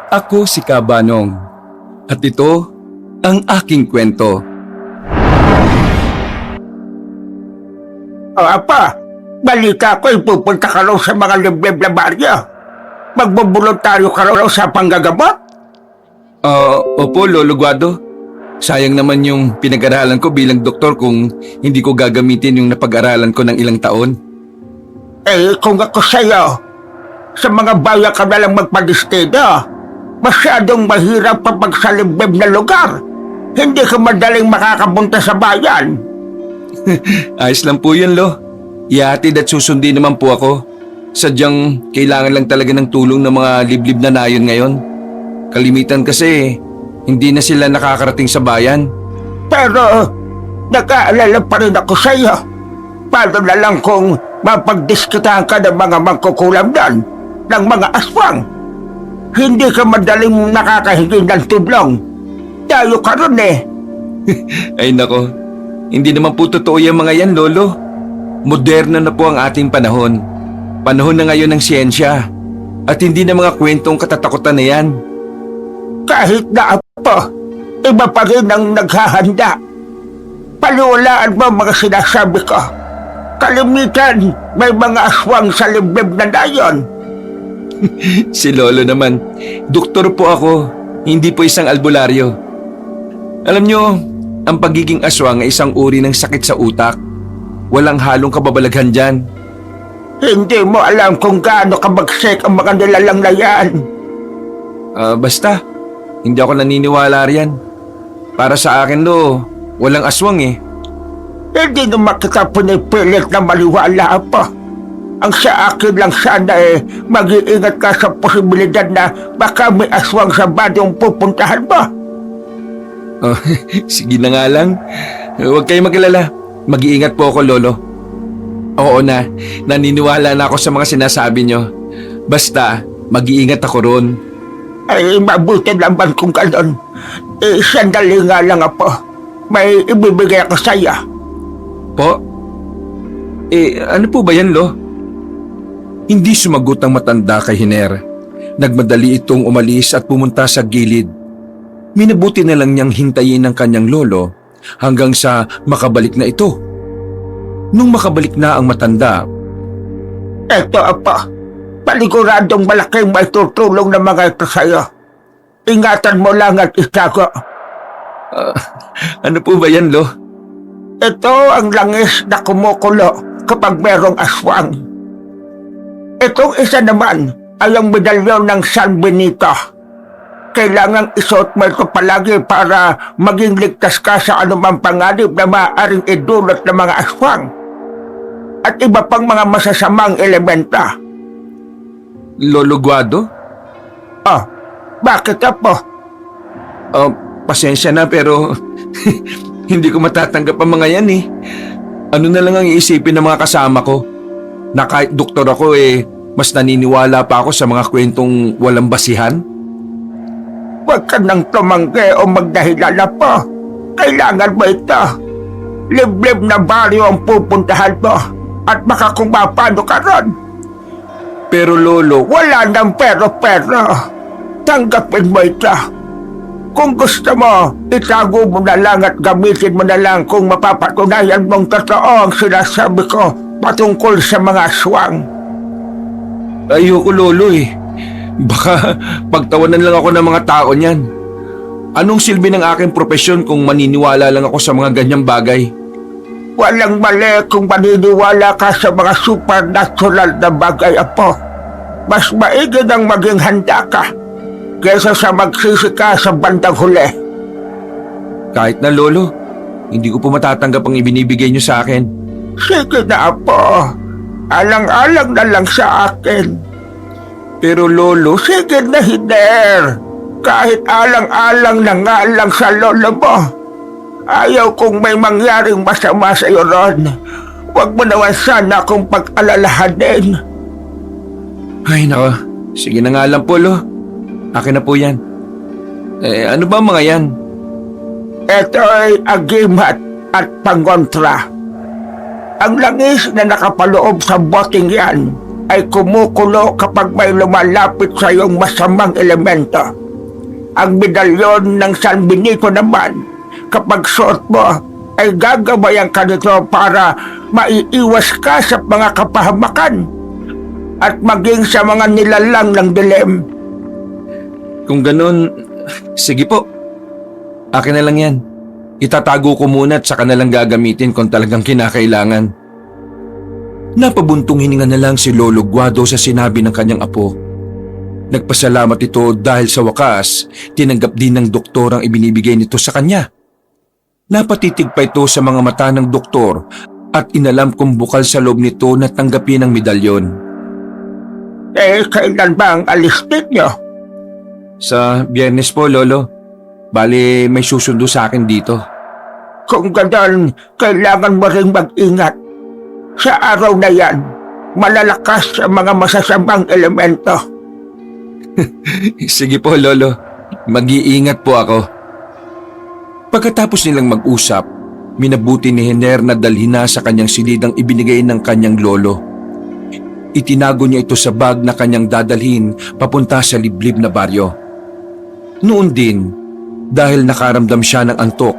Ako si Kabanong at ito ang aking kwento. O apa, balita ko pupunta ka raw sa mga liblib na baryo. Magbobolontaryo ka raw sa panggagamot? Opo, Lolo Guado. Sayang naman yung pinag-aralan ko bilang doktor kung hindi ko gagamitin yung napag-aralan ko ng ilang taon. Kung ako sa'yo, sa mga bayan ka na lang magpadistido. Masyadong mahirap kapag sa liblib na lugar. Hindi ka madaling makakabunta sa bayan. Ayos lang po yun, Lo. Ihatid at susundin naman po ako. Sadyang kailangan lang talaga ng tulong ng mga liblib na nayon ngayon. Kalimitan kasi, hindi na sila nakakarating sa bayan. Pero, nag-aalala pa rin ako sa'yo. Paano na lang kung mapagdiskitahan ka ng mga mangkukulam doon, ng mga aswang? Hindi ka madaling nakakahingi ng tulong. Tayo ka ron eh. Ay nako, hindi naman po totoo yung mga yan, Lolo. Moderno na po ang ating panahon. Panahon na ngayon ng siyensya. At hindi na mga kwentong katatakutan na yan. Kahit na apo, iba pa rin ang naghahanda. Paliwalaan mo mga sinasabi ko. Kalimitan, may mga aswang sa liblib na dayon. Si Lolo naman, doktor po ako, hindi po isang albularyo. Alam nyo, ang pagiging aswang ay isang uri ng sakit sa utak. Walang halong kababalaghan dyan. Hindi mo alam kung gaano kabagsik ang mga nilalang na yan. Basta, hindi ako naniniwala riyan. Para sa akin, Lo, walang aswang eh. Hindi naman kita pinipilit na maliwala pa. Ang sa akin lang sana mag-iingat ka sa posibilidad na baka may aswang sa badyong pupuntahan mo. Sige na nga lang. Huwag kayong mag-alala. Mag-iingat po ako, Lolo. Oo na, naniniwala na ako sa mga sinasabi nyo. Basta, mag-iingat ako ron. Ay, mabuti naman kung gano'n. Sandali nga lang po. May ibibigay ako sa'yo. Po? Ano po ba yan, Lo? Hindi sumagot ang matanda kay Hiner. Nagmadali itong umalis at pumunta sa gilid. Minabuti na lang niyang hintayin ng kanyang lolo hanggang sa makabalik na ito. Nung makabalik na ang matanda, Eto apa, paniguradong malaking may tutulong na mga ito sa'yo. Ingatan mo lang at itago. ano po ba yan, Lo? Ito ang langis na kumukulo kapag merong aswang. Itong isa naman ay ang medalyon ng San Benito. Kailangang isuot mo ito palagi para maging ligtas ka sa anumang panganib na maaaring idulot ng mga aswang at iba pang mga masasamang elementa. Lolo Guado? Bakit po? Pasensya na pero hindi ko matatanggap ang mga yan eh. Ano na lang ang iisipin ng mga kasama ko? Na kahit doktor ako mas naniniwala pa ako sa mga kwentong walang basihan? Huwag ka nang tumanggi o magdahilala po. Kailangan mo ito. Liblib na baryo ang pupuntahan mo at baka kung mapano ka ron. Pero Lolo, Wala nang pero-pero. Tanggapin mo ito. Kung gusto mo, itago mo na lang at gamitin mo na lang kung mapapatunayan mong totoo ang sinasabi ko patungkol sa mga aswang. ayoko Lolo Baka pagtawanan lang ako ng mga tao niyan. Anong silbi ng aking propesyon kung maniniwala lang ako sa mga ganyang bagay? Walang mali kung maniniwala ka sa mga supernatural na bagay, apo. Mas maigi nang maging handa ka kaysa sa magsisi ka sa bandang huli. Kahit na Lolo, hindi ko po matatanggap ang ibinibigay niyo sa akin. Sige na, apo. Alang-alang na lang sa akin. Pero Lolo, Sige na, Hiner. Kahit alang-alang na nga lang sa lolo mo. Ayaw kong may mangyaring masama sa iyo ron. Huwag mo naman sana akong pag-alalahanin. ay nako, sige na nga lang po Lo. Akin na po yan. Ano ba mga yan? Ito ay agimat at pangontra. Ang langis na nakapaloob sa boting yan ay kumukulo kapag may lumalapit sa iyong masamang elemento. Ang medalyon ng San Benito naman, kapag suot mo, ay gagabayan ka nito para maiiwas ka sa mga kapahamakan at maging sa mga nilalang ng dilim. Kung ganun, sige po. Akin na lang yan. Itatago ko muna at saka na lang gagamitin kung talagang kinakailangan. Napabuntong hininga na lang si Lolo Guado sa sinabi ng kanyang apo. Nagpasalamat ito dahil sa wakas, tinanggap din ng doktor ang ibinibigay nito sa kanya. Napatitig pa ito sa mga mata ng doktor at inalam kung bukal sa loob nito na tanggapin ang medalyon. Kailan ba ang alistik niyo? Sa Biyernes po, Lolo. Bale, may susundo sa akin dito. Kung ganun, kailangan mo ring mag-ingat. Sa araw na yan, malalakas ang mga masasamang elemento. Sige po, Lolo. Mag-iingat po ako. Pagkatapos nilang mag-usap, minabuti ni Hiner na dalhin na sa kanyang silid ang ibinigay ng kanyang lolo. Itinago niya ito sa bag na kanyang dadalhin papunta sa liblib na baryo. Noon din, dahil nakaramdam siya ng antok,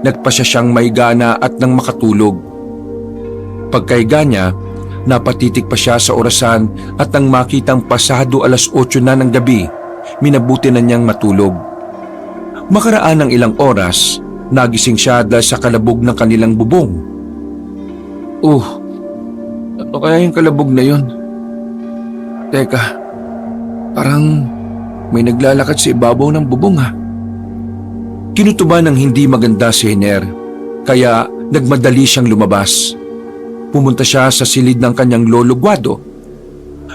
nagpasya siyang maigana at nang makatulog. Pagkaiga niya, napatitig pa siya sa orasan at nang makitang pasado 8:00 na ng gabi, minabuti na niyang matulog. Makaraan ng ilang oras, nagising siya dahil sa kalabog ng kanilang bubong. Ano kaya yung kalabog na yun? Teka, parang may naglalakad sa ibabaw ng bubong ha. Kinutuba ng hindi maganda si Hiner, kaya nagmadali siyang lumabas. Pumunta siya sa silid ng kanyang lolo Guado.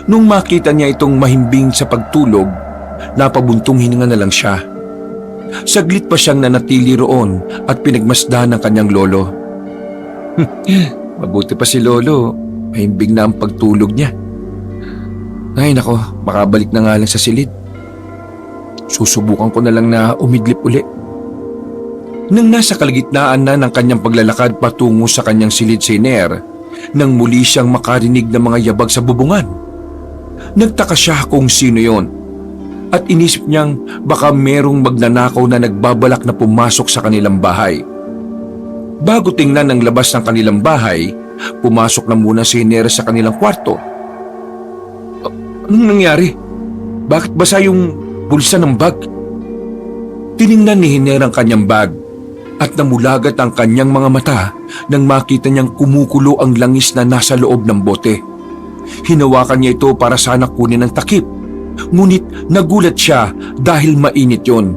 Nung makita niya itong mahimbing sa pagtulog, napabuntong hininga na lang siya. Saglit pa siyang nanatili roon at pinagmasdan ng kanyang lolo. Mabuti pa si Lolo, mahimbing na ang pagtulog niya. Ay nako, makabalik na nga lang sa silid. Susubukan ko na lang na umidlip uli. Nang nasa kalagitnaan na ng kanyang paglalakad patungo sa kanyang silid si Hiner, nang muli siyang makarinig ng mga yabag sa bubungan. Nagtaka siya kung sino yon at inisip niyang baka merong magnanakaw na nagbabalak na pumasok sa kanilang bahay. Bago tingnan ang labas ng kanilang bahay, pumasok na muna si Hiner sa kanilang kwarto. Anong nangyari? Bakit basa yung bulsa ng bag? Tiningnan ni Hiner ang kanyang bag at namulagat ang kanyang mga mata nang makita niyang kumukulo ang langis na nasa loob ng bote. Hinawakan niya ito para sana kunin ang takip, ngunit nagulat siya dahil mainit yon.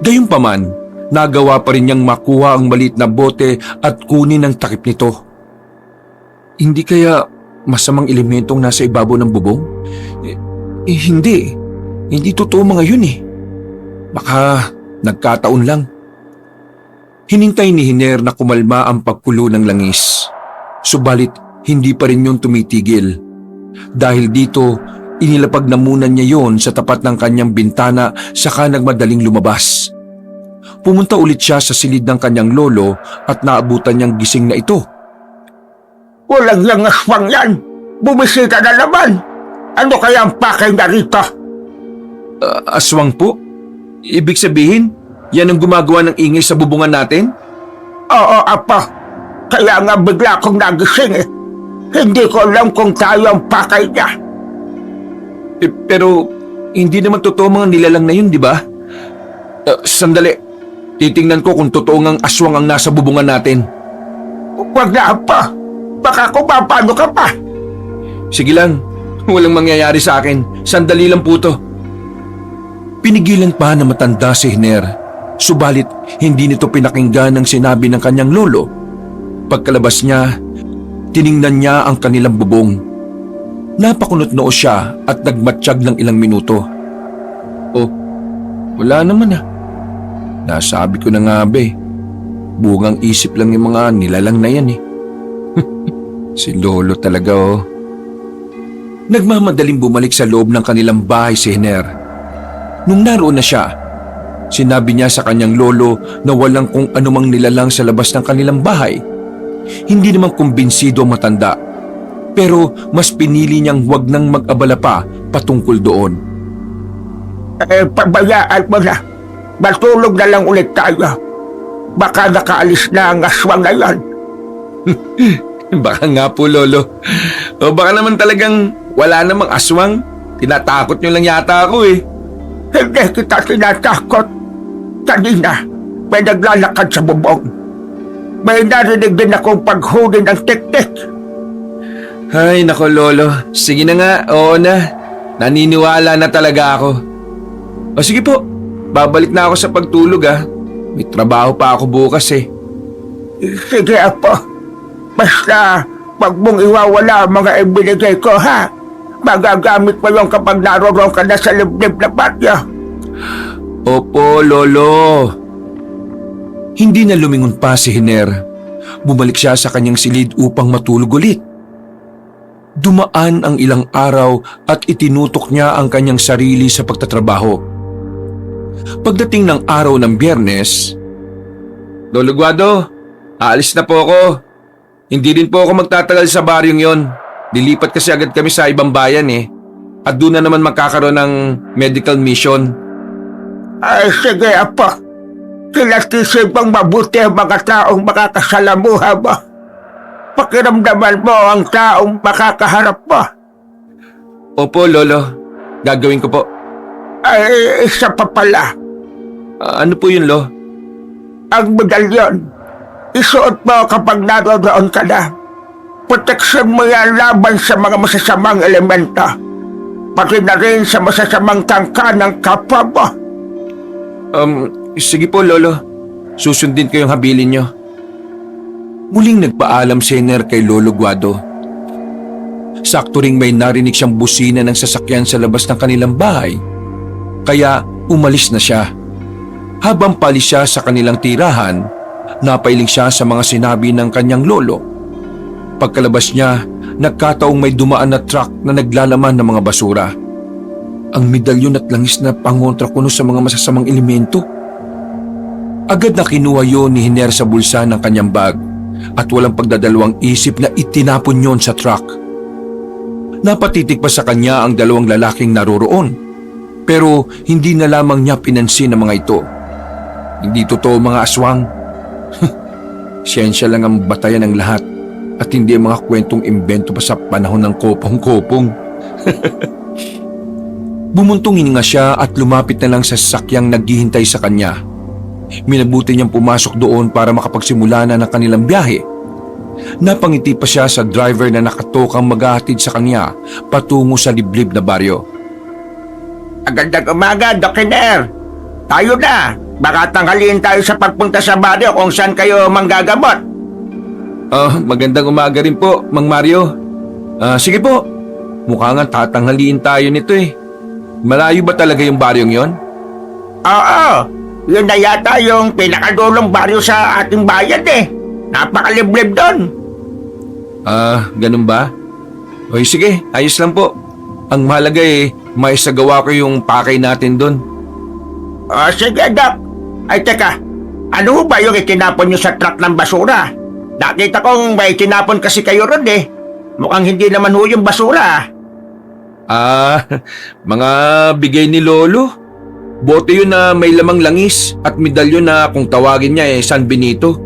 Gayunpaman, nagawa pa rin niyang makuha ang maliit na bote at kunin ang takip nito. Hindi kaya masamang elementong nasa ibabaw ng bubong? Hindi. Hindi totoo mga yun eh. Baka nagkataon lang. Hinintay ni Hiner na kumalma ang pagkulo ng langis. Subalit hindi pa rin yun tumitigil. Dahil dito, inilapag na muna niya yon sa tapat ng kanyang bintana saka nagmadaling lumabas. Pumunta ulit siya sa silid ng kanyang lolo at naabutan niyang gising na ito. Walang yang aswang yan! Bumisita na naman! Ano kaya ang pakay na rito? Aswang po? Ibig sabihin, yan ang gumagawa ng ingay sa bubungan natin? Oo, Apo. Kaya nga bigla akong nagising eh. Hindi ko alam kung tayo ang pakay niya. Pero hindi naman totoo mga nilalang na yun, di ba? Sandali. Titingnan ko kung totoo ngang aswang ang nasa bubungan natin. Huwag na, Apo. Baka kung paano ka pa. Sige lang. Walang mangyayari sa akin. Sandali lang po to. Pinigilan pa na matanda si Hiner. Subalit, hindi nito pinakinggan ang sinabi ng kanyang lolo. Pagkalabas niya, tiningnan niya ang kanilang bubong. Napakunot noo siya at nagmatsyag ng ilang minuto. Wala naman ah. Nasabi ko na nga ba eh. Bungang isip lang yung mga nilalang na yan eh. Si Lolo talaga oh. Nagmamadaling bumalik sa loob ng kanilang bahay si Hiner. Nung naroon na siya, sinabi niya sa kanyang lolo na walang kung anumang nilalang sa labas ng kanilang bahay. Hindi naman kumbinsido ang matanda. Pero mas pinili niyang huwag nang mag-abala pa patungkol doon. Pabayaan mo na. Matulog na lang ulit tayo. Baka nakaalis na ang aswang na yan. Baka nga po, Lolo. O baka naman talagang wala namang aswang. Tinatakot niyo lang yata ako eh. Hindi kita tinatakot. Kanina, may naglalakad sa bubong. May narinig din akong paghuli ng tik-tik. Ay, nako Lolo. Sige na nga, oo na. Naniniwala na talaga ako. O sige po, babalik na ako sa pagtulog ah. May trabaho pa ako bukas eh. Sige, Apo. Basta, wag mong iwawala ang mga ibinigay ko, ha? Magagamit mo yung kapag naroon ka na sa liblib na patio. Opo, Lolo. Hindi na lumingon pa si Hiner. Bumalik siya sa kanyang silid upang matulog ulit. Dumaan ang ilang araw at itinutok niya ang kanyang sarili sa pagtatrabaho. Pagdating ng araw ng Biyernes, Lolo Guado, aalis na po ako. Hindi din po ako magtatagal sa baryong yon. Lilipat kasi agad kami sa ibang bayan eh. At doon na naman magkakaroon ng medical mission. Ay, sige, Apo. Kilatisip ang mabuti ang mga taong makakasalamuha mo. Pakiramdaman mo ang taong makakaharap mo. Opo, Lolo. Gagawin ko po. Ay, isa pa pala. Ano po yun, Lo? Ang medalyon, isuot mo kapag naroon ka na. Proteksyon mo yan laban sa mga masasamang elemento. Pati na rin sa masasamang tangka ng kapwa mo. Sige po, Lolo. Susundin ko yung habilin nyo. Muling nagpaalam si Hiner kay Lolo Guado. Sakto ring may narinig siyang busina ng sasakyan sa labas ng kanilang bahay. Kaya umalis na siya. Habang palis siya sa kanilang tirahan, napailing siya sa mga sinabi ng kanyang lolo. Pagkalabas niya, nagkataong may dumaan na truck na naglalaman ng mga basura. Ang medalyon at langis na pangontra kuno sa mga masasamang elemento. Agad na kinuha yun ni Hiner sa bulsa ng kanyang bag at walang pagdadalawang isip na itinapon yon sa truck. Napatitig pa sa kanya ang dalawang lalaking naroroon. Pero hindi na lamang niya pinansin ang mga ito. Hindi totoo mga aswang. Siyensya lang ang batayan ng lahat at hindi ang mga kwentong imbento pa sa panahon ng kopong-kopong. Bumuntong hininga siya at lumapit na lang sa sasakyang naghihintay sa kanya. Minabuti niyang pumasok doon para makapagsimula na ng kanilang biyahe. Napangiti pa siya sa driver na nakatokang maghahatid sa kanya patungo sa liblib na baryo. Agandang umaga, Doc Hiner. Tayo na. Baka tanghaliin tayo sa pagpunta sa baryo kung saan kayo manggagamot. Magandang umaga rin po, Mang Mario. Sige po. Mukha nga tatanghaliin tayo nito eh. Malayo ba talaga yung baryong yon? Oo. Yun na yata yung pinakadulong baryo sa ating bayan eh. Napakaliblib doon. Ganun ba? Oy, sige, ayos lang po. Ang mahalaga eh, maisagawa ko yung pakay natin doon. Sige, Doc. Ay, teka. Ano ba yung itinapon nyo sa truck ng basura? Nakita kong may itinapon kasi kayo ron eh. Mukhang hindi naman ho yung basura. Mga bigay ni Lolo. Bote yun na may lamang langis at medalyon na kung tawagin niya San Benito.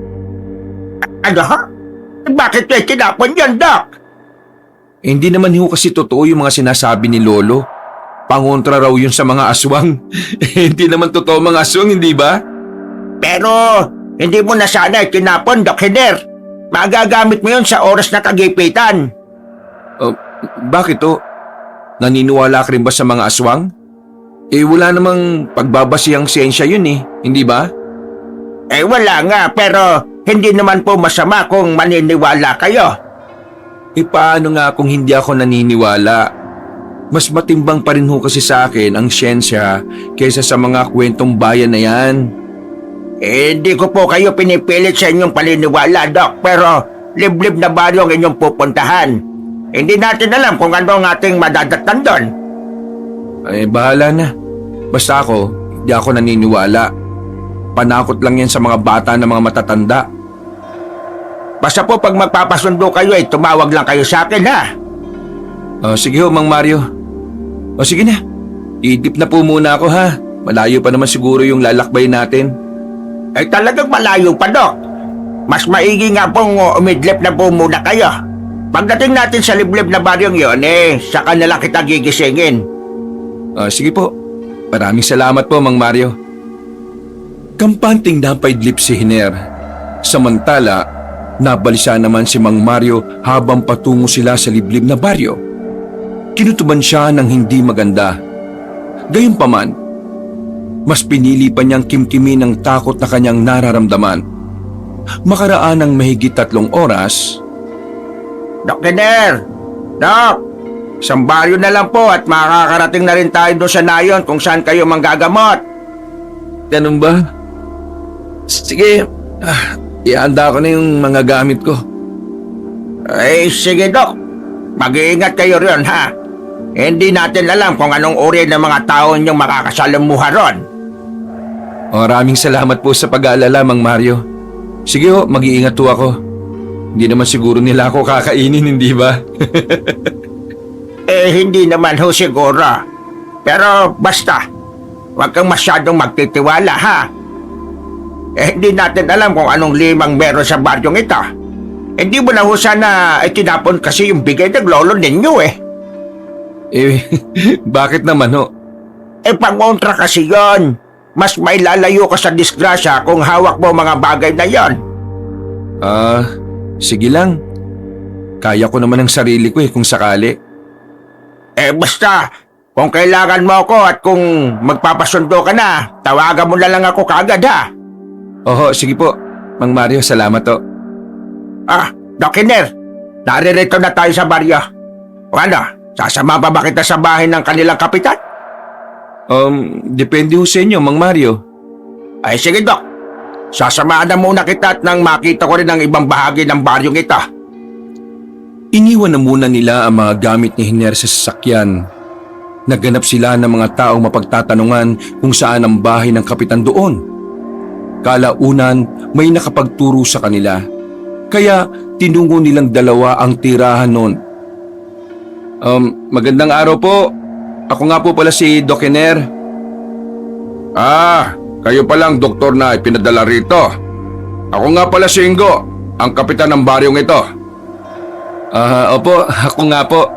Ano ha? Bakit may itinapon yan, Doc? Hindi naman ho kasi totoo yung mga sinasabi ni Lolo. Pangontra raw yun sa mga aswang. Hindi naman totoo mga aswang, hindi ba? Pero hindi mo na sana itinapon, Doc Hiner. Magagamit mo yun sa oras na kagipitan. Bakit to? Naniniwala ka rin ba sa mga aswang? Wala namang pagbabasihang siyensya yun eh, hindi ba? Wala nga, pero hindi naman po masama kung maniniwala kayo. Paano nga kung hindi ako naniniwala? Mas matimbang pa rin ho kasi sa akin ang siyensya kaysa sa mga kwentong bayan na yan. Hindi ko po kayo pinipilit sa inyong paniniwala, Doc, pero liblib na baryo ang inyong pupuntahan. Hindi natin alam kung ano ang ating madadatnan doon. Bahala na. Basta ako, hindi ako naniniwala. Panakot lang yan sa mga bata na mga matatanda. Basta po pag magpapasundo kayo tumawag lang kayo sa akin, ha? Sige ho, Mang Mario. Sige na. Idip na po muna ako ha. Malayo pa naman siguro yung lalakbay natin. Talagang malayo pa, Dok. Mas maigi nga pong umidlip na po muna kayo. Pagdating natin sa liblib na baryong yon, saka na lang kita gigisingin. Sige po. Maraming salamat po, Mang Mario. Kampanting napaidlip si Hiner. Samantala, nabalisa naman si Mang Mario habang patungo sila sa liblib na baryo. Kinutuban siya ng hindi maganda. Gayunpaman, mas pinili pa niyang kimkimin ang takot na kanyang nararamdaman. Makaraan ng mahigit 3 oras. Dok Hiner! Dok! Isang baryo na lang po at makakarating na rin tayo doon sa nayon kung saan kayo manggagamot. Ganun ba? Sige, ihanda ko na yung mga gamit ko. Sige, Dok. Mag-iingat kayo ron, ha? Hindi natin alam kung anong uri ng mga tao niyong makakasalamuha ron. Maraming salamat po sa pag-aalala, Mang Mario. Sige ho, mag-iingat po ako. Hindi naman siguro nila ako kakainin, hindi ba? Hindi naman ho siguro. Pero basta, huwag kang masyadong magtitiwala, ha? Hindi natin alam kung anong limang meron sa baryong ito. Hindi mo na ho sana itinapon kasi yung bigay ng lolo ninyo, Bakit naman ho? Pangontra kasi yon. Mas may lalayo ka sa disgrasya kung hawak mo mga bagay na yon. Sige lang. Kaya ko naman ang sarili ko kung sakali. Basta, kung kailangan mo ako at kung magpapasundo ka na, tawagan mo na lang ako kaagad, ha? Oho, sige po. Mang Mario, salamat to. Doc Hiner, naririto na tayo sa baryo. O ano, sasama pa ba kita sa bahay ng kanilang kapitan? Depende ho sa inyo, Mang Mario. Sige, Doc. Sasamahan na muna kita at nang makita ko rin ang ibang bahagi ng baryong ito. Iniwan na muna nila ang mga gamit ni Hiner sa sasakyan. Nagganap sila ng mga taong mapagtatanungan kung saan ang bahay ng kapitan doon. Kalaunan, may nakapagturo sa kanila. Kaya tinungo nilang dalawa ang tirahan noon. Magandang araw po. Ako nga po pala si Doc Hiner. Kayo palang doktor na ipinadala rito. Ako nga pala si Ingo, ang kapitan ng baryong ito. Opo, ako nga po.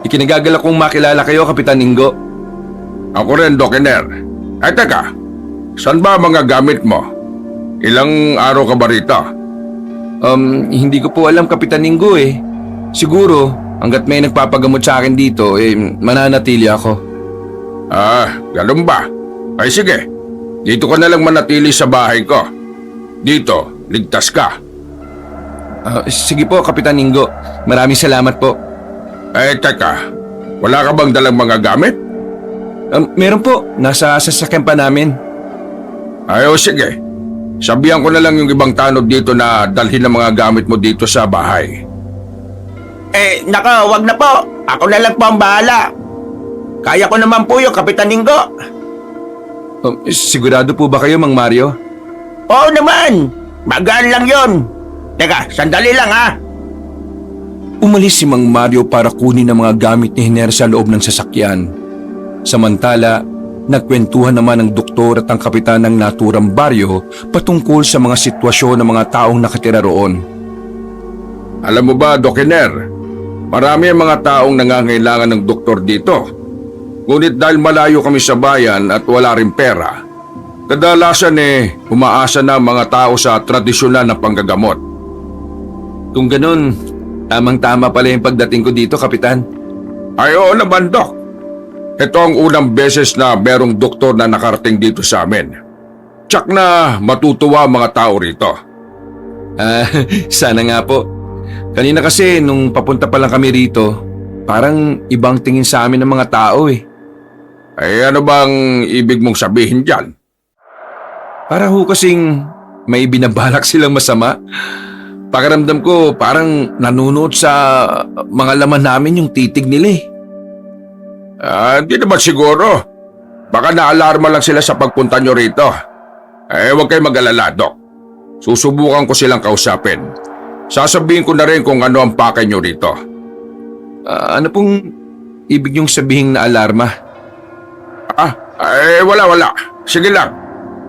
Ikinagagalak kong makilala kayo, Kapitan Ingo. Ako rin, Doc Hiner. Teka, saan ba mga gamit mo? Ilang araw ka ba rito? Hindi ko po alam, Kapitan Ingo Siguro, hanggat may nagpapagamot sa akin dito, mananatili ako. Ganun ba? Ay sige, dito ka na lang manatili sa bahay ko. Dito, ligtas ka. Sige po, Kapitan Ingo. Maraming salamat po. Teka, wala ka bang dalang mga gamit? Meron po, nasa sasakyan pa namin. Sige. Sabihan ko na lang yung ibang tanod dito na dalhin ang mga gamit mo dito sa bahay. Naka, wag na po. Ako na lang po ang bahala. Kaya ko naman po yung Kapitan Ingo. Sigurado po ba kayo, Mang Mario? Oo naman. Magaan lang yon. Teka, sandali lang, ha? Umalis si Mang Mario para kunin ang mga gamit ni Hiner sa loob ng sasakyan. Samantala, nagkwentuhan naman ang doktor at ang kapitan ng naturang baryo patungkol sa mga sitwasyon ng mga taong nakatira roon. Alam mo ba, Doc Hiner, marami ang mga taong nangangailangan ng doktor dito. Ngunit dahil malayo kami sa bayan at wala rin pera, kadalasan umaasa na mga tao sa tradisyonal na panggagamot. Kung ganun, tamang-tama pala yung pagdating ko dito, Kapitan. Oo naman, Doc. Ito ang unang beses na merong doktor na nakarating dito sa amin. Tsak na matutuwa ang mga tao rito. Sana nga po. Kanina kasi nung papunta pa lang kami rito, parang ibang tingin sa amin ng mga tao Ano bang ibig mong sabihin dyan? Para ho kasing may binabalak silang masama. Pakiramdam ko parang nanunood sa mga laman namin yung titig nila Hindi naman siguro. Baka naalarma lang sila sa pagpunta nyo rito. Huwag kayo mag-alala, Doc. Susubukan ko silang kausapin. Sasabihin ko na rin kung ano ang pakay nyo rito. Ano pong ibig niyong sabihin na alarma? Wala. Sige lang.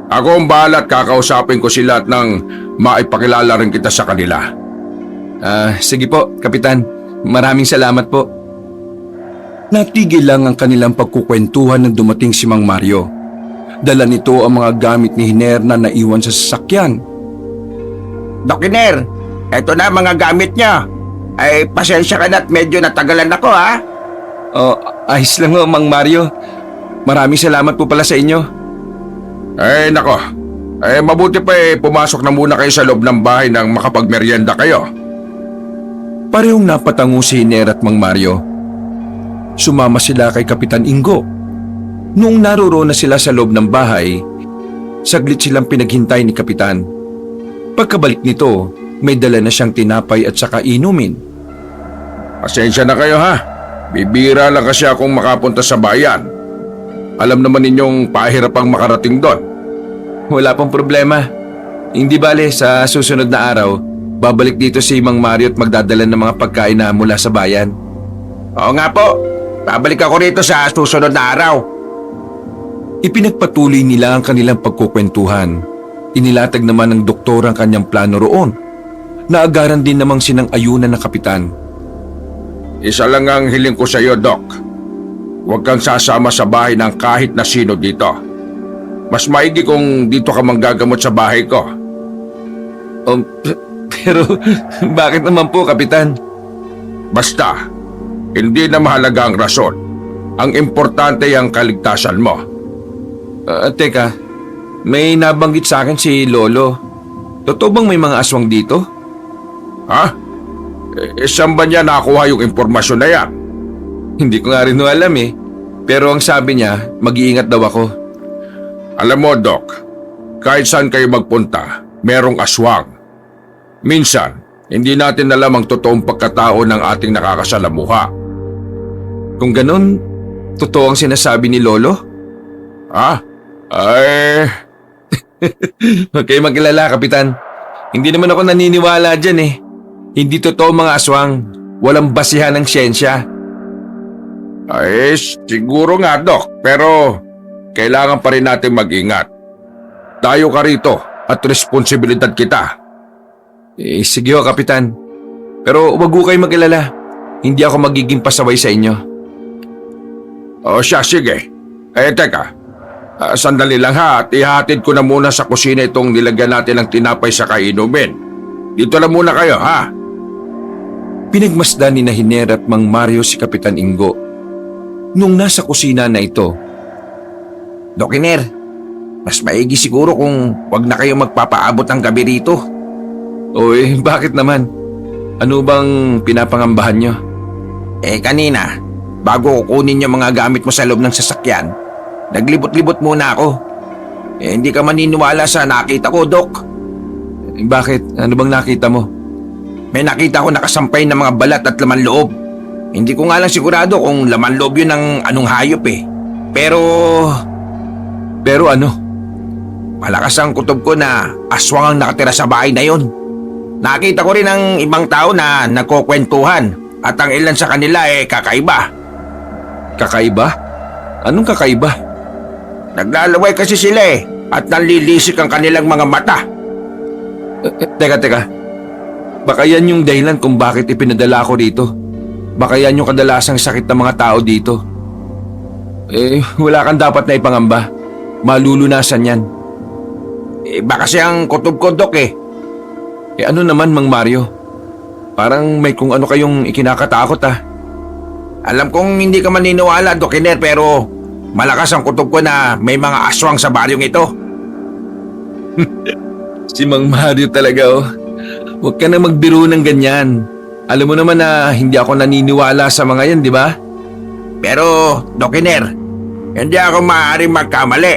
Ako ang bahala at kakausapin ko sila at nang maipakilala rin kita sa kanila. Sige po, Kapitan. Maraming salamat po. Natigil lang ang kanilang pagkukwentuhan nang dumating si Mang Mario. Dala nito ang mga gamit ni Hiner na naiwan sa sasakyan. Doc Iner, eto na mga gamit niya. Ay, pasensya ka na at medyo natagalan ako, ha? Ayos lang ho, Mang Mario. Maraming salamat po pala sa inyo. Nako. Mabuti pa pumasok na muna kayo sa loob ng bahay nang makapagmeryenda kayo. Parehong napatango si Hiner at Mang Mario. Sumama sila kay Kapitan Ingo. Noong naroroon na sila sa loob ng bahay, saglit silang pinaghintay ni Kapitan. Pagkabalik nito, may dala na siyang tinapay at saka inumin. Pasensya na kayo ha. Bibira lang kasi akong makapunta sa bayan. Alam naman ninyong pahirapang makarating doon. Wala pong problema. Hindi bale, sa susunod na araw, babalik dito si Mang Mario at magdadala ng mga pagkain na mula sa bayan. Oo nga po. Babalik ako rito sa susunod na araw. Ipinagpatuloy nila ang kanilang pagkukwentuhan. Inilatag naman ng doktor ang kanyang plano roon. Naagaran din namang sinang-ayunan ng Kapitan. Isa lang ang hiling ko sa iyo, Doc. Huwag kang sasama sa bahay ng kahit na sino dito. Mas maigi kung dito ka manggagamot sa bahay ko. Pero bakit naman po, Kapitan? Basta, hindi na mahalaga ang rason. Ang importante ang kaligtasan mo. Teka, may nabanggit sa akin si Lolo. Totoo bang may mga aswang dito? Ha? Saan ba niya nakuha yung impormasyon na yan? Hindi ko nga rin alam eh. Pero ang sabi niya, mag-iingat daw ako. Alam mo, Doc, kahit saan kayo magpunta, merong aswang. Minsan, hindi natin alam ang totoong pagkatao ng ating nakakasalamuha. Kung ganun, totoo ang sinasabi ni Lolo? Ha? Huwag kayo mag-alala, Kapitan. Hindi naman ako naniniwala dyan eh. Hindi totoo mga aswang. Walang basihan ng siyensya. Siguro nga, Doc. Pero kailangan pa rin natin mag-ingat. Tayo ka rito at responsibilidad kita. Sige ho, Kapitan. Pero wag ho kayo mag-alala. Hindi ako magiging pasaway sa inyo. Sige. Teka. Sandali lang ha at ihatid ko na muna sa kusina itong nilagyan natin ng tinapay sa kainumin. Dito lang muna kayo, ha? Pinagmasdan ni Hiner at Mang Mario si Kapitan Ingo. Nung nasa kusina na ito, Doc Iner, mas maigi siguro kung wag na kayo magpapaabot ng gabi rito. Bakit naman? Ano bang pinapangambahan nyo? Kanina, bago kukunin yung mga gamit mo sa loob ng sasakyan, naglibot-libot muna ako. Hindi ka maniniwala sa nakita ko, Doc. Bakit? Ano bang nakita mo? May nakita ko nakasampay ng mga balat at laman loob. Hindi ko nga lang sigurado kung laman loob yun ng anong hayop eh. Pero ano? malakas ang kutob ko na aswang ang nakatira sa bahay na yun. Nakita ko rin ng ibang tao na nagkukwentuhan at ang ilan sa kanila kakaiba. Kakaiba? Anong kakaiba? Naglalaway kasi sila at nanlilisik ang kanilang mga mata. Teka. Baka yan yung dahilan kung bakit ipinadala ko dito. Baka yan yung kadalasang sakit ng mga tao dito. Wala kang dapat na ipangamba. Malulunasan yan. Baka siyang kutob ko, Doc Ano naman, Mang Mario? Parang may kung ano kayong ikinakatakot Alam kong hindi ka maniniwala, Doc Iner, pero malakas ang kutob ko na may mga aswang sa baryong ito. Si Mang Mario talaga Huwag ka na magbiro ng ganyan. Alam mo naman na hindi ako naniniwala sa mga yan, di ba? Pero, Doc Iner, hindi ako maaaring magkamali.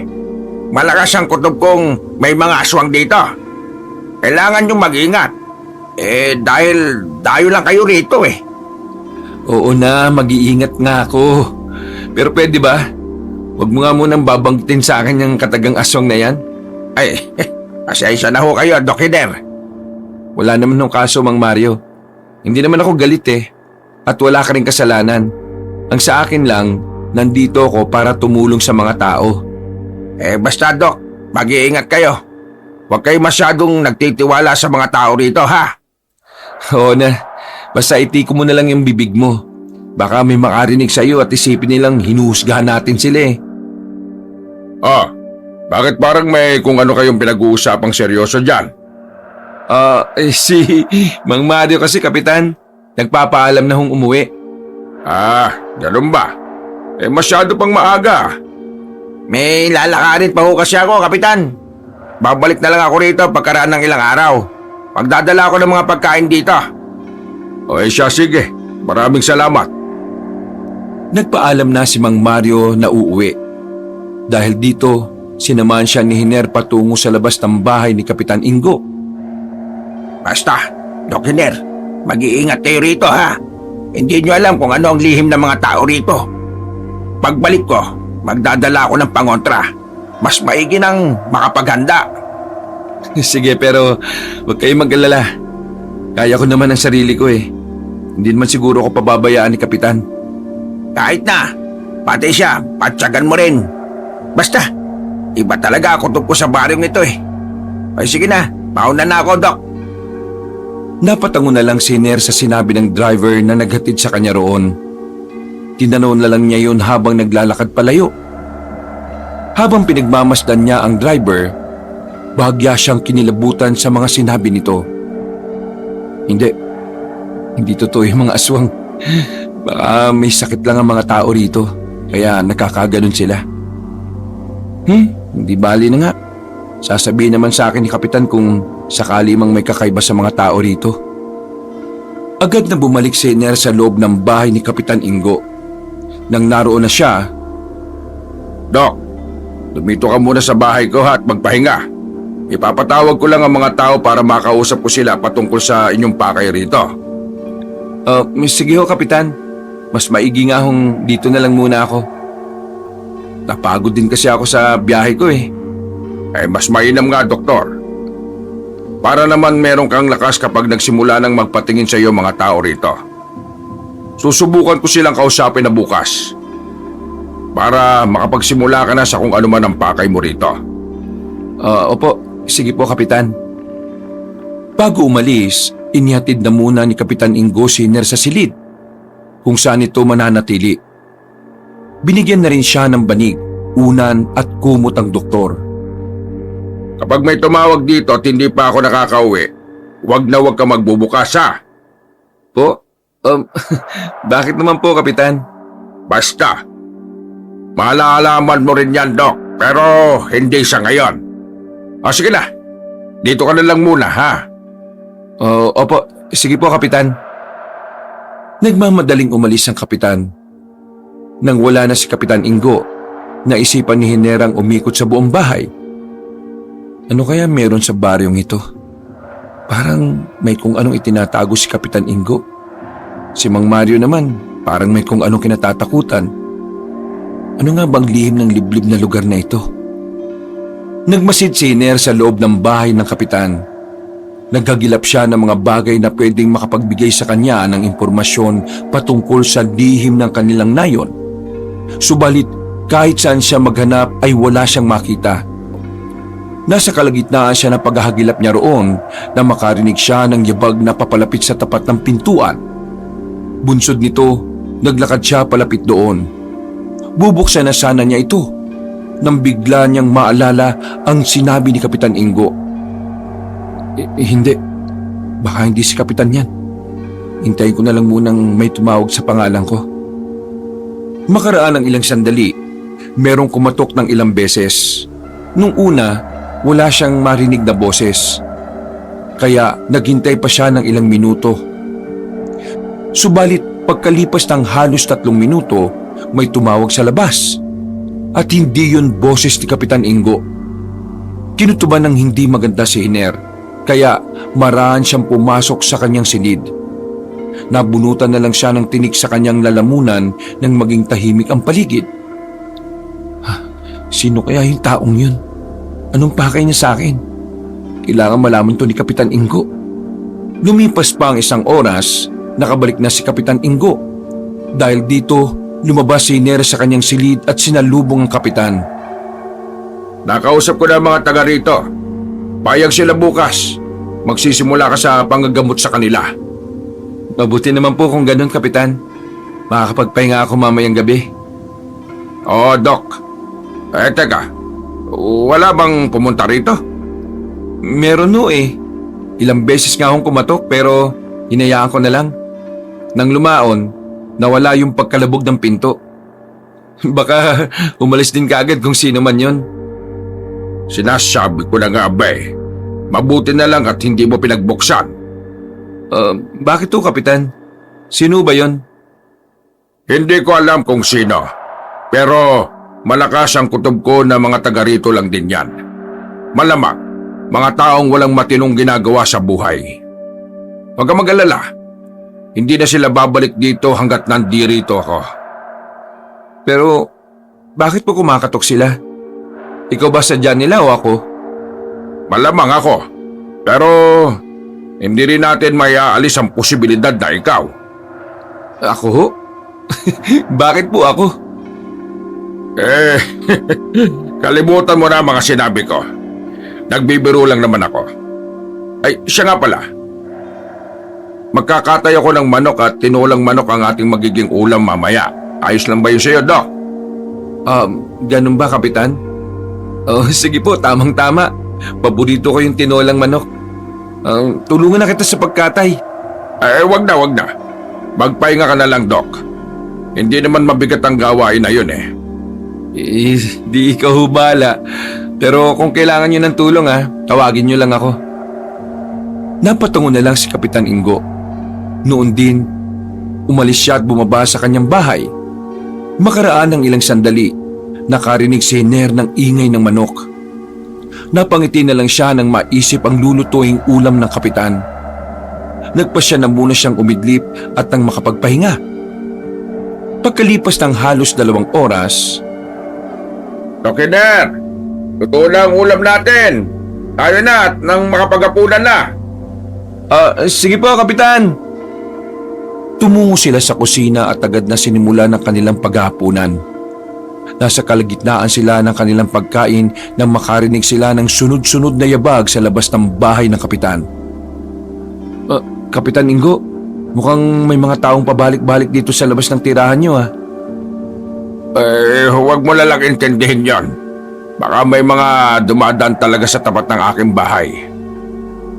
Malakas ang kutob kong may mga aswang dito. Kailangan niyong mag-ingat. Dahil dayo lang kayo rito Oo na, mag-iingat nga ako. Pero pwede ba? Huwag mo nga munang babanggitin sa akin yung katagang aswang na yan. Pasensya na ho kayo, Doc Iner. Wala naman nung kaso, Mang Mario. Hindi naman ako galit At wala ka rin kasalanan. Ang sa akin lang, nandito ako para tumulong sa mga tao. Basta Dok, mag-iingat kayo. Huwag kayo masyadong nagtitiwala sa mga tao rito, ha? Oo na, basta itiko mo na lang yung bibig mo. Baka may makarinig sa'yo at isipin nilang hinuhusgahan natin sila eh. Bakit parang may kung ano kayong pinag-uusapang seryoso dyan? Si Mang Mario kasi, Kapitan. Nagpapaalam na hong umuwi. Ganun ba? Masyado pang maaga. May lalakarin pa ho kasi ako, Kapitan. Babalik na lang ako rito pagkaraan ng ilang araw. Magdadala ako ng mga pagkain dito. Siya, sige. Maraming salamat. Nagpaalam na si Mang Mario na uuwi. Dahil dito, sinamahan siya ni Hiner patungo sa labas ng bahay ni Kapitan Ingo. Basta, Doc Hiner, mag-iingat kayo rito, ha? Hindi nyo alam kung ano ang lihim ng mga tao rito. Pagbalik ko, magdadala ako ng pangontra. Mas maigi ng makapaghanda. Sige, pero huwag kayong mag-alala. Kaya ko naman ang sarili ko eh. Hindi naman siguro ako pababayaan ni Kapitan. Kahit na, pati siya, patsagan mo rin. Basta, iba talaga ako tungkol sa baryong ito eh. Ay sige na, mauna na ako, Doc. Napatango na lang si Hiner sa sinabi ng driver na naghatid sa kanya roon. Tinanaw na lang niya yun habang naglalakad palayo. Habang pinagmamasdan niya ang driver, bahagya siyang kinilabutan sa mga sinabi nito. Hindi totoo yung mga aswang. Baka may sakit lang ang mga tao rito, kaya nakakaganon sila. Hindi bali na nga. Sasabihin naman sa akin ni Kapitan kung sakali mang may kakaiba sa mga tao rito. Agad na bumalik si Hiner sa loob ng bahay ni Kapitan Ingo. Nang naroon na siya, Dok, dumito ka muna sa bahay ko at magpahinga. Ipapatawag ko lang ang mga tao para makausap ko sila patungkol sa inyong pakay rito. Sige ho, Kapitan. Mas maigi nga hong dito na lang muna ako. Napagod din kasi ako sa biyahe ko eh. Mas mainam nga, Doktor. Para naman meron kang lakas kapag nagsimula ng magpatingin sa iyo mga tao rito. Susubukan ko silang kausapin na bukas. Para makapagsimula ka na sa kung ano man ang pakay mo rito. Opo, sige po, Kapitan. Bago umalis, inihatid na muna ni Kapitan Ingo si Hiner sa silid, kung saan ito mananatili. Binigyan na rin siya ng banig, unan at kumot ang doktor. Kapag may tumawag dito at hindi pa ako nakakauwi, wag ka magbubukas, ha? Po? Bakit naman po, Kapitan? Basta. Malalaman mo rin yan, Dok, pero hindi sa ngayon. Sige na, dito ka na lang muna, ha? Opo, sige po, Kapitan. Nagmamadaling umalis ang Kapitan. Nang wala na si Kapitan Ingo, naisipan ni Hiner ang umikot sa buong bahay. Ano kaya meron sa baryong ito? Parang may kung anong itinatago si Kapitan Ingo. Si Mang Mario naman, parang may kung anong kinatatakutan. Ano nga bang lihim ng liblib na lugar na ito? Nagmasid si Hiner sa loob ng bahay ng Kapitan. Nagkagilap siya ng mga bagay na pwedeng makapagbigay sa kanya ng impormasyon patungkol sa lihim ng kanilang nayon. Subalit kahit saan siya maghanap ay wala siyang makita. Nasa kalagitnaan siya ng paghahagilap niya roon na makarinig siya ng yabag na papalapit sa tapat ng pintuan. Bunsod nito, naglakad siya palapit doon. Bubuksan na sana niya ito nang bigla niyang maalala ang sinabi ni Kapitan Ingo. Hindi. Baka hindi si Kapitan yan. Hintayin ko na lang munang may tumawag sa pangalan ko. Makaraan ng ilang sandali, merong kumatok ng ilang beses. Nung una, wala siyang marinig na boses. Kaya naghintay pa siya ng ilang minuto. Subalit pagkalipas ng halos 3 minuto, may tumawag sa labas. At hindi yun boses ni Kapitan Ingo. Kinutuban ng hindi maganda si Hiner, kaya maraan siyang pumasok sa kanyang silid. Nabunutan na lang siya ng tinik sa kanyang lalamunan nang maging tahimik ang paligid. Sino kaya yung taong yun? Anong pakay niya sa akin? Kailangan malaman to ni Kapitan Ingo. Lumipas pa ang 1 oras, nakabalik na si Kapitan Ingo. Dahil dito, lumabas si Hiner sa kanyang silid at sinalubong ang kapitan. Nakausap ko na ang mga taga rito. Payag sila bukas. Magsisimula ka sa panggagamot sa kanila. Mabuti naman po kung ganun, kapitan. Makakapagpahinga ako mamayang gabi. Oo, Doc. Teka. Wala bang pumunta rito? Meron no eh. Ilang beses nga akong kumatok pero hinayaan ko na lang. Nang lumaon, nawala yung pagkalabog ng pinto. Baka umalis din kaagad kung sino man yon. Sinasabi ko na nga ba eh. Mabuti na lang at hindi mo pinagbuksan. Bakit to, kapitan? Sino ba yon? Hindi ko alam kung sino. Pero malakas ang kutob ko na mga taga rito lang din yan. Malamang, mga taong walang matinong ginagawa sa buhay. Huwag kang mag-alala. Hindi na sila babalik dito hanggat nandirito ako. Pero bakit po kumakatok sila? Ikaw ba sadya nila o ako? Malamang ako. Pero hindi rin natin may aalis ang posibilidad na ikaw. Ako ho? Bakit po ako? Kalimutan mo na ang mga sinabi ko. Nagbibiro lang naman ako. Ay, siya nga pala. Magkakatay ako ng manok at tinulang manok ang ating magiging ulam mamaya. Ayos lang ba yun sa'yo, Doc? Ganun ba, kapitan? Oh, sige po, tamang-tama. Paborito ko yung tinolang manok. Tulungan na kita sa pagkatay. Wag na. Magpahinga ka na lang, Doc. Hindi naman mabigat ang gawain na yun eh. Di ikaw hubala. Pero kung kailangan nyo ng tulong tawagin nyo lang ako. Napatungo na lang si Kapitan Ingo. Noon din, umalis siya at bumaba sa kanyang bahay. Makaraan ng ilang sandali, nakarinig si Hiner ng ingay ng manok. Napangiti na lang siya nang maisip ang lulutuing ulam ng kapitan. Nagpasya na muna siyang umidlip at nang makapagpahinga. Pagkalipas ng halos 2 oras, Doc Hiner, luto na ang ulam natin. Tayo na at nang makapag-apunan na. Sige po, kapitan. Tumungo sila sa kusina at agad na sinimula ng kanilang paghahapunan. Nasa kalagitnaan sila ng kanilang pagkain nang makarinig sila ng sunod-sunod na yabag sa labas ng bahay ng kapitan. Kapitan Ingo, mukhang may mga taong pabalik-balik dito sa labas ng tirahan nyo Huwag mo lang intindihin yon. Baka may mga dumadaan talaga sa tapat ng aking bahay.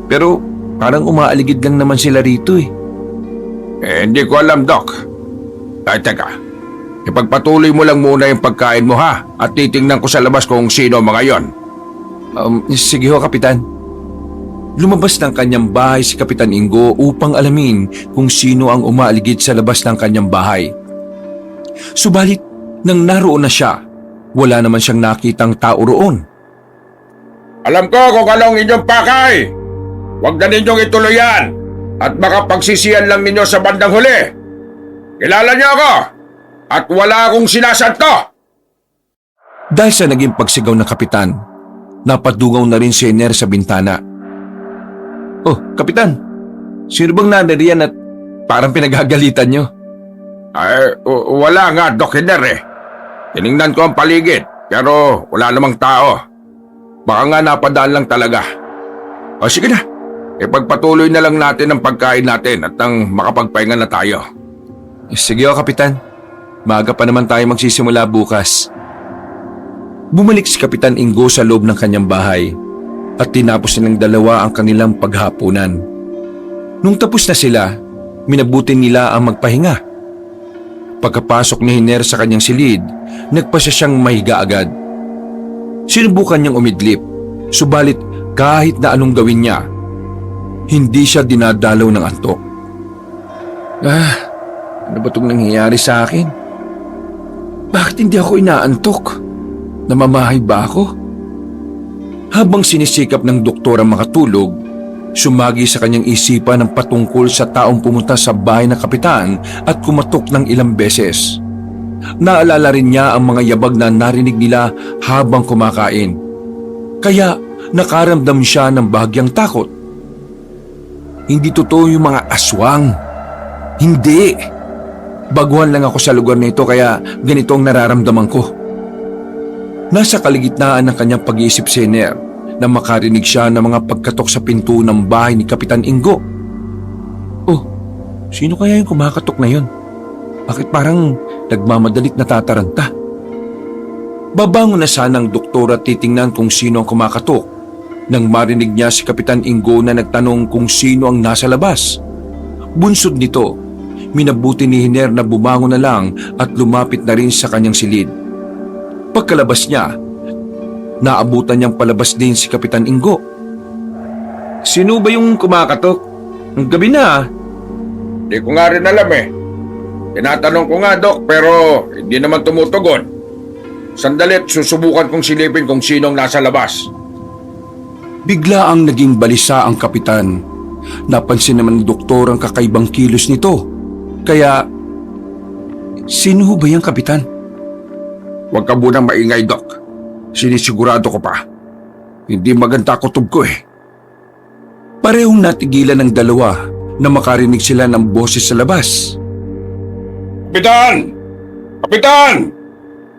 Pero parang umaaligid lang naman sila rito Hindi ko alam, Doc. Teka. Ipagpatuloy mo lang muna yung pagkain mo ha at titingnan ko sa labas kung sino mga yon. Sige ho, kapitan. Lumabas ng kanyang bahay si Kapitan Ingo upang alamin kung sino ang umaaligid sa labas ng kanyang bahay. Subalit, nang naroon na siya, wala naman siyang nakitang tao roon. Alam ko kung anong inyong pakay. Huwag na ninyong ituloy yan at baka pagsisiyan lang ninyo sa bandang huli. Kilala niyo ako at wala akong sinasanto. Dahil sa naging pagsigaw ng kapitan, napadungaw na rin si Hiner sa bintana. Oh, kapitan, sino bang nanariyan at parang pinagagalitan nyo? Wala nga, Doc Hiner eh. Tiningnan ko ang paligid pero wala namang tao. Baka nga napadaan lang talaga. Sige na, ipagpatuloy na lang natin ang pagkain natin at nang makapagpahinga na tayo. Sige o, kapitan. Maaga pa naman tayo magsisimula bukas. Bumalik si Kapitan Ingo sa loob ng kanyang bahay at tinapos nilang dalawa ang kanilang paghapunan. Nung tapos na sila, minabuti nila ang magpahinga. Pagkapasok ni Hiner sa kanyang silid, nagpasya siyang mahiga agad. Sinubukan niyang umidlip, subalit kahit na anong gawin niya, hindi siya dinadalaw ng antok. Ano ba itong nangyayari sa akin? Bakit hindi ako inaantok? Namamahay ba ako? Habang sinisikap ng doktor ang makatulog, sumagi sa kanyang isipan ang patungkol sa taong pumunta sa bahay ng kapitan at kumatok ng ilang beses. Naalala rin niya ang mga yabag na narinig nila habang kumakain. Kaya nakaramdam siya ng bahagyang takot. Hindi totoo yung mga aswang. Hindi. Baguhan lang ako sa lugar na ito kaya ganito ang nararamdaman ko. Nasa kaligitnaan ng kanyang pag-iisip si Hiner na makarinig siya ng mga pagkatok sa pinto ng bahay ni Kapitan Ingo. Oh, sino kaya yung kumakatok na yun? Bakit parang nagmamadalit na tataranta? Babangon na sana ang doktor at titingnan kung sino ang kumakatok nang marinig niya si Kapitan Ingo na nagtanong kung sino ang nasa labas. Bunsod nito, minabuti ni Hiner na bumangon na lang at lumapit na rin sa kanyang silid. Pagkalabas niya, naabutan niyang palabas din si Kapitan Ingo. Sino ba yung kumakatok? Ang gabi na. Di ko nga rin alam eh. Tinatanong ko nga, Dok, pero hindi naman tumutugon. Sandalit, susubukan kong silipin kung sinong nasa labas. Bigla ang naging balisa ang kapitan. Napansin naman ng doktor ang kakaibang kilos nito. Kaya, sino ho ba yung kapitan? Huwag ka munang maingay, Dok. Sinisigurado ko pa. Hindi maganda kutob ko eh. Parehong natigilan ng dalawa na makarinig sila ng boses sa labas. Kapitan! Kapitan!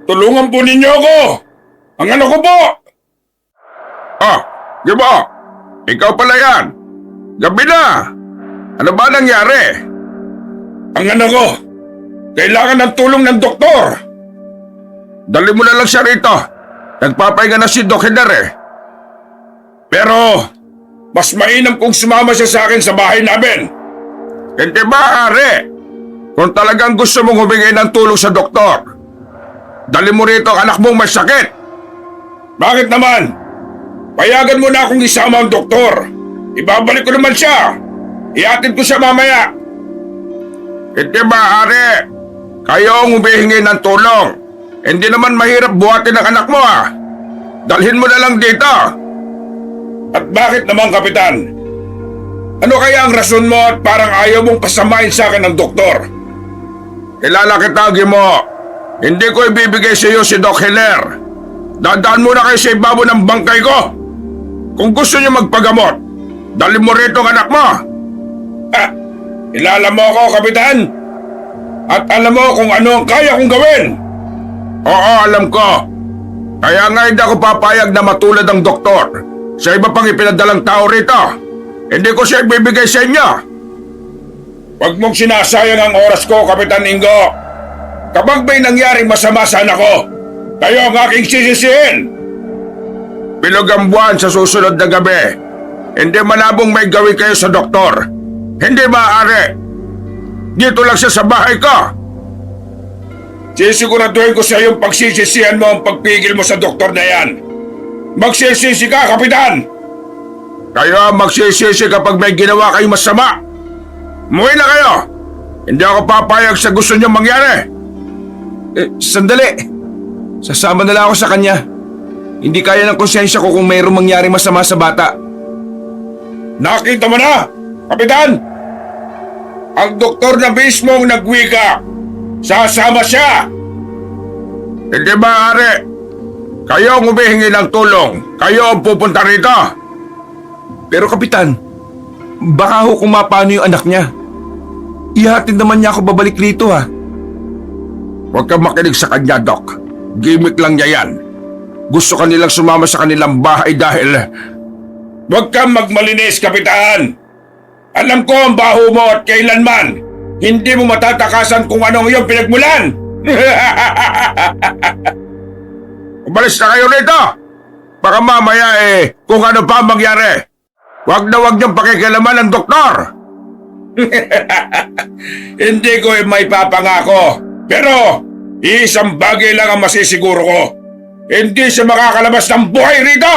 Tulungan po ninyo ako! Ang ano ko po! Ah, di ba? Ikaw pala yan! Gabi na! Ano ba nangyari? Ang ano ko, kailangan ng tulong ng doktor! Dali mo na lang siya rito. Nagpapahinga na si Doc Hiner eh. Pero, mas mainam kung sumama siya sa akin sa bahay namin. Hindi maaari. Kung talagang gusto mong humingi ng tulong sa doktor, dali mo rito ang anak mong may sakit. Bakit naman? Payagan mo na akong isama ang doktor. Ibabalik ko naman siya. Ihatid ko siya mamaya. Hindi maaari. Kayo ang humihingi ng tulong. Hindi naman mahirap buhatin ang anak mo ah. Dalhin mo na lang dito. At bakit naman, Kapitan? Ano kaya ang rason mo at parang ayaw mong pasamahin sa akin ng doktor? Kilala kita, Gimo. Hindi ko ibibigay sa iyo si Doc Hiner. Dadaan muna kayo sa ibabo ng bangkay ko. Kung gusto niyo magpagamot, dali mo rito ang anak mo. Ah, kilala mo ako, Kapitan. At alam mo kung ano ang kaya kong gawin. Oo, alam ko. Kaya nga hindi ako papayag na matulad ang doktor sa iba pang ipinadalang tao rito. Hindi ko siya ibibigay sa inyo. Huwag mong sinasayang ang oras ko, Kapitan Ingo. Kapag may nangyaring masama sa anak ko, kayo ang aking sisisihin. Bilog ang buwan sa susunod na gabi. Hindi malabong may gawin kayo sa doktor. Hindi maaari. Dito lang siya sa bahay ko. Sisiguraduhin ko sa iyong pagsisisihan mo ang pagpigil mo sa doktor na yan. Magsisisi ka, Kapitan! Kayo ang magsisisi kapag may ginawa kayong masama. Umuwi na kayo! Hindi ako papayag sa gusto niyong mangyari. Sandali. Sasama na lang ako sa kanya. Hindi kaya ng konsensya ko kung mayroong mangyari masama sa bata. Nakita mo na, Kapitan! Ang doktor na mismo ang nagwika. Sasama siya! Hindi maaari. Kayo ang humihingi ng tulong. Kayo ang pupunta rito. Pero kapitan, baka ho kung mapano yung anak niya. Ihatid naman niya ako babalik rito ha. Huwag kang makinig sa kanya, Doc. Gimmick lang niya yan. Gusto kanilang sumama sa kanilang bahay dahil... Huwag kang magmalinis, Kapitan! Alam ko ang baho mo at kailanman hindi mo matatakasan kung anong iyong pinagmulan! Umalis na kayo rito! Baka mamaya kung ano pa mangyari. Huwag na huwag niyong pakikialaman ang doktor! Hindi ko may papangako. Pero isang bagay lang ang masisiguro ko. Hindi siya makakalabas ng buhay rito!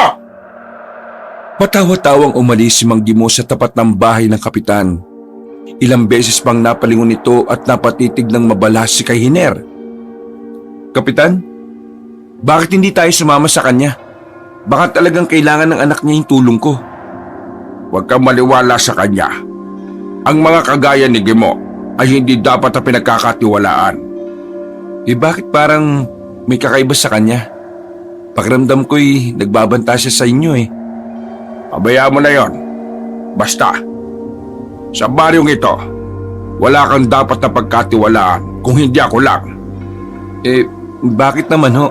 Patawa-tawang umalis si Mang Gimo sa tapat ng bahay ng kapitan. Ilang beses pang napalingon ito at napatitig ng mabalas si kay Hiner. Kapitan, bakit hindi tayo sumama sa kanya? Baka talagang kailangan ng anak niya yung tulong ko. Huwag kang maliwala sa kanya. Ang mga kagaya ni Gimo ay hindi dapat na pinagkakatiwalaan. Bakit parang may kakaiba sa kanya? Pakiramdam ko'y nagbabanta siya sa inyo Pabayaan mo na yon. Basta, sa baryong ito, wala kang dapat na pagkatiwalaan kung hindi ako lang. Bakit naman ho?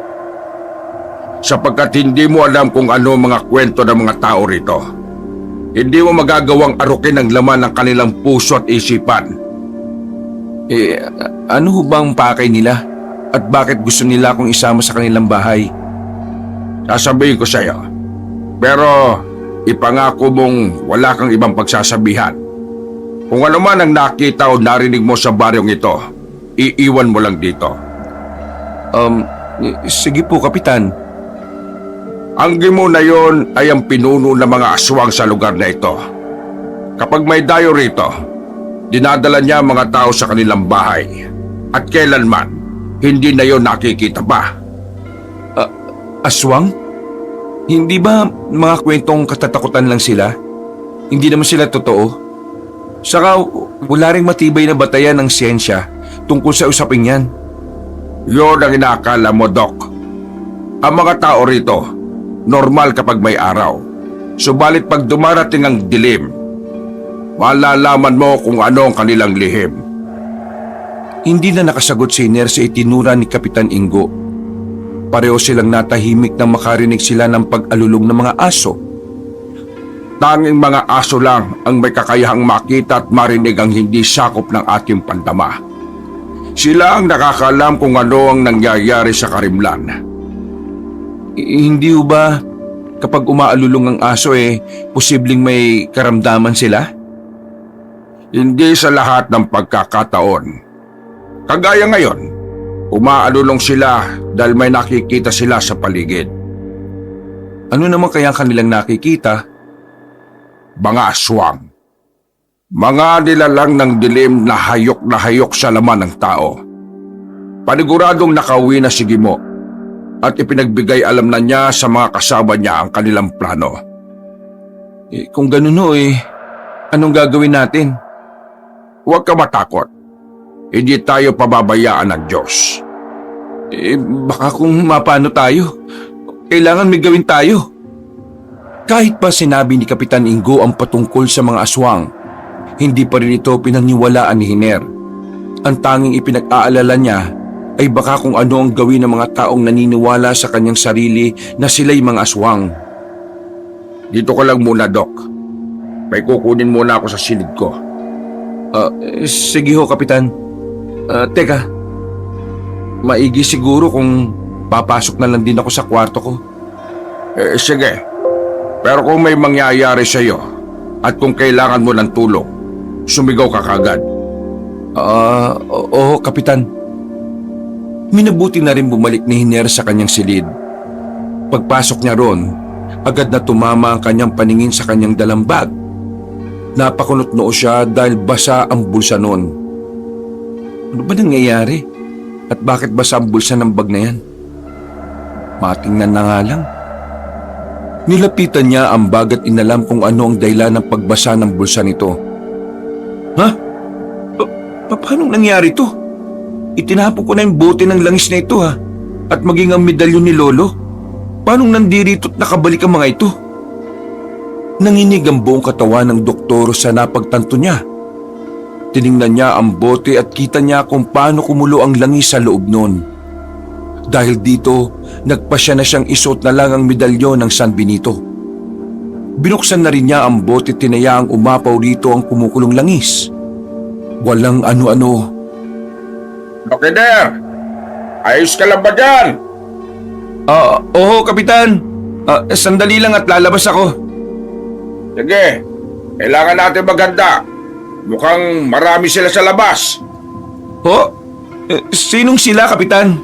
Sapagkat hindi mo alam kung ano ang mga kwento ng mga tao rito. Hindi mo magagawang arukin ang laman ng kanilang puso at isipan. Ano ho bang pakay nila? At bakit gusto nila akong isama sa kanilang bahay? Sasabihin ko sa iyo. Pero ipangako mong wala kang ibang pagsasabihan. Kung ano man ang nakita o narinig mo sa baryong ito, iiwan mo lang dito. Sige po, Kapitan. Ang gimo na yon ay ang pinuno ng mga aswang sa lugar na ito. Kapag may dayo rito, dinadala niya ang mga tao sa kanilang bahay. At kailanman, hindi na yon nakikita pa. Aswang? Hindi ba mga kwentong katatakutan lang sila? Hindi naman sila totoo? Saka wala ring matibay na batayan ng siyensya tungkol sa usaping yan. Yun ang inaakala mo, Doc. Ang mga tao rito, normal kapag may araw. Subalit pag dumarating ang dilim, malalaman mo kung ano ang kanilang lihim. Hindi na nakasagot si Iner sa itinura ni Kapitan Ingo. Pareho silang natahimik nang makarinig sila ng pag-alulong ng mga aso. Tanging mga aso lang ang may kakayahang makita at marinig ang hindi sakop ng ating pandama. Sila ang nakakalam kung ano ang nangyayari sa karimlan. Hindi ho ba kapag umaalulong ang aso posibleng may karamdaman sila? Hindi sa lahat ng pagkakataon. Kagaya ngayon, umaalulong sila dahil may nakikita sila sa paligid. Ano naman kaya kanilang nakikita? Mga aswang. Mga nilalang ng dilim na hayok sa laman ng tao. Paniguradong nakauwi na si Gimo at ipinagbigay alam na niya sa mga kasama niya ang kanilang plano. Kung ganun ho anong gagawin natin? Huwag ka matakot. Hindi tayo pababayaan ng Diyos. Baka kung mapano tayo, kailangan may gawin tayo. Kahit pa sinabi ni Kapitan Ingo ang patungkol sa mga aswang, hindi pa rin ito pinaniwalaan ni Hiner. Ang tanging ipinag-aalala niya ay baka kung ano ang gawin ng mga taong naniniwala sa kanyang sarili na sila'y mga aswang. Dito ka lang muna, Doc. May kukunin muna ako sa silid ko. Sige ho, Kapitan. Teka, maigi siguro kung papasok na lang din ako sa kwarto ko. Sige. Pero kung may mangyayari sa iyo at kung kailangan mo ng tulong, sumigaw ka kagad. Oo, Kapitan. Minabuti na rin bumalik ni Hiner sa kanyang silid. Pagpasok niya ron, agad na tumama ang kanyang paningin sa kanyang dalang bag. Napakunot noo siya dahil basa ang bulsa noon. Ano ba nangyayari? At bakit basa ang bulsa ng bag na yan? Matingnan na nga lang. Nilapitan niya ang bag at inalam kung ano ang dahilan ng pagbasa ng bulsa nito. Ha? Paano nangyari to? Itinapon ko na yung bote ng langis na ito at maging ang medalyon ni Lolo. Paano nandirito at nakabalik ang mga ito? Nanginig ang buong katawan ng doktor sa napagtanto niya. Tiningnan niya ang bote at kita niya kung paano kumulo ang langis sa loob noon. Dahil dito, nagpasya na siyang isuot na lang ang medalyon ng San Benito. Binuksan na rin niya ang bote at tinayaang umapaw rito ang kumukulong langis. Walang ano-ano. Dokeder! Ayos ka lang ba dyan? Oo, Kapitan. Sandali lang at lalabas ako. Sige, kailangan natin maganda. Mukhang marami sila sa labas. Ho? Sinong sila, Kapitan?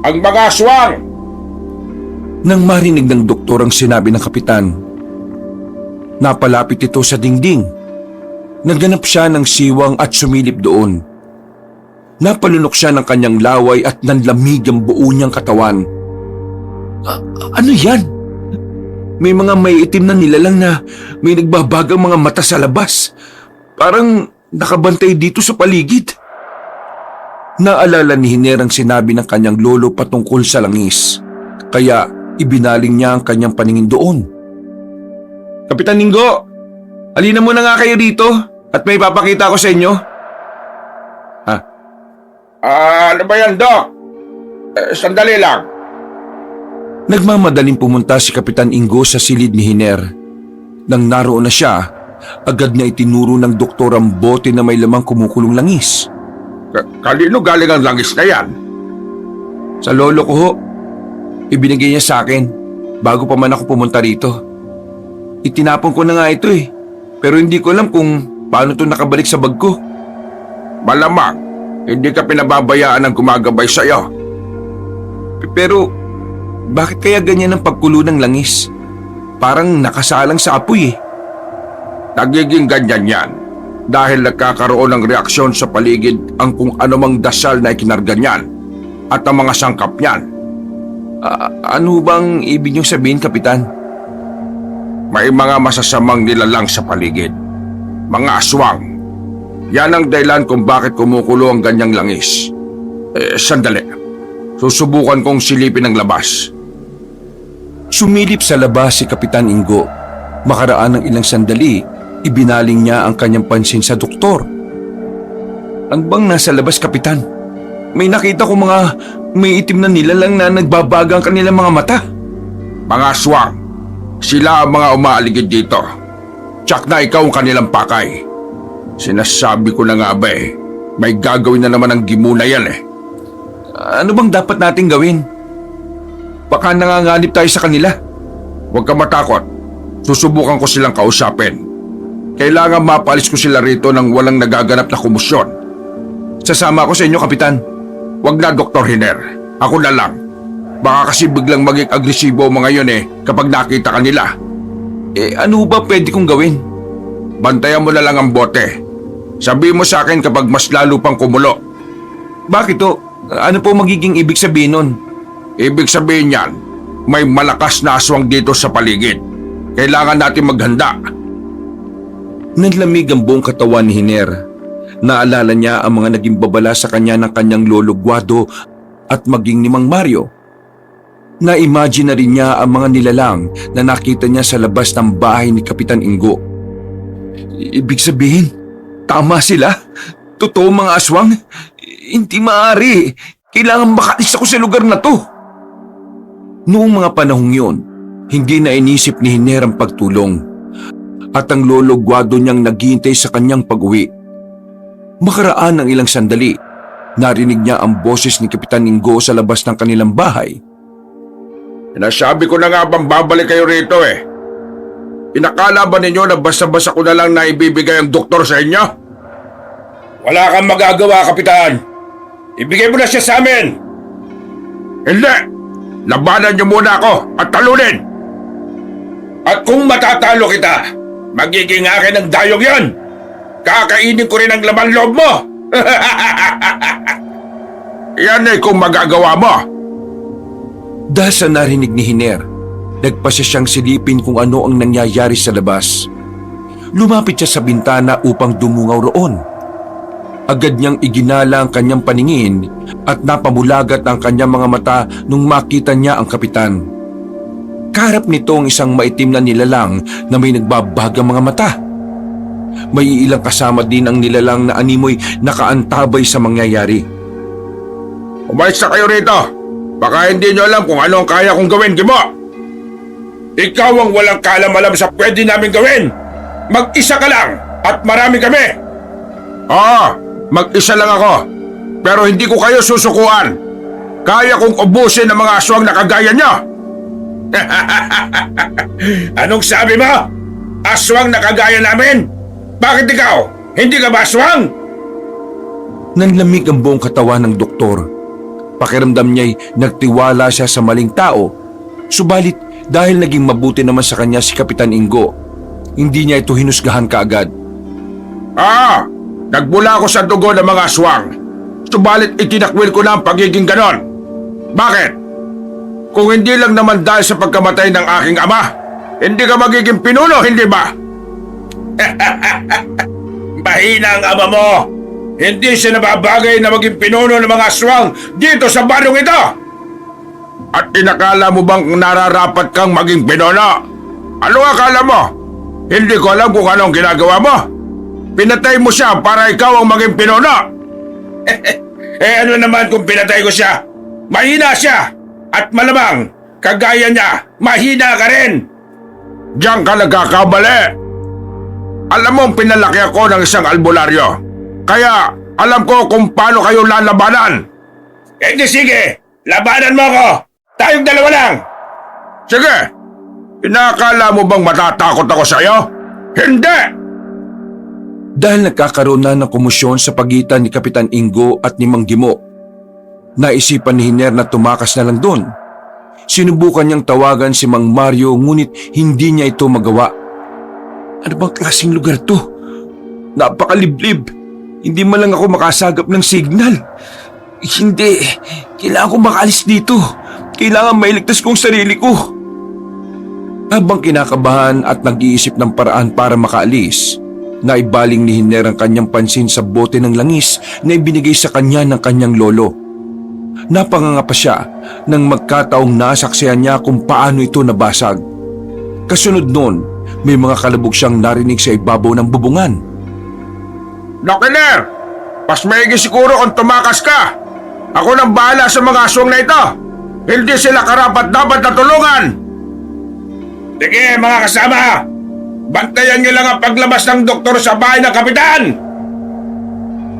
Ang mga aswang! Nang marinig ng doktor ang sinabi ng Kapitan, napalapit ito sa dingding. Nagganap siya ng siwang at sumilip doon. Napalunok siya ng kanyang laway at nanlamig ang buo niyang katawan. Ano yan? May mga may itim na nilalang na may nagbabagang mga mata sa labas. Parang nakabantay dito sa paligid. Naalala ni Hiner ang sinabi ng kanyang lolo patungkol sa langis. Kaya ibinaling niya ang kanyang paningin doon. Kapitan Ingo, halina muna nga kayo dito at may papakita ko sa inyo. Ano ba yan, Doc? Sandali lang. Nagmamadaling pumunta si Kapitan Ingo sa silid ni Hiner. Nang naroon na siya, agad na itinuro ng doktor ang bote na may lamang kumukulong langis. Kanino galing ang langis na yan? Sa lolo ko ho, ibinigay niya sa akin bago pa man ako pumunta rito. Itinapon ko na nga ito eh, pero hindi ko alam kung paano ito nakabalik sa bag ko. Malamang, hindi ka pinababayaan ng gumagabay sa'yo. Pero bakit kaya ganyan ang pagkulo ng langis? Parang nakasalang sa apoy eh. Nagiging ganyan yan dahil nagkakaroon ng reaksyon sa paligid ang kung anumang dasal na ikinarga niyan at ang mga sangkap niyan. Ano bang ibig niyong sabihin, Kapitan? May mga masasamang nilalang sa paligid. Mga aswang. Yan ang dahilan kung bakit kumukulo ang ganyang langis. Sandali. Susubukan kong silipin ang labas. Sumilip sa labas si Kapitan Ingo. Makaraan ng ilang sandali, ibinaling niya ang kanyang pansin sa doktor. Ano bang nasa labas, Kapitan? May nakita ko mga may itim na nilalang na nagbabaga ang kanilang mga mata. Mga aswang. Sila ang mga umaaligid dito. Tsak na ikaw ang kanilang pakay. Sinasabi ko na nga ba eh, may gagawin na naman ang gimuna yan eh. Ano bang dapat nating gawin? Baka nanganganib tayo sa kanila. Huwag ka matakot. Susubukan ko silang kausapin. Kailangan mapaalis ko sila rito nang walang nagaganap na kumusyon. Sasama ako sa inyo, Kapitan. Huwag na, Dr. Hiner. Ako na lang. Baka kasi biglang maging agresibo mga yun eh kapag nakita ka nila. Ano ba pwede kong gawin? Bantayan mo na lang ang bote. Sabihin mo sa akin kapag mas lalo pang kumulo. Bakit to? Ano po magiging ibig sabihin nun? Ibig sabihin yan, may malakas na aswang dito sa paligid. Kailangan natin maghanda. Nanlamig ang buong katawan ni Hiner. Naalala niya ang mga naging babala sa kanya ng kanyang lolo Guado at maging ni Mang Mario. Na-imagine na rin niya ang mga nilalang na nakita niya sa labas ng bahay ni Kapitan Ingo. Ibig sabihin, tama sila? Totoo mga aswang? Hindi maaari. Kailangan makaalis ako sa lugar na to. Noong mga panahong yun, hindi na inisip ni Hiner ang pagtulong. At ang lolo Guado niyang naghihintay sa kanyang pag-uwi. Makaraan ng ilang sandali, narinig niya ang boses ni Kapitan Ingo sa labas ng kanilang bahay. Sinasabi ko na nga bang babalik kayo rito eh. Inakala ba ninyo na basta-basta ko na lang na ibibigay ang doktor sa inyo? Wala kang magagawa, Kapitan. Ibigay mo na siya sa amin. Hindi. Labanan niyo muna ako at talunin. At kung matatalo kita, magiging akin ang dayong yan. Kakainin ko rin ang laman loob mo. Yan eh kung magagawa mo. Dahil sa narinig ni Hiner, nagpasya siyang silipin kung ano ang nangyayari sa labas. Lumapit siya sa bintana upang dumungaw roon. Agad niyang iginala ang kanyang paningin at napamulagat ang kanyang mga mata nung makita niya ang kapitan. Kaharap nito ang isang maitim na nilalang na may nagbabagang mga mata. May ilang kasama din ang nilalang na animoy nakaantabay sa mangyayari. Umayos na kayo rito. Baka hindi nyo alam kung ano ang kaya kong gawin, Gimo. Ikaw ang walang kaalam-alam sa pwede namin gawin. Mag-isa ka lang at marami kami. Oo, mag-isa lang ako. Pero hindi ko kayo susukuan. Kaya kong ubusin ang mga aswang na kagaya nyo. Anong sabi mo? Aswang na kagaya namin? Bakit ikaw? Hindi ka ba aswang? Nanlamig ang buong katawan ng doktor. Pakiramdam niya'y nagtiwala siya sa maling tao. Subalit dahil naging mabuti naman sa kanya si Kapitan Ingo, hindi niya ito hinusgahan kaagad. Nagbula ako sa dugo ng mga aswang. Subalit itinakwil ko na ang pagiging ganon. Bakit? Kung hindi lang naman dahil sa pagkamatay ng aking ama, hindi ka magiging pinuno, hindi ba? Mahina ang ama mo. Hindi siya nababagay na maging pinuno ng mga aswang dito sa baryong ito. At inakala mo bang nararapat kang maging pinuno? Ano akala mo? Hindi ko alam kung anong ginagawa mo. Pinatay mo siya para ikaw ang maging pinuno. Ano naman kung pinatay ko siya? Mahina siya! At malamang, kagaya niya, mahina ka rin! Diyan ka nagkakamali! Alam mo, pinalaki ako ng isang albularyo. Kaya, alam ko kung paano kayo lalabanan. Di sige, labanan mo ako! Tayong dalawa lang! Sige! Inakala mo bang matatakot ako sa'yo? Hindi! Dahil nagkakaroon na ng komosyon sa pagitan ni Kapitan Ingo at ni Mang Gimo, naisipan ni Hiner na tumakas na lang doon. Sinubukan niyang tawagan si Mang Mario ngunit hindi niya ito magawa. Ano bang klaseng lugar to? Napakaliblib. Hindi man lang ako makasagap ng signal. Hindi. Kailangan ko makaalis dito. Kailangan mailigtas kong sarili ko. Habang kinakabahan at nag-iisip ng paraan para makaalis, naibaling ni Hiner ang kanyang pansin sa bote ng langis na ibinigay sa kanya ng kanyang lolo. Napanganga pa siya nang magkataong nasaksihan niya kung paano ito nabasag. Kasunod noon, may mga kalabog siyang narinig sa ibabaw ng bubungan. Dokiner! Mas maigi siguro kung tumakas ka! Ako nang bahala sa mga aswang na ito! Hindi sila karapat dapat na tulungan! Sige mga kasama! Bantayan niyo lang ang paglabas ng doktor sa bahay ng kapitan!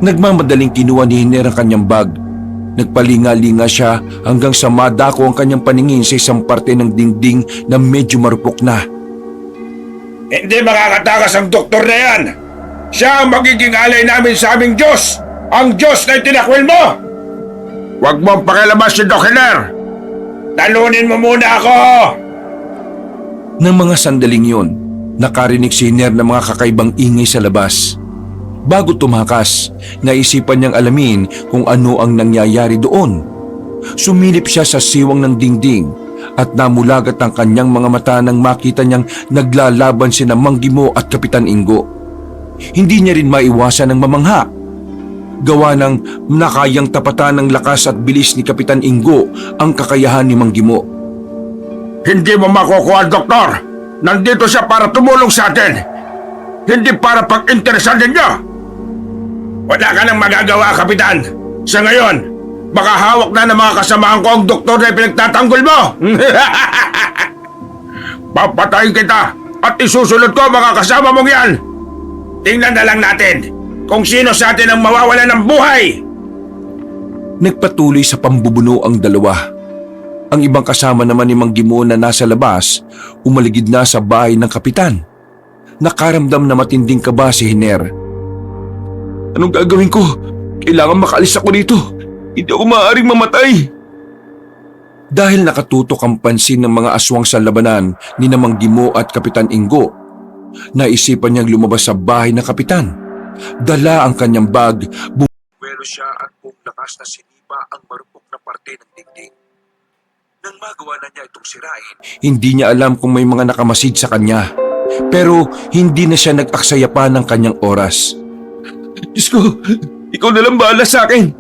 Nagmamadaling kinuha ni Hiner ang kanyang bag. Nagpalinga-linga siya hanggang sa madako ang kanyang paningin sa isang parte ng dingding na medyo marupok na. Hindi makakatakas ang doktor na yan! Siya ang magiging alay namin sa aming Diyos! Ang Diyos na itinakwil mo! Huwag mong pakilabas si Doc Hiner! Talunin mo muna ako! Nang mga sandaling yon, nakarinig si Hiner ng mga kakaibang ingay sa labas. Bago tumakas, naisipan niyang alamin kung ano ang nangyayari doon. Sumilip siya sa siwang ng dingding at namulagat ang kanyang mga mata nang makita niyang naglalaban sina Mang Gimo at Kapitan Ingo. Hindi niya rin maiwasan ang mamangha. Gawa ng nakayang tapatan ng lakas at bilis ni Kapitan Ingo ang kakayahan ni Mang Gimo. Hindi mo makukuha, Doktor! Nandito siya para tumulong sa atin! Hindi para pag-interesan ninyo! Wala ka nang magagawa, Kapitan! Sa ngayon, baka hawak na ng mga kasamahan ko ang doktor na pinagtatanggol mo! Papatayin kita at isusunod ko mga kasama mong yan! Tingnan na lang natin kung sino sa atin ang mawawala ng buhay! Nagpatuloy sa pambubuno ang dalawa. Ang ibang kasama naman ni Mang Gimo na nasa labas, umaligid na sa bahay ng kapitan. Nakaramdam na matinding kaba si Hiner. Anong gagawin ko? Kailangan makaalis ako dito. Hindi ako maaaring mamatay. Dahil nakatutok ang pansin ng mga aswang sa labanan ni Mang Gimo at Kapitan Ingo, naisipan niyang lumabas sa bahay ng kapitan. Dala ang kanyang bag, bumwelo siya at buong lakas na sinipa ang marupok na parte ng dingding. Nang magawa na niya itong sirain, hindi niya alam kung may mga nakamasid sa kanya. Pero hindi na siya nag-aksaya pa ng kanyang oras. Diyos ko, ikaw na lang bahala sa akin.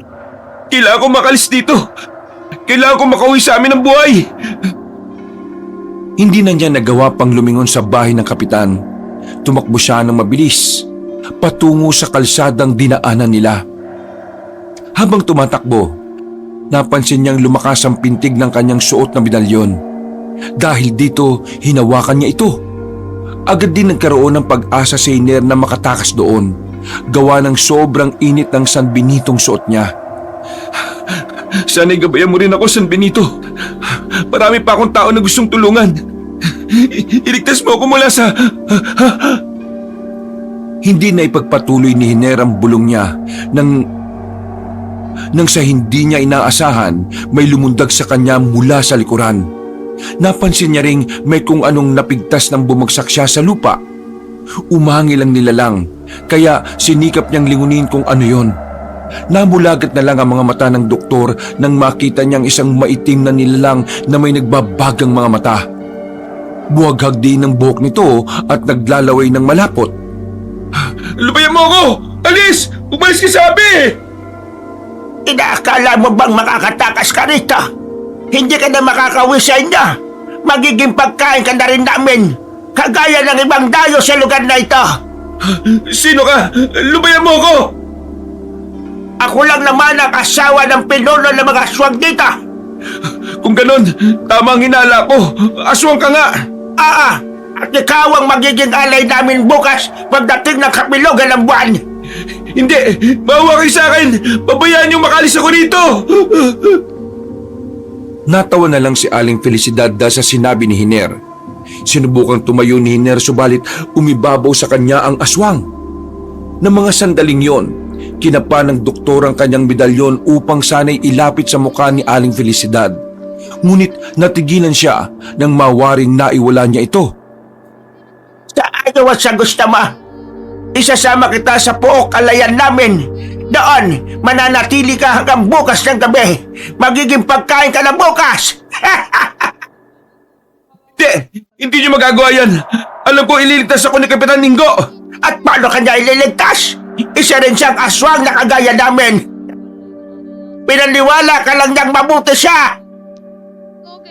Kailangan ko makalis dito. Kailangan ko makauwi sa amin ng buhay. Hindi na niya nagawa pang lumingon sa bahay ng kapitan. Tumakbo siya ng mabilis, patungo sa kalsadang dinaanan nila. Habang tumatakbo, napansin niyang lumakas ang pintig ng kanyang suot na medalyon. Dahil dito, hinawakan niya ito. Agad din nagkaroon ng pag-asa si Hiner na makatakas doon, gawa ng sobrang init ng San Benitong suot niya. Sana'y gabayan mo rin ako, San Benito. Marami pa akong tao na gustong tulungan. Iligtas mo ako mula sa... Hindi na ipagpatuloy ni Hiner ang bulong niya nang sa hindi niya inaasahan, may lumundag sa kanya mula sa likuran. Napansin niya ring may kung anong napigtas nang bumagsak siya sa lupa. Umangil ang nilalang, kaya sinikap niyang lingunin kung ano yon. Namulagat na lang ang mga mata ng doktor nang makita niyang isang maitim na nilalang na may nagbabagang mga mata. Buwaghag din ang buhok nito at naglalaway ng malapot. Lubayan mo ako! Alis! Umalis ka sabi! Inaakala mo bang makakatakas ka rito? Hindi ka na makakauwi sa inyo. Magiging pagkain ka na rin namin, kagaya ng ibang dayo sa lugar na ito. Sino ka? Lubayan mo ako! Ako lang naman ang asawa ng pinuno ng mga aswang dito. Kung ganon, tama ang hinala ko. Aswang ka nga. At ikaw ang magiging alay namin bukas pagdating ng kapilugan ng buwan. Hindi, maawa kayo sa akin. Pabayaan niyong makalis ako rito. Natawa na lang si Aling Felicidad dahil sa sinabi ni Hiner. Sinubukang tumayo ni Hiner subalit umibabaw sa kanya ang aswang. Ng mga sandaling yon, kinapa ng doktor ang kanyang medalyon upang sana'y ilapit sa mukha ni Aling Felicidad. Ngunit natigilan siya nang mawaring naiwala niya ito. Sa ayaw at sa gusto mo, isasama kita sa pook alayan namin. Doon, mananatili ka hanggang bukas ng gabi. Magiging pagkain ka na bukas. Hindi niyo magagawa yan. Alam ko ililigtas ako ni Kapitan Ninggo. At paano kanya ililigtas? Isa rin siyang aswang na kagaya namin. Pinaniwala ka lang niyang mabuti siya.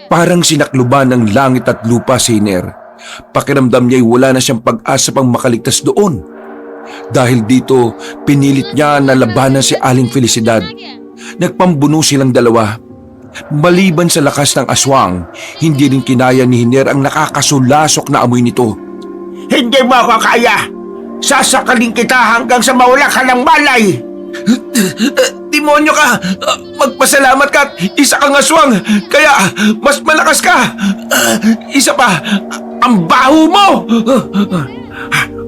Parang sinakluban ng langit at lupa si Hiner. Pakiramdam niya'y wala na siyang pag-asa pang makaligtas doon. Dahil dito, pinilit niya na labanan si Aling Felicidad. Nagpambuno silang dalawa. Maliban sa lakas ng aswang, hindi rin kinaya ni Hiner ang nakakasulasok na amoy nito. Hindi mo ako kaya. Sasakalin kita hanggang sa mawala ka ng malay. Demonyo ka! Magpasalamat ka at isa kang aswang, kaya mas malakas ka! Isa pa, ang baho mo!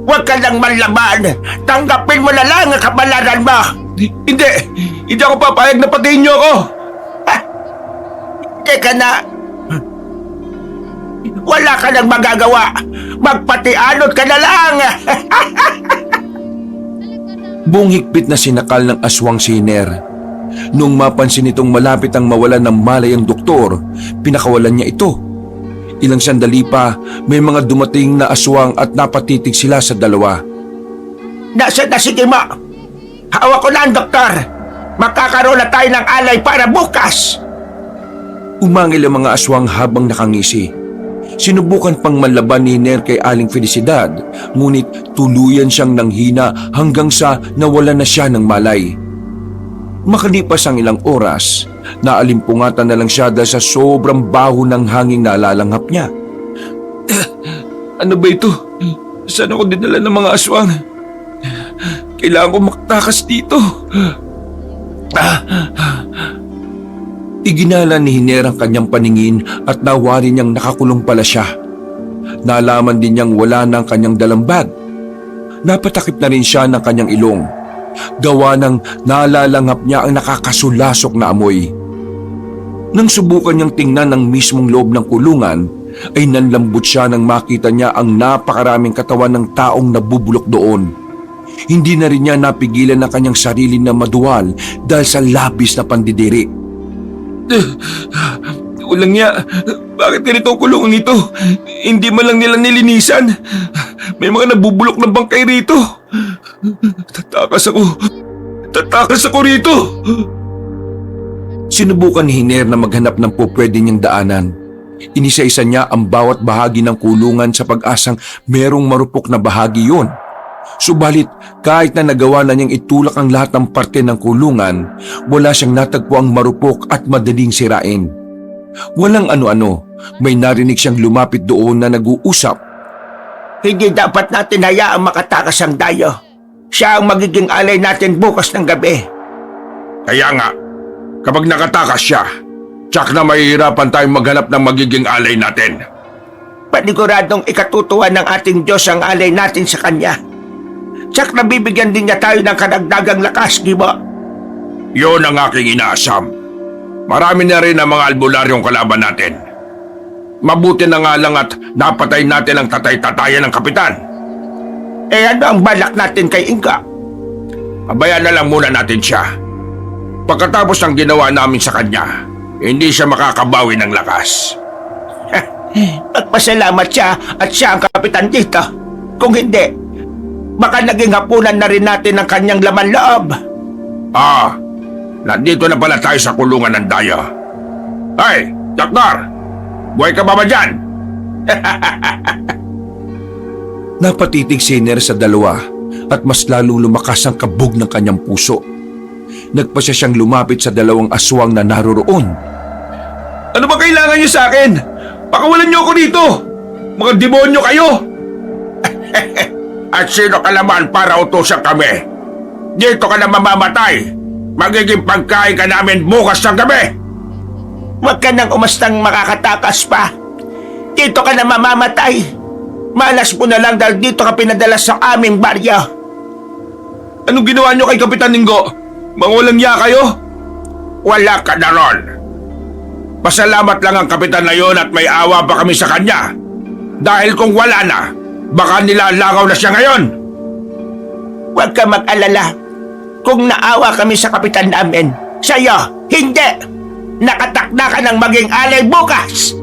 Huwag ka lang manlaban. Tanggapin mo na lang ang kabalaran mo. Hindi ako papayag na patayin niyo ako! Teka na. Wala ka nang magagawa. Magpatianod ka na lang. Buong higpit na sinakal ng aswang si Hiner. Nung mapansin nitong malapit ang mawalan ng malay ang doktor, pinakawalan niya ito. Ilang sandali pa, may mga dumating na aswang at napatitig sila sa dalawa. Nasa na sige mo. Hawak ko na ang doktor. Magkakaroon na tayo ng alay para bukas. Umangil ang mga aswang habang nakangisi. Sinubukan pang manlaban ni Hiner kay Aling Felicidad, ngunit tuluyan siyang nanghina hanggang sa nawalan na siya ng malay. Makalipas ang ilang oras, naalimpungatan na lang siya dahil sa sobrang baho ng hangin na nalalanghap niya. Ano ba ito? Saan ako dinala ng mga aswang? Kailangan ko makatakas dito. Iginala ni Hiner ang kanyang paningin at nawari niyang nakakulong pala siya. Nalaman din niyang wala na ang kanyang dalang bag. Napatakip na rin siya ng kanyang ilong. Gawa ng nalalanghap niya ang nakakasulasok na amoy. Nang subukan niyang tingnan ang mismong loob ng kulungan, ay nanlambot siya nang makita niya ang napakaraming katawan ng taong nabubulok doon. Hindi na rin niya napigilan ang kanyang sarili na maduwal dahil sa labis na pandidiri. Walang niya, bakit ganito ang kulungan ito? Hindi man lang nila nilinisan. May mga nabubulok na bangkay rito. Tatakas ako rito. Sinubukan ni Hiner na maghanap ng pupwede niyang daanan. Inisa-isa niya ang bawat bahagi ng kulungan sa pag-asang merong marupok na bahagi yon. Subalit kahit na nagawa na niyang itulak ang lahat ng parte ng kulungan, wala siyang natagpuang marupok at madaling sirain. Walang ano-ano, may narinig siyang lumapit doon na nag-uusap. Hindi dapat natin hayaang makatakas ang dayo. Siya ang magiging alay natin bukas ng gabi. Kaya nga, kapag nakatakas siya, tsak na mahihirapan tayong maghanap ng magiging alay natin. Paniguradong ikatutuwa ng ating Diyos ang alay natin sa Kanya. Tsak na bibigyan din niya tayo ng kadagdagang lakas, di ba? Yun ang aking inaasam. Marami na rin ang mga albularyong kalaban natin. Mabuti na nga lang at napatay natin ang tatay-tatayan ng kapitan. Ano ang balak natin kay Inga? Abayan na lang muna natin siya. Pagkatapos ng ginawa namin sa kanya, hindi siya makakabawi ng lakas. Magpasalamat siya at siya ang kapitan dito. Kung hindi, baka naging hapunan na rin natin ang kanyang laman loob. Nandito na pala tayo sa kulungan ng Daya. Hey, Doktor! Buhay ka ba dyan? Napatitig si Hiner sa dalawa at mas lalo lumakas ang kabog ng kanyang puso. nagpasya siyang lumapit sa dalawang aswang na naroroon. Ano ba kailangan niyo sa akin? Pakawalan niyo ako dito! Mga demonyo kayo! At sino ka naman para utusan kami? Dito ka na mamamatay. Magiging pagkain ka namin bukas ng gabi. Huwag ka nang umastang makakatakas pa. Dito ka na mamamatay. Malas mo na lang dahil dito ka pinadala sa aming baryo. Anong ginawa niyo kay Kapitan Ingo? Mga walang ya kayo? Wala ka na ron. Pasalamat lang ang kapitan na yon at may awa pa kami sa kanya. Dahil kung wala na, baka nilalagaw na siya ngayon. Huwag ka mag-alala. Kung naawa kami sa kapitan namin, sa'yo, hindi! Nakatakda ka ng maging alay bukas!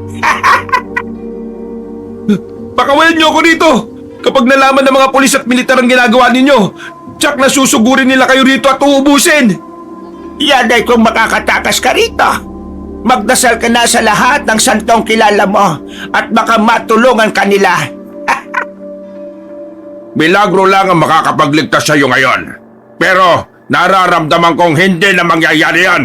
Pakawalan niyo ako dito! Kapag nalaman ng mga pulis at militar ang ginagawa ninyo, tsak na susugurin nila kayo rito at uubusin! Yan ay kung makakatakas ka rito. Magdasal ka na sa lahat ng santong kilala mo at baka matulungan ka nila. Milagro lang ang makakapagligtas sa iyo ngayon. Pero nararamdaman kong hindi na mangyayari yan.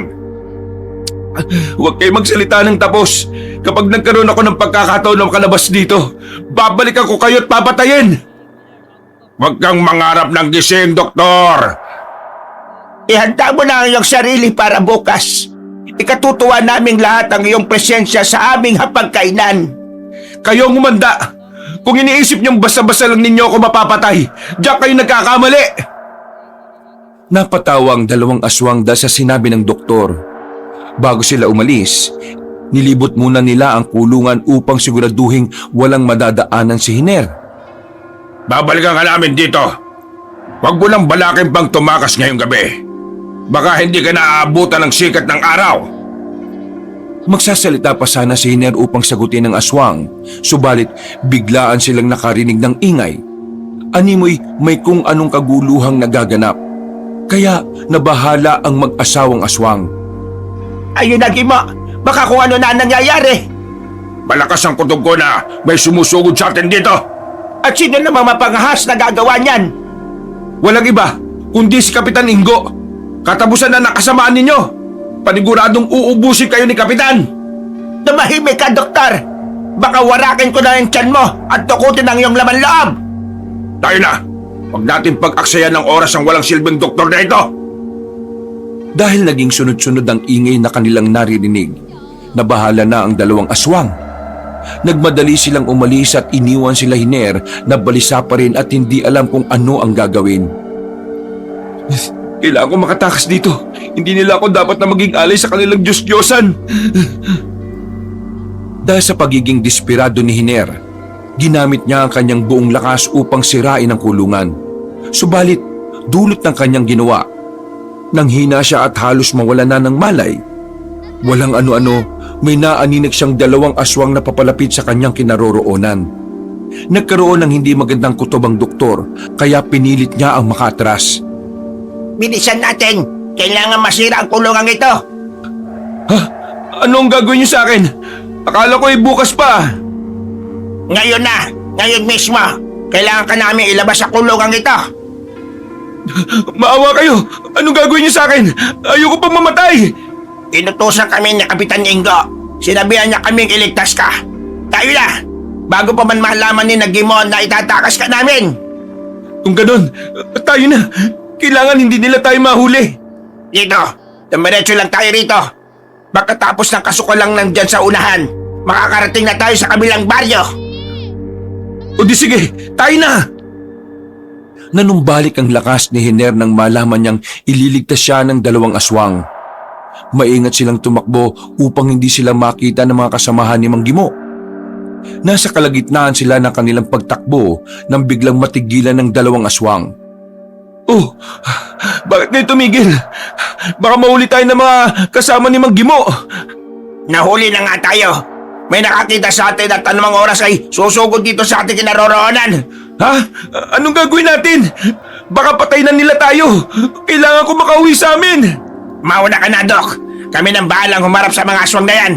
Huwag kayo magsalita ng tapos. Kapag nagkaroon ako ng pagkakataon na makalabas dito, babalikan ko kayo at papatayin! Huwag kang mangarap ng gising, Doktor. Ihanda mo na ang iyong sarili para bukas. Ikatutuwa naming lahat ang iyong presensya sa aming hapagkainan. Kayo ang umanda! Kung iniisip niyong basta-basta lang ninyo ako mapapatay, diyan kayo nagkakamali! Napatawa ang dalawang aswang dahil sa sinabi ng doktor. Bago sila umalis, nilibot muna nila ang kulungan upang siguraduhin walang madadaanan si Hiner. Babalikan ka namin dito. Huwag mo lang balakin pang tumakas ngayong gabi. Baka hindi ka naaabutan ng sikat ng araw. Magsasalita pa sana si Hiner upang sagutin ng aswang, subalit biglaan silang nakarinig ng ingay. Animoy may kung anong kaguluhang nagaganap. Kaya nabahala ang mag-asawang aswang. Ayun na, Gimo. Baka kung ano na nangyayari. Malakas ang kutob ko na may sumusugod sa atin dito. At sino namang mapangahas na gagawa niyan? Walang iba, kundi si Kapitan Ingo. Katapusan na nakasamaan ninyo. Paniguradong uubusin kayo ni Kapitan. Tumahimik ka, Doktor. Baka warakin ko na yung tiyan mo at tukutin ang iyong laman loob. Tayo na. Huwag natin pag-aksayan ng oras ang walang silbing doktor na ito. Dahil naging sunod-sunod ang ingay na kanilang naririnig, nabahala na ang dalawang aswang. Nagmadali silang umalis at iniwan sila Hiner na balisa pa rin at hindi alam kung ano ang gagawin. Kailangan ko makatakas dito. Hindi nila ako dapat na maging alay sa kanilang Diyos-Diyosan. Dahil sa pagiging desperado ni Hiner, ginamit niya ang kanyang buong lakas upang sirain ang kulungan. Subalit, dulot ng kanyang ginawa. Nang hina siya at halos mawala na ng malay, walang ano-ano, may naaninig siyang dalawang aswang na papalapit sa kanyang kinaroroonan. Nagkaroon ng hindi magandang kutob ang doktor, kaya pinilit niya ang makatras. Bilisan natin. Kailangan masira ang kulungan ito. Ha? Ano ang gagawin niyo sa akin? Akala ko ay bukas pa. Ngayon na. Ngayon mismo. Kailangan ka namin ilabas sa kulungan ito. Maawa kayo! Anong gagawin niyo sa akin? Ayoko pang mamatay! Inutusan kami ni Kapitan Ingo. Sinabihan niya kaming iligtas ka. Tayo na! Bago pa man malaman ni Nagimon na itatakas ka namin. Kung ganun, tayo na! Kailangan hindi nila tayo mahuli. Dito, dumiretso lang tayo rito. Pagkatapos ng kasuko lang nandyan sa unahan, makakarating na tayo sa kabilang baryo. O di sige, tayo na! Nanumbalik ang lakas ni Hiner nang malaman niyang ililigtas siya ng dalawang aswang. Maingat silang tumakbo upang hindi sila makita ng mga kasamahan ni Mang Gimo. Nasa kalagitnaan sila ng kanilang pagtakbo nang biglang matigilan ng dalawang aswang. Oh, bakit kayo tumigil? Baka mahuli tayo ng mga kasama ni Mang Gimo. Nahuli na nga tayo. May nakakita sa atin at anumang oras ay susugod dito sa ating kinaroroonan. Ha? Anong gagawin natin? Baka patay na nila tayo. Kailangan ko makauwi sa amin. Mauna ka na, Dok. Kami nang bahalang humarap sa mga aswang na yan.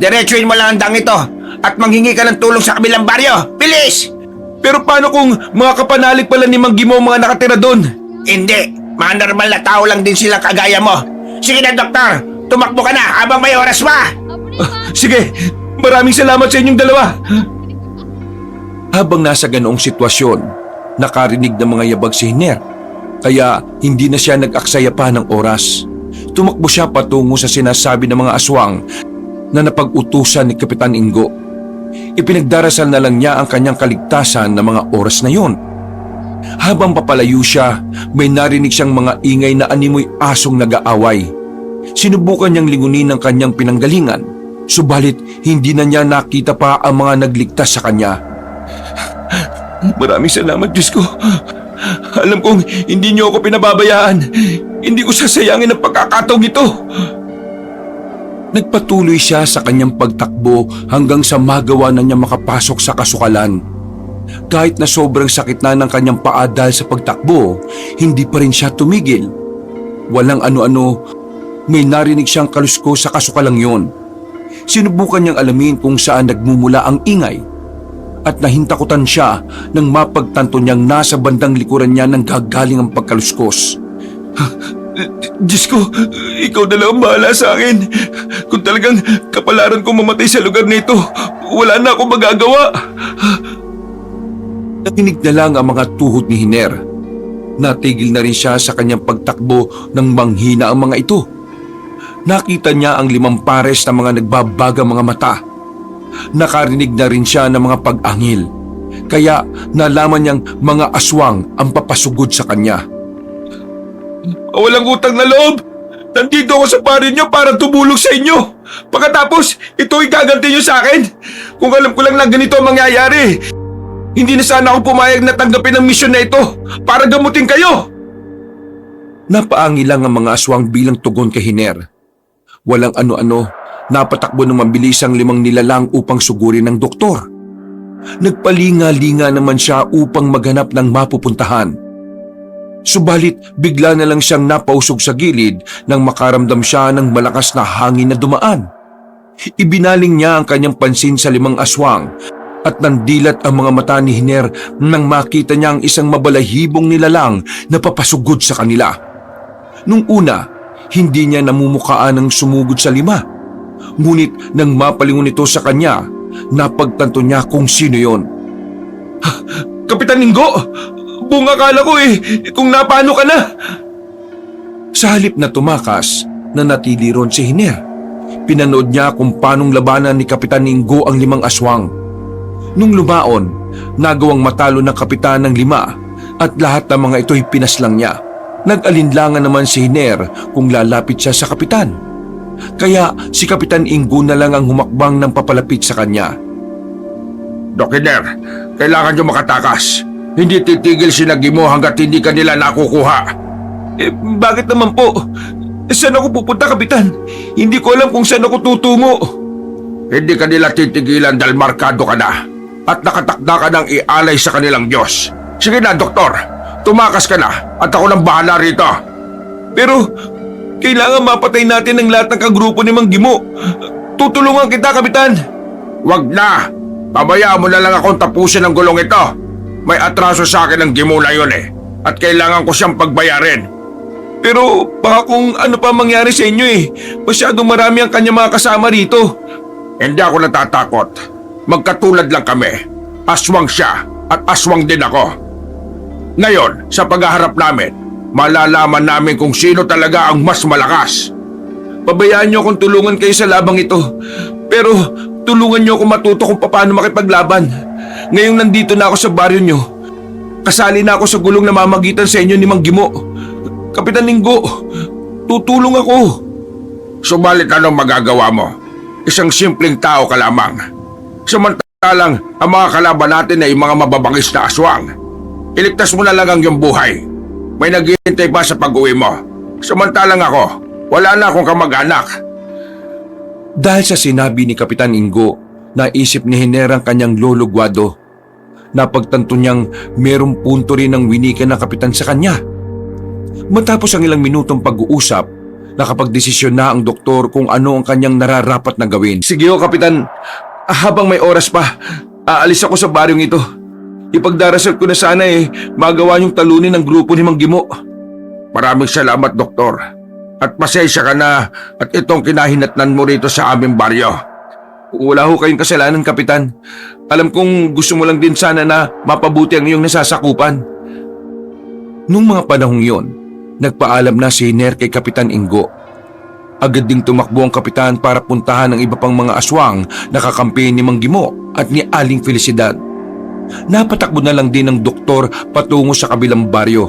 Diretsuin mo lang ang dang ito at manghingi ka ng tulong sa kabilang baryo. Bilis! Pero paano kung mga kapanalig pala ni Mang Gimo ang mga nakatira doon? Hindi. Mga normal na tao lang din silang kagaya mo. Sige na, doktor. Tumakbo ka na habang may oras pa. Sige, maraming salamat sa inyong dalawa. Habang nasa ganoong sitwasyon, nakarinig ng mga yabag si Hiner. Kaya hindi na siya nag-aksaya pa ng oras. Tumakbo siya patungo sa sinasabi ng mga aswang na napag-utusan ni Kapitan Ingo. Ipinagdarasal na lang niya ang kanyang kaligtasan ng mga oras na yon. Habang papalayo siya, may narinig siyang mga ingay na animoy asong nag-aaway. Sinubukan niyang lingunin ang kanyang pinanggalingan, subalit hindi na niya nakita pa ang mga nagligtas sa kanya. Maraming salamat, Diyos ko. Alam kong hindi niyo ako pinababayaan. Hindi ko sasayangin ang pagkakataong ito. Nagpatuloy siya sa kanyang pagtakbo hanggang sa magawa na niya makapasok sa kasukalan. Kahit na sobrang sakit na ng kanyang paa dahil sa pagtakbo, hindi pa rin siya tumigil. Walang ano-ano, may narinig siyang kalusko sa kasukalang yon. Sinubukan niyang alamin kung saan nagmumula ang ingay at nahintakutan siya nang mapagtanto niyang nasa bandang likuran niya nang gagaling ang pagkaluskos. Diyos ko, ikaw na lang ang bahala sa akin. Kung talagang kapalaran ko mamatay sa lugar na ito, wala na akong magagawa. Nakinig na lang ang mga tuhod ni Hiner. Natigil na rin siya sa kanyang pagtakbo nang manghina ang mga ito. Nakita niya ang 5 pares na mga nagbabagang mga mata. Nakarinig na rin siya ng mga pag-angil. Kaya nalaman niyang mga aswang ang papasugod sa kanya. Walang utang na loob! Nandito ako sa parin niyo para tumulong sa inyo! Pagkatapos, ito igaganti niyo sa akin! Kung alam ko lang na ganito ang mangyayari, hindi na sana ako pumayag na tanggapin ang misyon na ito para gamutin kayo! Napaangi lang ang mga aswang bilang tugon kay Hiner. Walang ano-ano, napatakbo ng mabilis ang 5 nilalang upang sugurin ng doktor. Nagpalinga-linga naman siya upang maghanap ng mapupuntahan. Subalit bigla na lang siyang napausog sa gilid nang makaramdam siya ng malakas na hangin na dumaan. Ibinaling niya ang kanyang pansin sa 5 aswang at nandilat ang mga mata ni Hiner nang makita niya ang isang mabalahibong nilalang na papasugod sa kanila. Nung una, hindi niya namumukhaan ng sumugod sa 5. Ngunit nang mapalingon ito sa kanya, napagtanto niya kung sino yon. Kapitan Ingo! Buong akala ko kung napano ka na! Sa halip na tumakas, nanatili ron si Hiner. Pinanood niya kung paanong labanan ni Kapitan Ingo ang 5 aswang. Nung lumaon, nagawang matalo ng kapitan ng 5 at lahat ng mga ito'y pinaslang niya. Nag-alinlangan naman si Hiner kung lalapit siya sa kapitan. Kaya si Kapitan Ingo na lang ang humakbang ng papalapit sa kanya. Doc Hiner, kailangan niyo makatakas. Hindi titigil si Nagimo hanggat hindi kanila nakukuha. Bakit naman po? Saan ako pupunta, Kapitan? Hindi ko alam kung saan ako tutungo. Hindi kanila titigilan dahil markado ka na at nakatakda ka ng ialay sa kanilang Diyos. Sige na, Doktor. Tumakas ka na at ako nang bahala rito. Pero kailangan mapatay natin ang lahat ng kagrupo ni Mang Gimo. Tutulungan kita, Kapitan. Wag na. Pabayaan mo na lang akong tapusin ang gulong ito. May atraso sa akin ng Gimo na yun at kailangan ko siyang pagbayarin. Pero baka kung ano pa mangyari sa inyo masyadong marami ang kanya mga kasama rito. Hindi ako natatakot. Magkatulad lang kami. Aswang siya at aswang din ako. Ngayon, sa paghaharap namin, malalaman namin kung sino talaga ang mas malakas. Pabayaan niyo akong tulungan kayo sa labang ito. Pero tulungan niyo ako matuto kung paano makipaglaban. Ngayong nandito na ako sa baryo niyo, kasali na ako sa gulong na mamagitan sa inyo ni Mang Gimo. Kapitan Ingo, tutulong ako. Subalit anong magagawa mo? Isang simpleng tao ka lamang. Samantalang ang mga kalaban natin ay mga mababangis na aswang. Iligtas mo na lang ang iyong buhay. May naghihintay pa sa pag-uwi mo. Samantalang ako, wala na akong kamag-anak. Dahil sa sinabi ni Kapitan Ingo, naisip ni Hiner ang kanyang lolo Guado. Napagtanto niyang merong punto rin ang winika ng kapitan sa kanya. Matapos ang ilang minutong pag-uusap, nakapagdesisyon na ang doktor kung ano ang kanyang nararapat na gawin. Sige Kapitan, habang may oras pa, aalis ako sa baryong ito. Ipagdarasal ko na sana magawa niyong talunin ang grupo ni Mang Gimo. Maraming salamat, Doktor. At pasensya ka na at itong kinahinatnan mo rito sa aming baryo. Wala ho kayong kasalanan, Kapitan. Alam kong gusto mo lang din sana na mapabuti ang iyong nasasakupan. Nung mga panahong yon, nagpaalam na si Hiner kay Kapitan Ingo. Agad ding tumakbo ang kapitan para puntahan ang iba pang mga aswang na kakampi ni Mang Gimo at ni Aling Felicidad. Napatakbo na lang din ng doktor patungo sa kabilang baryo.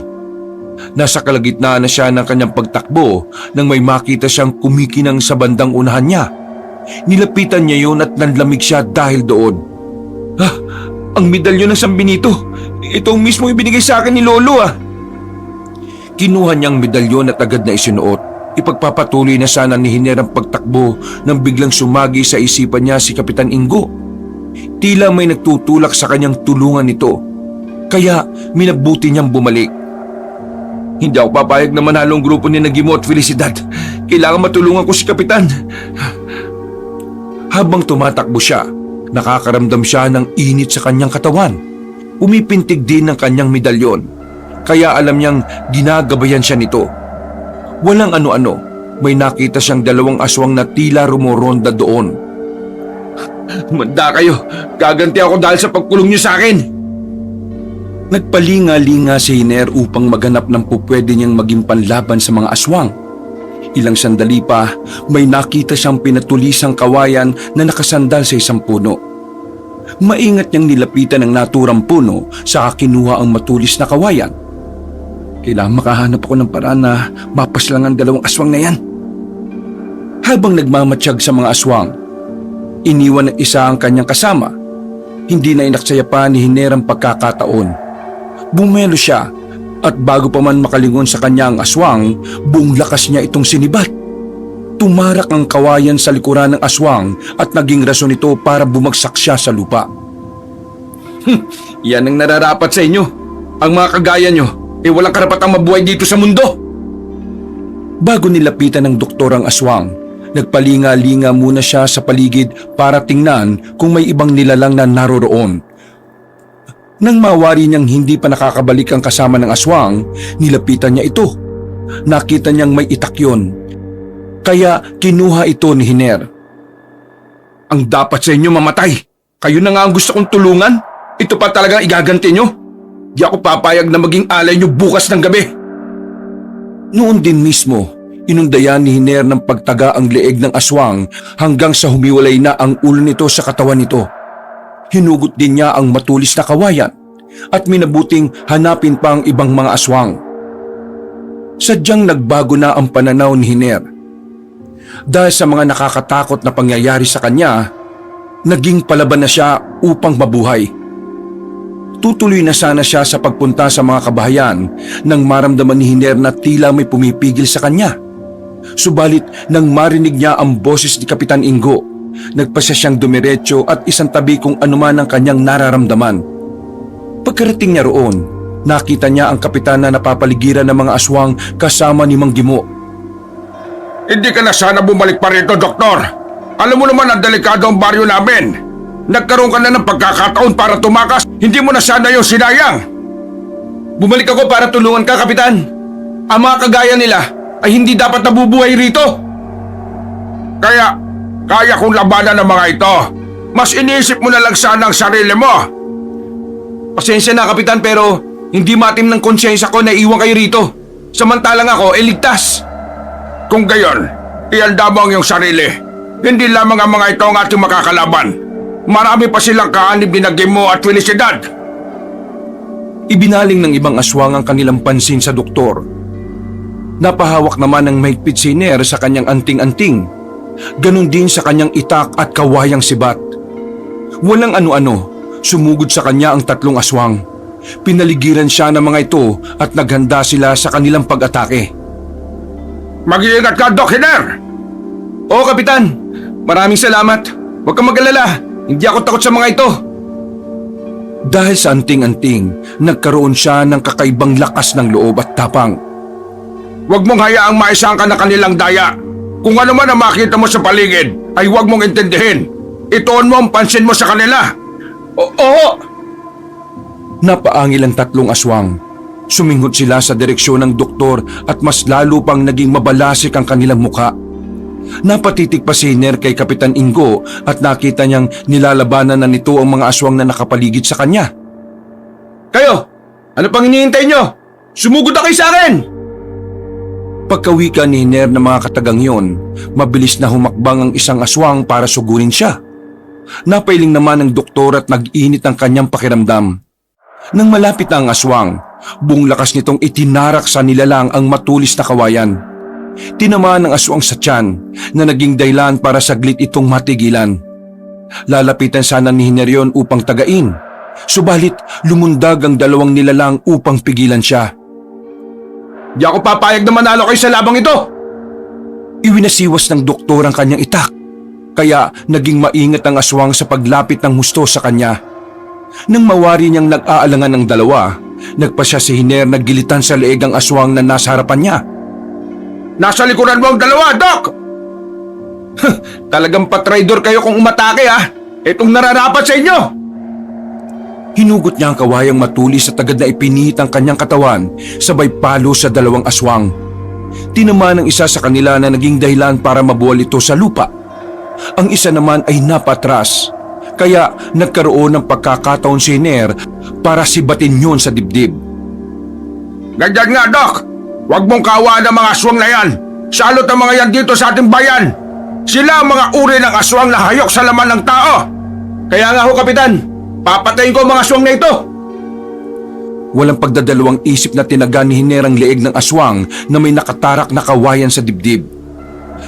Nasa kalagitnaan na siya ng kanyang pagtakbo nang may makita siyang kumikinang sa bandang unahan niya. Nilapitan niya yun at nanlamig siya dahil doon. Ang medalyon ng San Benito! Ito ang mismo ibinigay sa akin ni Lolo Kinuha niyang medalyon at agad na isinuot. Ipagpapatuloy na sana ni Hiner ang pagtakbo nang biglang sumagi sa isipan niya si Kapitan Ingo. Tila may nagtutulak sa kanyang tulungan nito, kaya minabuti niyang bumalik. Hindi ako papayag na manalo ang grupo ni Gimo at Felicidad. Kailangan matulungan ko si Kapitan. Habang tumatakbo siya, nakakaramdam siya ng init sa kanyang katawan. Umipintig din ng kanyang medalyon, kaya alam niyang ginagabayan siya nito. Walang ano-ano, may nakita siyang dalawang aswang na tila rumoronda doon. Manda kayo, gaganti ako dahil sa pagkulong niyo sa akin. Nagpalinga-linga si Hiner upang maghanap ng pupwede niyang maging panlaban sa mga aswang. Ilang sandali pa, may nakita siyang pinatulisang kawayan na nakasandal sa isang puno. Maingat niyang nilapitan ang naturang puno saka kinuha ang matulis na kawayan. Kailangan makahanap ako ng paraan na mapaslang ang dalawang aswang na yan. Habang nagmamatsyag sa mga aswang, iniwan ng isa ang kanyang kasama. Hindi na inaksaya pa ni Hiner ang pagkakataon. Bumelo siya at bago pa man makalingon sa kanya ang aswang, buong lakas niya itong sinibat. Tumarak ang kawayan sa likuran ng aswang at naging rason ito para bumagsak siya sa lupa. Yan ang nararapat sa inyo. Ang mga kagaya nyo, walang karapatang mabuhay dito sa mundo. Bago nilapitan ng doktor ang aswang, nagpalinga-linga muna siya sa paligid para tingnan kung may ibang nilalang na naroroon. Nang mawari niyang hindi pa nakakabalik ang kasama ng aswang, nilapitan niya ito. Nakita niyang may itak yun, kaya kinuha ito ni Hiner. Ang dapat sa inyo mamatay. Kayo na nga ang gusto kong tulungan. Ito pa talagang igaganti nyo. Di ako papayag na maging alay nyo bukas ng gabi. Noon din mismo, inundayan ni Hiner ng pagtaga ang leeg ng aswang hanggang sa humiwalay na ang ulo nito sa katawan nito. Hinugot din niya ang matulis na kawayan at minabuting hanapin pa ang ibang mga aswang. Sadyang nagbago na ang pananaw ni Hiner. Dahil sa mga nakakatakot na pangyayari sa kanya, naging palaban na siya upang mabuhay. Tutuloy na sana siya sa pagpunta sa mga kabahayan nang maramdaman ni Hiner na tila may pumipigil sa kanya. Subalit nang marinig niya ang boses ni Kapitan Ingo, nagpasya siyang dumiretso at isang tabi kung anuman ang kanyang nararamdaman. Pagkarating niya roon, nakita niya ang kapitan na napapaligiran ng mga aswang kasama ni Mang Gimo. Hindi ka na sana bumalik pa rito, Doktor. Alam mo naman ang delikado ang baryo namin. Nagkaroon ka na ng pagkakataon para tumakas. Hindi mo na sana yung sinayang. Bumalik ako para tulungan ka, Kapitan. Ang mga kagaya nila ay hindi dapat nabubuhay rito. Kaya kong labanan ng mga ito. Mas iniisip mo na lang sana ang sarili mo. Pasensya na, Kapitan, pero hindi matim ng konsyensya ko na iwan kayo rito. Samantalang ako, ligtas. Kung gayon, ihanda mo ang iyong sarili. Hindi lamang ang mga ito ang ating makakalaban. Marami pa silang kaanib ni Gimo at Felicidad. Ibinaling ng ibang aswang ang kanilang pansin sa doktor. Napahawak naman ng mahigpit si Hiner sa kanyang anting-anting. Ganon din sa kanyang itak at kawayang sibat. Walang ano-ano, sumugod sa kanya ang tatlong aswang. Pinaligiran siya ng mga ito at naghanda sila sa kanilang pag-atake. Mag-iingat ka, Doc Hiner! Oo, Kapitan. Maraming salamat. Huwag kang mag-alala. Hindi ako takot sa mga ito. Dahil sa anting-anting, nagkaroon siya ng kakaibang lakas ng loob at tapang. Huwag mong hayaang maisang ka na kanilang daya. Kung ano man ang makita mo sa paligid, ay huwag mong intindihin. Ituon mo ang pansin mo sa kanila. Oo! Napaangil ang tatlong aswang. Suminghot sila sa direksyon ng doktor at mas lalo pang naging mabalasik ang kanilang muka. Napatitig pa si Hiner kay Kapitan Ingo at nakita niyang nilalabanan na nito ang mga aswang na nakapaligid sa kanya. Kayo! Ano pang hinihintay nyo? Sumugod na kayo sa akin! Pagkawika ni Hiner ng mga katagang yon, mabilis na humakbang ang isang aswang para sugurin siya. Napailing naman ng doktor at nag-init ang kanyang pakiramdam. Nang malapit na ang aswang, buong lakas nitong itinarak sa nilalang ang matulis na kawayan. Tinamaan ng aswang sa tiyan na naging dahilan para saglit itong matigilan. Lalapitan sana ni Hiner yon upang tagain, subalit lumundag ang dalawang nilalang upang pigilan siya. Di ako papayag na manalo kayo sa labang ito! Iwinasiwas ng doktor ang kanyang itak, kaya naging maingat ang aswang sa paglapit ng husto sa kanya. Nang mawari niyang nag-aalangan ng dalawa, nagpasya si Hiner na gilitan sa leeg ang aswang na nasa harapan niya. Nasa likuran mo ang dalawa, Doc! Talagang patraidor kayo kung umatake, ha? Itong nararapat sa inyo! Hinugot niya ang kawayang matulis at agad na ipinihit ang kanyang katawan sabay palo sa dalawang aswang. Tinamaan ng isa sa kanila na naging dahilan para mabuwal ito sa lupa. Ang isa naman ay napatras, kaya nagkaroon ng pagkakataon si Hiner para sibatin yun sa dibdib. Ganyan nga, Doc! Huwag mong kaawaan ang mga aswang na yan! Salot ang mga yan dito sa ating bayan! Sila ang mga uri ng aswang na hayok sa laman ng tao! Kaya nga ho, Kapitan! Papatayin ko ang mga aswang na ito! Walang pagdadalawang isip na tinaga ni Hiner ang leeg ng aswang na may nakatarak na kawayan sa dibdib.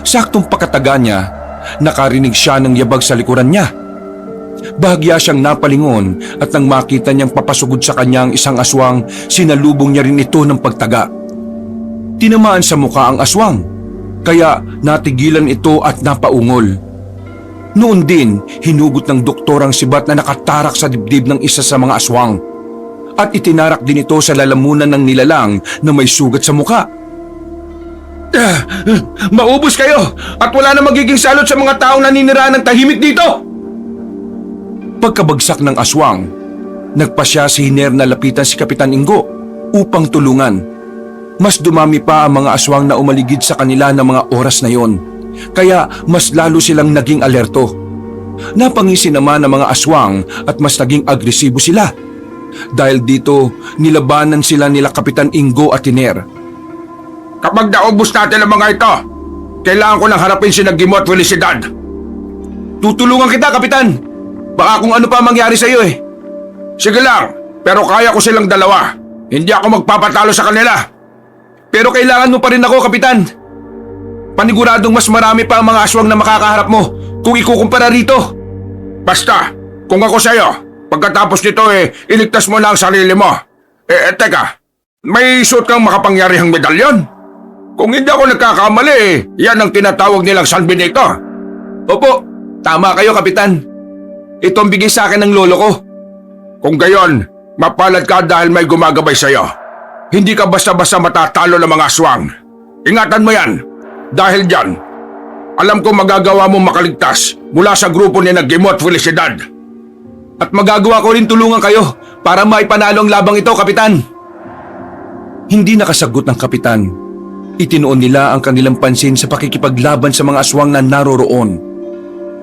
Saktong pagkataga niya, nakarinig siya ng yabag sa likuran niya. Bahagya siyang napalingon at nang makita niyang papasugod sa kanya ang isang aswang, sinalubong niya rin ito ng pagtaga. Tinamaan sa muka ang aswang, kaya natigilan ito at napaungol. Noon din, hinugot ng doktor ang sibat na nakatarak sa dibdib ng isa sa mga aswang at itinarak din ito sa lalamunan ng nilalang na may sugat sa muka. Maubos kayo at wala na magiging salot sa mga taong naniniraan ng tahimik dito! Pagkabagsak ng aswang, nagpasya si Hiner na lapitan si Kapitan Ingo upang tulungan. Mas dumami pa ang mga aswang na umaligid sa kanila ng mga oras na yon, kaya mas lalo silang naging alerto. Napangisi naman ang mga aswang at mas naging agresibo sila. Dahil dito, nilabanan sila nila Kapitan Ingo at Hiner. Kapag naubos natin ang mga ito, kailangan ko nang harapin si Nagimo at Felicidad. Tutulungan kita, Kapitan! Baka kung ano pa mangyari sa iyo eh. Sige lang, pero kaya ko silang dalawa. Hindi ako magpapatalo sa kanila. Pero kailangan mo pa rin ako, Kapitan. Paniguradong mas marami pa ang mga aswang na makakaharap mo kung ikukumpara rito. Basta, kung ako sa'yo, pagkatapos nito iligtas mo na ang sarili mo. Teka, may suot kang makapangyarihang medalyon? Kung hindi ako nagkakamali, yan ang tinatawag nilang San Benito. Opo, tama kayo, Kapitan. Ito ang bigay sa akin ng lolo ko. Kung gayon, mapalad ka dahil may gumagabay sa'yo. Hindi ka basta-basta matatalo ng mga aswang. Ingatan mo yan. Dahil dyan, alam ko magagawa mo makaligtas mula sa grupo ni Nagimo at Felicidad. At magagawa ko rin tulungan kayo para maipanalo ang labang ito, Kapitan. Hindi nakasagot ng Kapitan. Itinuon nila ang kanilang pansin sa pakikipaglaban sa mga aswang na naroroon.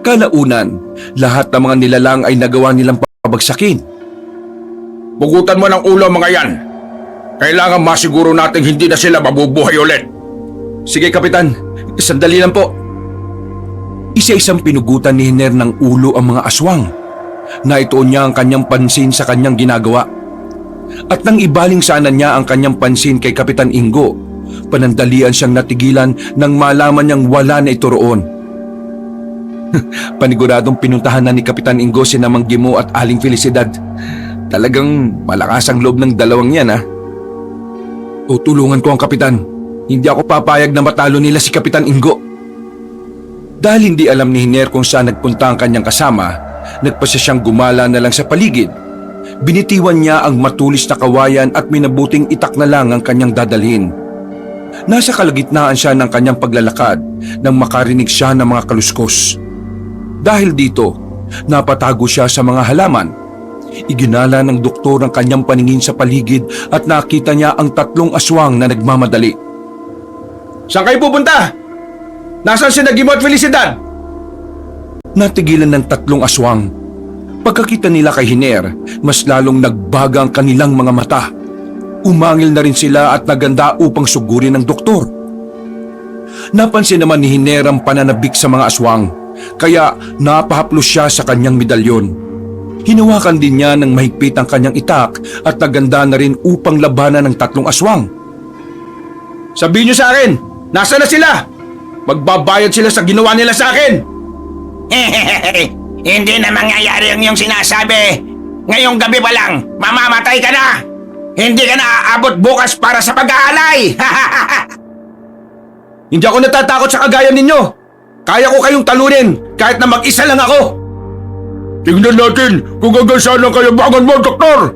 Kalaunan, lahat ng mga nilalang ay nagawa nilang pabagsakin. Bugutan mo ng ulo mga yan. Kailangan masiguro natin hindi na sila mabubuhay ulit. Sige, Kapitan. Sandali lang po. Isa-isang pinugutan ni Hiner ng ulo ang mga aswang. Naituon niya ang kanyang pansin sa kanyang ginagawa. At nang ibaling sana niya ang kanyang pansin kay Kapitan Ingo, panandalian siyang natigilan nang malaman niyang wala na ito roon. Paniguradong pinuntahan na ni Kapitan Ingo si Mang Gimo at Aling Felicidad. Talagang malakas ang loob ng dalawang yan, ha? Tutulungan ko ang Kapitan. Hindi ako papayag na matalo nila si Kapitan Ingo. Dahil hindi alam ni Hiner kung saan nagpunta ang kanyang kasama, nagpasya siyang gumala na lang sa paligid. Binitiwan niya ang matulis na kawayan at minabuting itak na lang ang kanyang dadalhin. Nasa kalagitnaan siya ng kanyang paglalakad nang makarinig siya ng mga kaluskos. Dahil dito, napatago siya sa mga halaman. Iginala ng doktor ang kanyang paningin sa paligid at nakita niya ang 3 aswang na nagmamadali. Saan kayo pupunta? Nasaan si Nagimo at Felicidad? Natigilan ng 3 aswang. Pagkakita nila kay Hiner, mas lalong nagbaga ang kanilang mga mata. Umangil na rin sila at naganda upang sugurin ng doktor. Napansin naman ni Hiner ang pananabik sa mga aswang, kaya napahaplos siya sa kanyang medalyon. Hinawakan din niya ng mahigpit ang kanyang itak at naganda na rin upang labanan ng 3 aswang. Sabihin niyo sa akin, nasaan na sila? Magbabayad sila sa ginawa nila sa akin. Hindi na mangyayari ang iyong sinasabi. Ngayong gabi pa lang, mamamatay ka na. Hindi ka na aabot bukas para sa pag-aalay. Hindi ako natatakot sa kagaya ninyo. Kaya ko kayong talunin kahit na mag-isa lang ako. Tingnan natin kung hanggang saan ang kayabangan mo, doktor!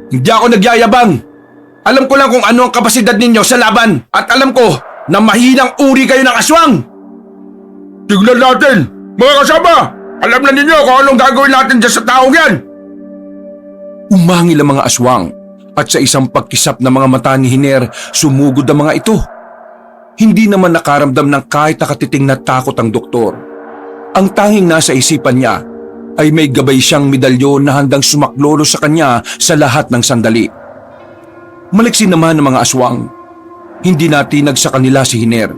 Hindi ako nagyayabang. Alam ko lang kung ano ang kapasidad ninyo sa laban at alam ko na mahinang uri kayo ng aswang. Tingnan natin, mga kasama! Alam na ninyo kung anong gagawin natin dyan sa taong yan! Umangil ang mga aswang at sa isang pagkisap ng mga mata ni Hiner, sumugod ang mga ito. Hindi naman nakaramdam ng kahit nakatiting na takot ang doktor. Ang tanging nasa isipan niya ay may gabay siyang medalyon na handang sumaklolo sa kanya sa lahat ng sandali. Maliksi naman ang mga aswang. Hindi natinag sa kanila si Hiner.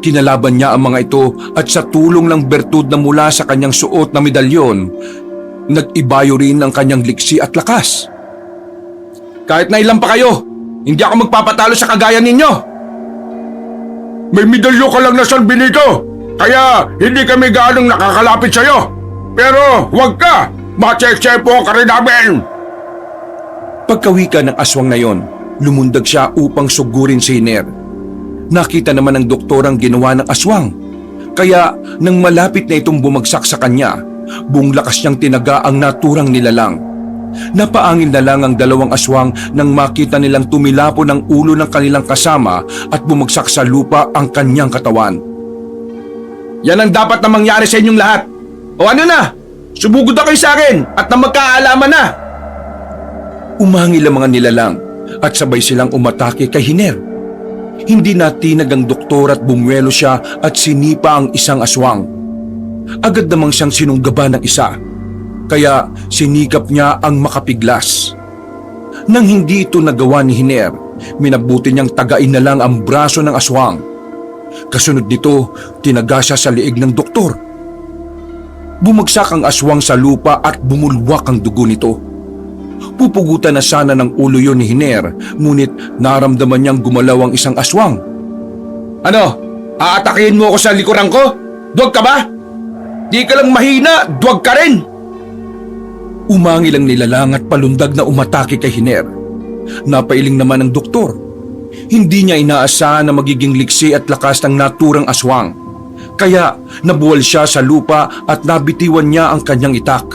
Kinalaban niya ang mga ito at sa tulong ng bertud na mula sa kanyang suot na medalyon, nag-ibayo rin ang kanyang liksi at lakas. Kahit na ilan pa kayo, hindi ako magpapatalo sa kagaya ninyo. May medalyo ka lang na San Benito, kaya hindi kami gaanong nakakalapit sa'yo. Pero huwag ka! Matseksepo ka rin namin! Pagkawika ng aswang na yon, lumundag siya upang sugurin si Hiner. Nakita naman ng doktor ang ginawa ng aswang. Kaya nang malapit na itong bumagsak sa kanya, buong lakas niyang tinaga ang naturang nilalang. Napaangin na lang ang 2 aswang nang makita nilang tumilapo ng ulo ng kanilang kasama at bumagsak sa lupa ang kanyang katawan. Yan ang dapat na mangyari sa inyong lahat. O ano na? Sumugod na kayo sa akin at na magkaalaman na! Umangil ang mga nilalang at sabay silang umatake kay Hiner. Hindi natinag ang doktor at bumuelo siya at sinipa ang isang aswang. Agad namang siyang sinunggaban ng isa, kaya sinikap niya ang makapiglas. Nang hindi ito nagawa ni Hiner, minabuti niyang tagain na lang ang braso ng aswang. Kasunod nito, tinaga siya sa liig ng doktor. Bumagsak ang aswang sa lupa at bumulwak ang dugo nito. Pupugutan na sana ng ulo yon ni Hiner, ngunit naramdaman niyang gumalaw ang isang aswang. Ano? Aatakihin mo ako sa likuran ko? Duwag ka ba? Di ka lang mahina, duwag ka rin! Umangil ang nilalang at palundag na umatake kay Hiner. Napailing naman ang doktor. Hindi niya inaasahan na magiging liksi at lakas ng naturang aswang. Kaya nabuwal siya sa lupa at nabitiwan niya ang kanyang itak.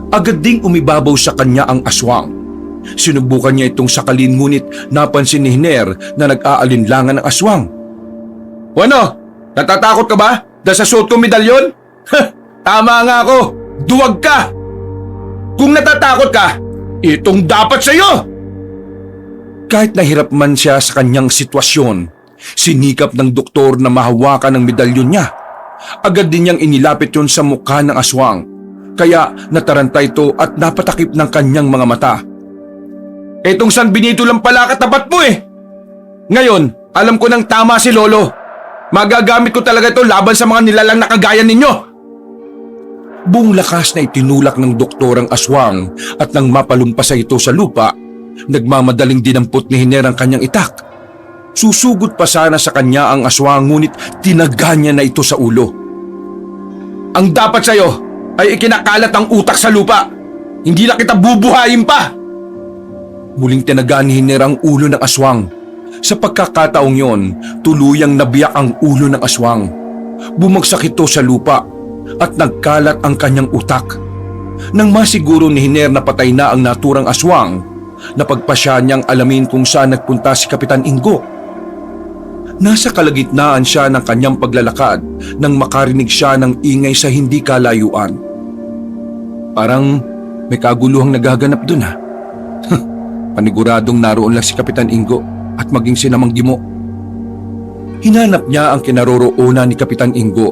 Agad ding umibabaw sa kanya ang aswang. Sinubukan niya itong sakalin ngunit napansin ni Hiner na nag-aalinlangan ang aswang. O ano? Natatakot ka ba? Dahil sa suot kong medalyon? Tama nga ako! Duwag ka! Kung natatakot ka, itong dapat sa'yo! Kahit nahirap man siya sa kanyang sitwasyon, sinikap ng doktor na mahawakan ang medalyon niya. Agad din niyang inilapit yon sa mukha ng aswang, kaya nataranta ito at napatakip ng kanyang mga mata. Etong San Benito lang pala katapat mo eh! Ngayon, alam ko nang tama si Lolo. Magagamit ko talaga ito laban sa mga nilalang na kagaya ninyo! Buong lakas na itinulak ng doktor ang aswang at nang mapalumpas ito sa lupa, nagmamadaling dinampot ni Hiner ang kanyang itak. Susugod pa sana sa kanya ang aswang ngunit tinaga niya na ito sa ulo. Ang dapat sa'yo ay ikinakalat ang utak sa lupa. Hindi na kita bubuhayin pa! Muling tinaga ni Hiner ang ulo ng aswang. Sa pagkakataong yon, tuluyang nabiyak ang ulo ng aswang. Bumagsak ito sa lupa at nagkalat ang kanyang utak. Nang masiguro ni Hiner na patay na ang naturang aswang, napagpasya niyang alamin kung saan nagpunta si Kapitan Ingo. Nasa kalagitnaan siya ng kanyang paglalakad nang makarinig siya ng ingay sa hindi kalayuan. Parang may kaguluhang nagaganap dun ha. Paniguradong naroon lang si Kapitan Ingo at maging si Namang Gimo. Hinanap niya ang kinaroroonan ni Kapitan Ingo.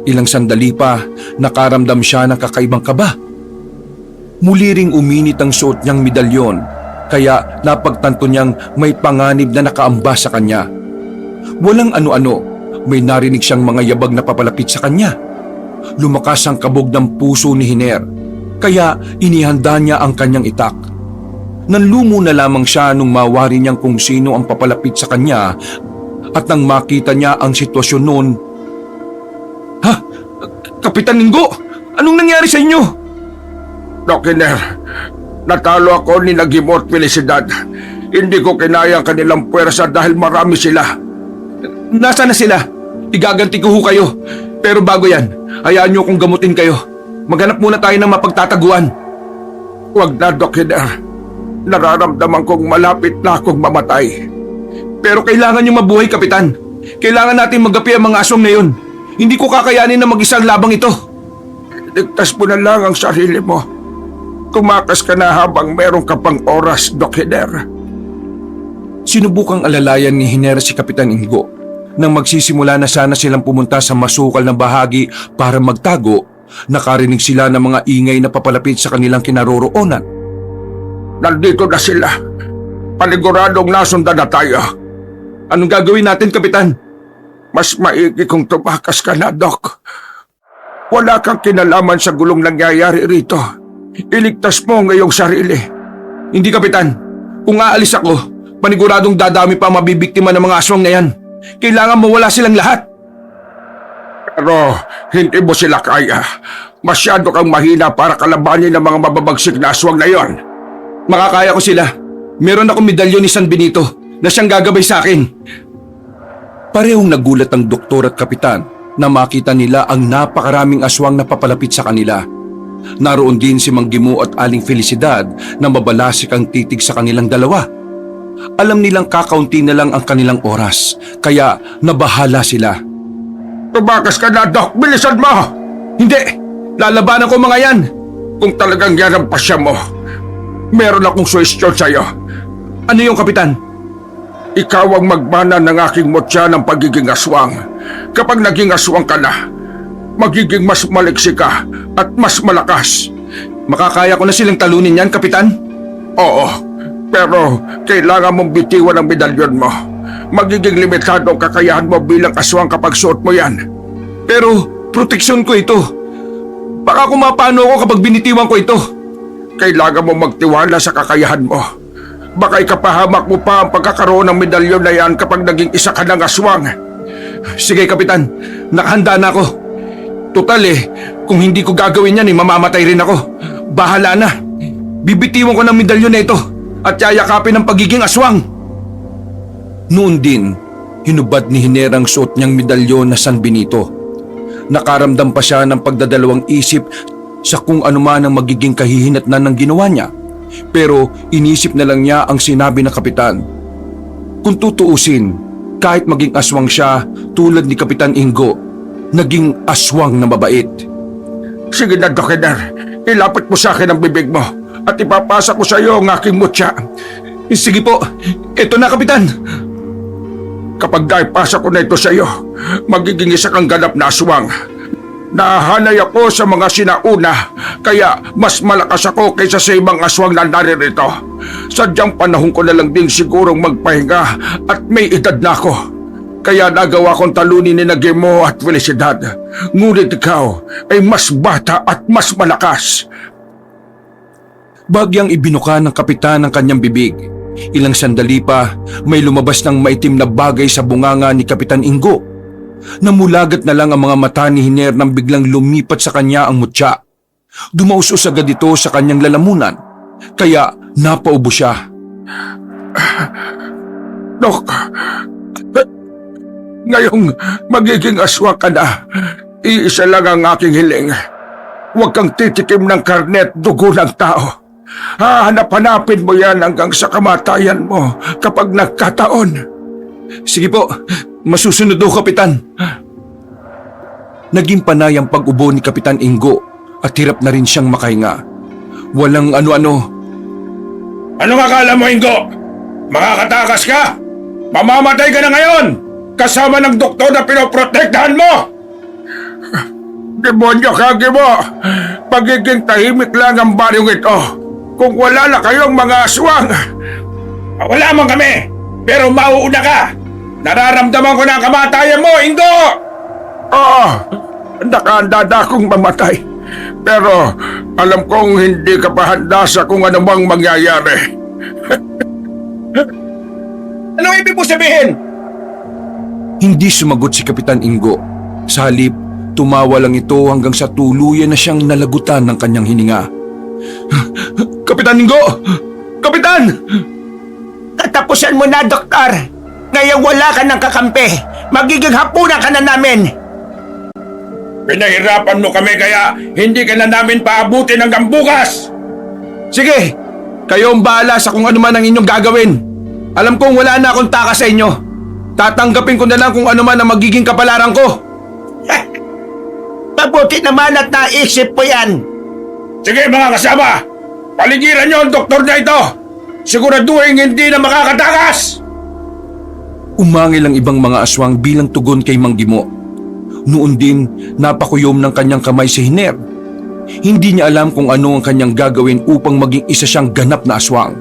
Ilang sandali pa, nakaramdam siya ng kakaibang kaba. Muli ring uminit ang suot niyang medalyon, kaya napagtanto niyang may panganib na nakaamba sa kanya. Walang ano-ano, may narinig siyang mga yabag na papalapit sa kanya. Lumakas ang kabog ng puso ni Hiner, kaya inihanda niya ang kanyang itak. Nanlumo na lamang siya nung mawari niyang kung sino ang papalapit sa kanya at nang makita niya ang sitwasyon noon. Ha? Kapitan Ingo, anong nangyari sa inyo? Doc Hiner, natalo ako ni Nagimo at Felicidad. Hindi ko kinaya ang kanilang puwersa dahil marami sila. Nasaan na sila? Igaganti ko ho kayo. Pero bago yan, hayaan niyo kong gamutin kayo. Maghanap muna tayo ng mapagtataguan. Huwag na, Doc Hiner. Nararamdaman kong malapit na akong mamatay. Pero kailangan niyo mabuhay, Kapitan. Kailangan natin magapi ang mga aswang na yun. Hindi ko kakayanin na mag-isa ang labang ito. Ligtas mo na lang ang sarili mo. Tumakas ka na habang meron ka pang oras, Doc Hiner. Sinubukang alalayan ni Hiner si Kapitan Ingo. Nang magsisimula na sana silang pumunta sa masukal na bahagi para magtago, nakarinig sila ng mga ingay na papalapit sa kanilang kinaroroonan. Nandito na sila. Paniguradong nasundan na tayo. Anong gagawin natin, Kapitan? Mas maigi kung tumakas ka na, Doc. Wala kang kinalaman sa gulong nangyayari rito. Iligtas mo ang iyong sarili. Hindi, Kapitan. Kung aalis ako, paniguradong dadami pa mabibiktima ng mga aswang na yan. Kailangan mawala silang lahat. Pero hindi mo sila kaya. Masyado kang mahina para kalabanin ng mga mababagsik na aswang na yon. Makakaya ko sila. Meron akong medalyon ni San Benito na siyang gagabay sa akin. Parehong nagulat ang doktor at kapitan na makita nila ang napakaraming aswang na papalapit sa kanila. Naroon din si Mang Gimo at Aling Felicidad na mabalasik ang titig sa kanilang dalawa. Alam nilang kakaunti na lang ang kanilang oras, kaya nabahala sila. Tumakas ka na, Doc! Bilisan mo! Hindi! Lalabanan ko mga yan! Kung talagang yan ang pasya mo, meron akong suwestyon sa'yo. Ano yung, Kapitan? Ikaw ang magmana ng aking mutya ng pagiging aswang. Kapag naging aswang ka na, magiging mas maliksi ka at mas malakas. Makakaya ko na silang talunin yan, Kapitan? Oo, pero kailangan mong bitiwan ang medalyon mo. Magiging limitado ang kakayahan mo bilang aswang kapag suot mo yan. Pero proteksyon ko ito. Baka kumapano ako kapag binitiwan ko ito. Kailangan mo magtiwala sa kakayahan mo. Baka ikapahamak mo pa ang pagkakaroon ng medalyon na yan kapag naging isa ka ng aswang. Sige, Kapitan. Nakahanda na ako. Total kung hindi ko gagawin yan mamamatay rin ako. Bahala na. Bibitiwan ko ng medalyon na ito at yayakapin ang pagiging aswang. Noon din, hinubad ni Hiner ang suot niyang medalyon na San Benito. Nakaramdam pa siya ng pagdadalawang isip sa kung ano man ang magiging kahihinatnan ng ginawa niya. Pero inisip na lang niya ang sinabi ng kapitan. Kung tutuusin, kahit maging aswang siya tulad ni Kapitan Ingo, naging aswang na mabait. Sige na, Doc Hiner. Ilapit mo sa akin ang bibig mo at ipapasa ko sa iyo ang aking mutya. Sige po, ito na, Kapitan. Kapag naipasa ko na ito sa iyo, magiging isa kang ganap na aswang. Nahanay ako sa mga sinauna, kaya mas malakas ako kaysa sa ibang aswang na naririto. Sadyang panahon ko na lang din sigurong magpahinga at may edad na ako. Kaya nagawa kong talunin ni Nagimo at Felicidad. Ngunit ikaw ay mas bata at mas malakas. Bagyang ibinuka ng kapitan ang kanyang bibig. Ilang sandali pa, may lumabas ng maitim na bagay sa bunganga ni Kapitan Ingo. Namulagat na lang ang mga mata ni Hiner nang biglang lumipat sa kanya ang mutya. Dumausos agad ito sa kanyang lalamunan, kaya napaubo siya. Dok, ngayong magiging aswang ka na, iisa lang ang aking hiling. Huwag kang titikim ng karne at dugo ng tao. Hahanap-hanapin mo yan hanggang sa kamatayan mo kapag nagkataon. Sige po, masusunod o, Kapitan. Naging panay ang pag-ubo ni Kapitan Ingo at hirap na rin siyang makahinga. Walang ano-ano. Anong akala mo, Ingo? Makakatakas ka? Mamamatay ka na ngayon! Kasama ng doktor na pinoprotektahan mo! Demonyo ka, Gimo! Pagiging tahimik lang ang baryong ito. Kung wala na kayong mga aswang, Wala man kami, pero mauuna ka! Nararamdaman ko na ang kamatayan mo, Ingo! oo, nakahanda na akong mamatay. Pero alam kong hindi ka pa handa sa kung anumang mangyayari. Anong ibig mo sabihin? Hindi sumagot si Kapitan Ingo. Sa halip, tumawa lang ito hanggang sa tuluyan na siyang nalagutan ng kanyang hininga. Kapitan Ingo! Kapitan! Tatapusan mo na, Doktor. Ngayon wala ka ng kakampi. Magiging hapunan ka na namin. Pinahirapan mo kami kaya hindi ka na namin paabutin hanggang bukas! Sige, kayo ang bahala sa kung ano man ang inyong gagawin. Alam kong wala na akong takas sa inyo. Tatanggapin ko na lang kung ano man ang magiging kapalaran ko. Mabuti naman at naisip po yan. Sige mga kasama, paligiran niyo ang doktor na ito! Siguraduhin hindi na makakatakas! Umangil ang ibang mga aswang bilang tugon kay Mang Gimo. Noon din, napakuyom ng kanyang kamay si Hiner. Hindi niya alam kung ano ang kanyang gagawin upang maging isa siyang ganap na aswang.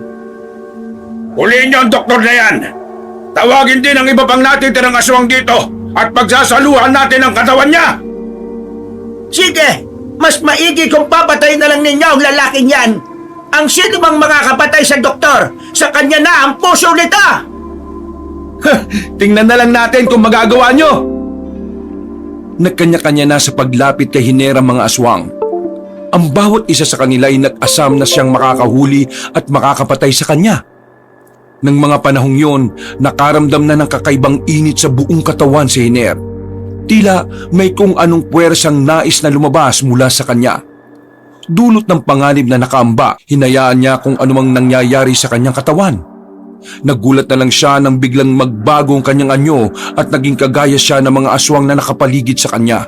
Huliin niyo ang doktor na yan! Tawagin din ang iba pang natitirang aswang dito at pagsasaluhan natin ang katawan niya! Sige, mas maigi kung papatay na lang ninyo ang lalaking yan. Ang sino bang makakapatay sa doktor, sa kanya na ang puso nito! Tingnan na lang natin kung magagawa nyo! Nagkanya-kanya na sa paglapit kay Hiner ang mga aswang. Ang bawat isa sa kanila ay nag-asam na siyang makakahuli at makakapatay sa kanya. Nang mga panahong yon, nakaramdam na ng kakaibang init sa buong katawan si Hiner. Tila may kung anong puwersang nais na lumabas mula sa kanya. Dulot ng panganib na nakaamba, hinayaan niya kung anumang nangyayari sa kanyang katawan. Nagulat na lang siya nang biglang magbago ang kanyang anyo at naging kagaya siya ng mga aswang na nakapaligid sa kanya.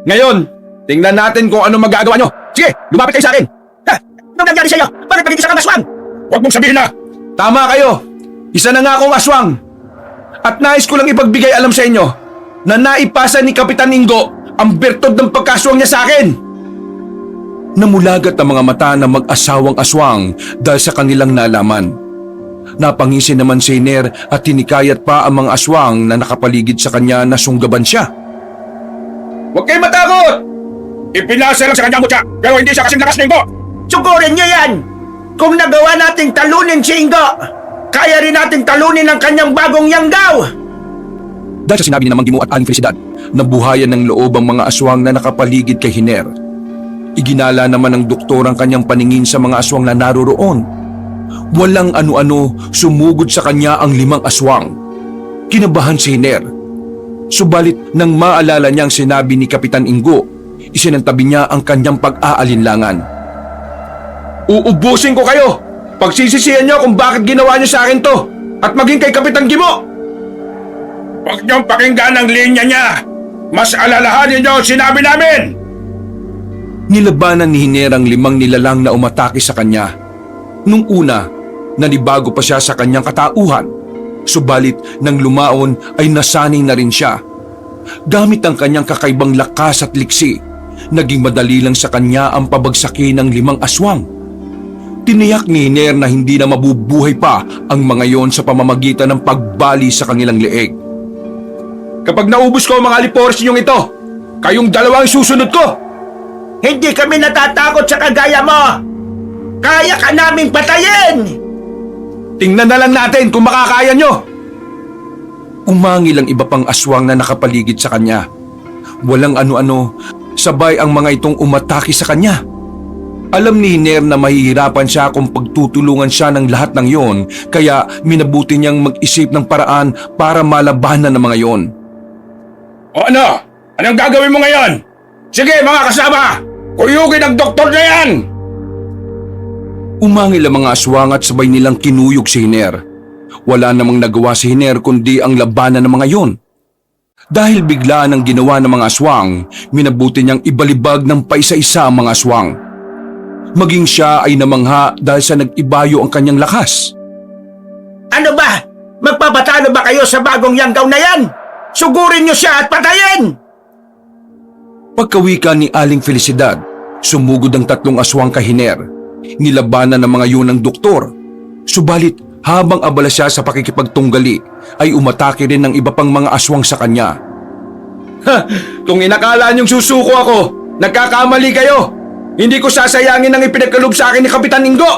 Ngayon, tingnan natin kung ano magagawa nyo. Sige, lumapit kayo sa akin. Anong nangyari sa'yo? Bakit naging isa kang aswang? Huwag mong sabihin na! Tama kayo. Isa na nga akong aswang. At nais ko lang ipagbigay alam sa inyo na naipasa ni Kapitan Ingo ang bertod ng pagkaswang niya sa akin. Namulagat ang mga mata ng mag-asawang aswang dahil sa kanilang nalaman. Napangisi naman si Hiner at tinikayat pa ang mga aswang na nakapaligid sa kanya na sunggaban siya. Huwag kayong matakot! Ipinasa lang sa kanyang mutya pero hindi siya kasing lakas ni Ingo! Sugurin niyo yan! Kung nagawa nating talunin si Ingo, kaya rin nating talunin ang kanyang bagong yanggaw! Dahil sa sinabi ni Mang Gimo at Aling Felicidad, nabuhayan ng loob ang mga aswang na nakapaligid kay Hiner. Iginala naman ng doktor ang kanyang paningin sa mga aswang na naroroon. Walang ano-ano, sumugod sa kanya ang 5 aswang. Kinabahan si Hiner. Subalit nang maalala niyang sinabi ni Kapitan Ingo, isinantabi niya ang kanyang pag-aalinlangan. Uubusin ko kayo! Pagsisisihan niyo kung bakit ginawa niyo sa akin to at maging kay Kapitan Gimo! Huwag niyong pakinggan ang linya niya! Mas alalahanin niyo ang sinabi namin! Nilabanan ni Hiner ang 5 nilalang na umatake sa kanya. Nung una, nanibago pa siya sa kanyang katauhan. Subalit nang lumaon ay nasanay na rin siya. Gamit ang kanyang kakaibang lakas at liksi, naging madali lang sa kanya ang pabagsakin ng 5 aswang. Tiniyak ni Hiner na hindi na mabubuhay pa ang mga yon sa pamamagitan ng pagbali sa kanilang leeg. Kapag naubos ko ang mga alipores ninyong ito, kayong dalawa ang susunod ko! Hindi kami natatakot sa kagaya mo! Kaya ka naming patayin! Tingnan na lang natin kung makakaya nyo! Umangil ang iba pang aswang na nakapaligid sa kanya. Walang ano-ano, sabay ang mga itong umatake sa kanya. Alam ni Hiner na mahihirapan siya kung pagtutulungan siya ng lahat ng yon, kaya minabuti niyang mag-isip ng paraan para malabanan ng mga yon. O ano? Anong gagawin mo ngayon? Sige mga kasama! Kuyugin ang doktor na yan! Umangil ang mga aswang at sabay nilang kinuyog si Hiner. Wala namang nagawa si Hiner kundi ang labanan ng mga yon. Dahil biglaan ang ginawa ng mga aswang, minabuti niyang ibalibag ng paisa-isa ang mga aswang. Maging siya ay namangha dahil sa nag-ibayo ang kanyang lakas. Ano ba? Magpapatalo ba kayo sa bagong yanggaw na yan? Sugurin niyo siya at patayin! Pagkawika ni Aling Felicidad, sumugod ang 3 aswang kay Hiner. Nilabanan ng mga yun ng doktor. Subalit habang abala siya sa pakikipagtunggali, ay umatake rin ng iba pang mga aswang sa kanya. Kung inakala niyong susuko ako, nagkakamali kayo! Hindi ko sasayangin ang ipinagkaloob sa akin ni Kapitan Ingo!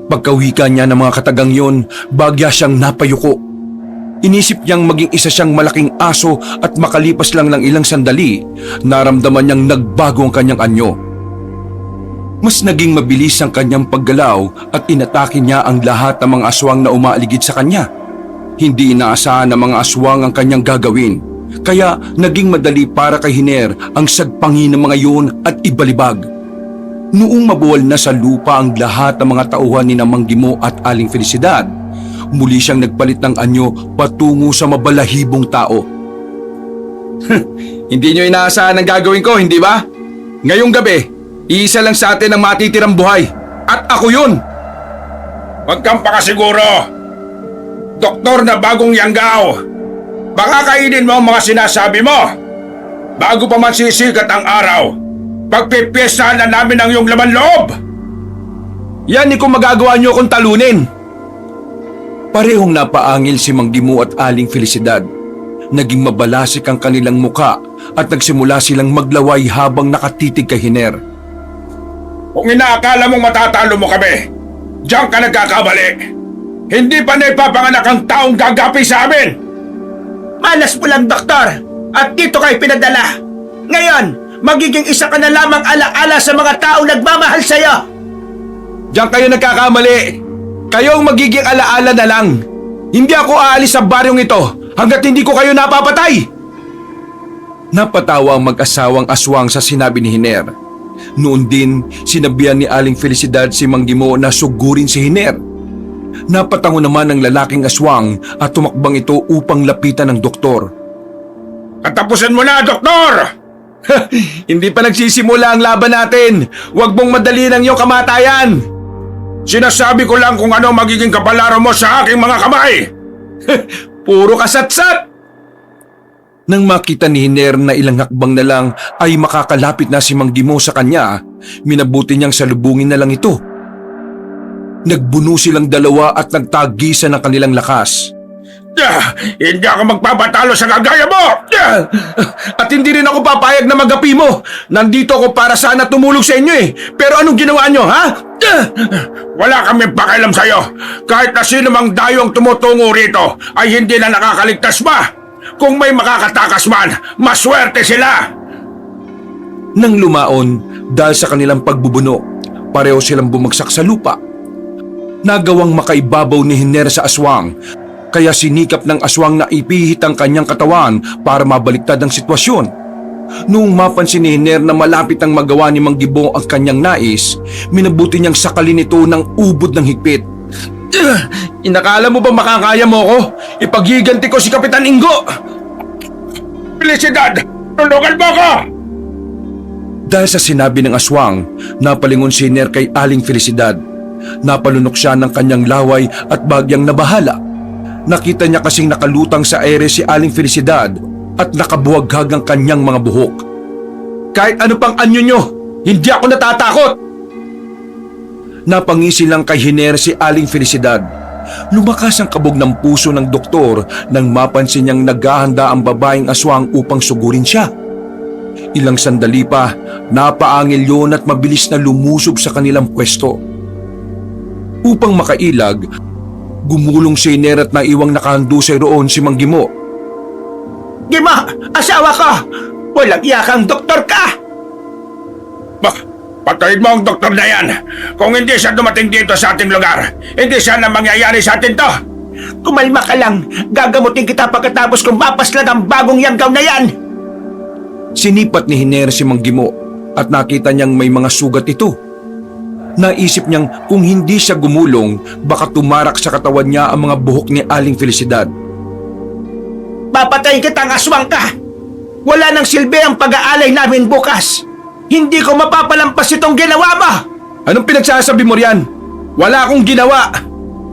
Pagkawika niya ng mga katagang yun, bagya siyang napayuko. Inisip niyang maging isa siyang malaking aso at makalipas lang ng ilang sandali, naramdaman niyang nagbago ang kanyang anyo. Mas naging mabilis ang kanyang paggalaw at inatake niya ang lahat ng mga aswang na umaaligid sa kanya. Hindi inaasahan ng mga aswang ang kanyang gagawin, kaya naging madali para kay Hiner ang sagpangin ng mga yun at ibalibag. Noong mabuwal na sa lupa ang lahat ng mga tauhan ni Mang Gimo at Aling Felicidad, muli siyang nagpalit ng anyo patungo sa mabalahibong tao. Hindi niyo inaasahan ang gagawin ko, hindi ba? Ngayong gabi, iisa lang sa atin ang matitirang buhay, at ako yun! Huwag kang pakasiguro! Doktor na bagong yanggaw! Baka kainin mo ang mga sinasabi mo! Bago pa man sisikat ang araw, pagpipiestahan na namin ang iyong laman loob! Yan ni kung magagawa niyo akong talunin! Parehong napaangil si Mang Gimo at Aling Felicidad. Naging mabalasik ang kanilang muka at nagsimula silang maglaway habang nakatitig kay Hiner. Kung inaakala mong matatalo mo kami, diyan ka nagkakamali. Hindi pa na ipapanganak ang taong gagapi sa amin! Malas mo lang, doktor! At dito kayo pinadala! Ngayon, magiging isa ka na lamang alaala sa mga taong nagmamahal sa'yo! Diyan kayo nagkakamali! Kayo ang magiging alaala na lang! Hindi ako aalis sa baryong ito hanggat hindi ko kayo napapatay! Napatawa ang mag-asawang aswang sa sinabi ni Hiner. Noon din, sinabihan ni Aling Felicidad si Mang Gimo na sugurin si Hiner. Napatango naman ang lalaking aswang at tumakbang ito upang lapitan ng doktor. Katapusin mo na, doktor! Hindi pa nagsisimula ang laban natin! Huwag mong madali ng iyong kamatayan! Sinasabi ko lang kung ano magiging kapalaran mo sa aking mga kamay! Puro kasatsat! Nang makita ni Hiner na ilang hakbang na lang ay makakalapit na si Mang Gimo sa kanya, minabuti niyang salubungin na lang ito. Nagbuno silang dalawa at nagtagisan ng kanilang lakas. Hindi ako magpapatalo sa kagaya mo! At hindi rin ako papayag na magapi mo. Nandito ako para sana tumulong sa inyo eh. Pero anong ginawa nyo, ha? Wala kami pakialam sa'yo. Kahit na sino mang dayong tumutungo rito ay hindi na nakakaligtas pa. Kung may makakatakas man, maswerte sila! Nang lumaon, dahil sa kanilang pagbubuno, pareho silang bumagsak sa lupa. Nagawang makaibabaw ni Hiner sa aswang, kaya sinikap ng aswang na ipihit ang kanyang katawan para mabaliktad ang sitwasyon. Noong mapansin ni Hiner na malapit ang magawa ni Mang Gimo ang kanyang nais, minabuti niyang sakalin ito ng ubod ng higpit. Inakala mo ba makakaya mo ko? Ipaghiganti ko si Kapitan Ingo! Felicidad! Tulungan mo ko! Dahil sa sinabi ng aswang, napalingon si Hiner kay Aling Felicidad. Napalunok siya ng kanyang laway at bagyang nabahala. Nakita niya kasing nakalutang sa ere si Aling Felicidad at nakabuhaghag ang kanyang mga buhok. Kahit ano pang anyo nyo, hindi ako natatakot! Napangisi lang kay Hiner si Aling Felicidad. Lumakas ang kabog ng puso ng doktor nang mapansin niyang naghahanda ang babaeng aswang upang sugurin siya. Ilang sandali pa, napaangil yun at mabilis na lumusob sa kanilang pwesto. Upang makailag, gumulong si Hiner at naiwang nakahandusay roon si Mang Gimo. Gimo! Asawa ko! Walang iyakang doktor ka! Patayin mo ang doktor na yan! Kung hindi siya dumating dito sa ating lugar, hindi siya na mangyayari sa atin to! Kumalma ka lang! Gagamutin kita pagkatapos kung mapaslan ang bagong yanggaw na yan! Sinipat ni Hiner si Mang Gimo at nakita niyang may mga sugat ito. Naisip niyang kung hindi siya gumulong, baka tumarak sa katawan niya ang mga buhok ni Aling Felicidad. Papatayin kitang aswang ka! Wala nang silbi ang pag-aalay namin bukas! Hindi ko mapapalampas itong ginawa mo! Anong pinagsasabi mo riyan? Wala akong ginawa!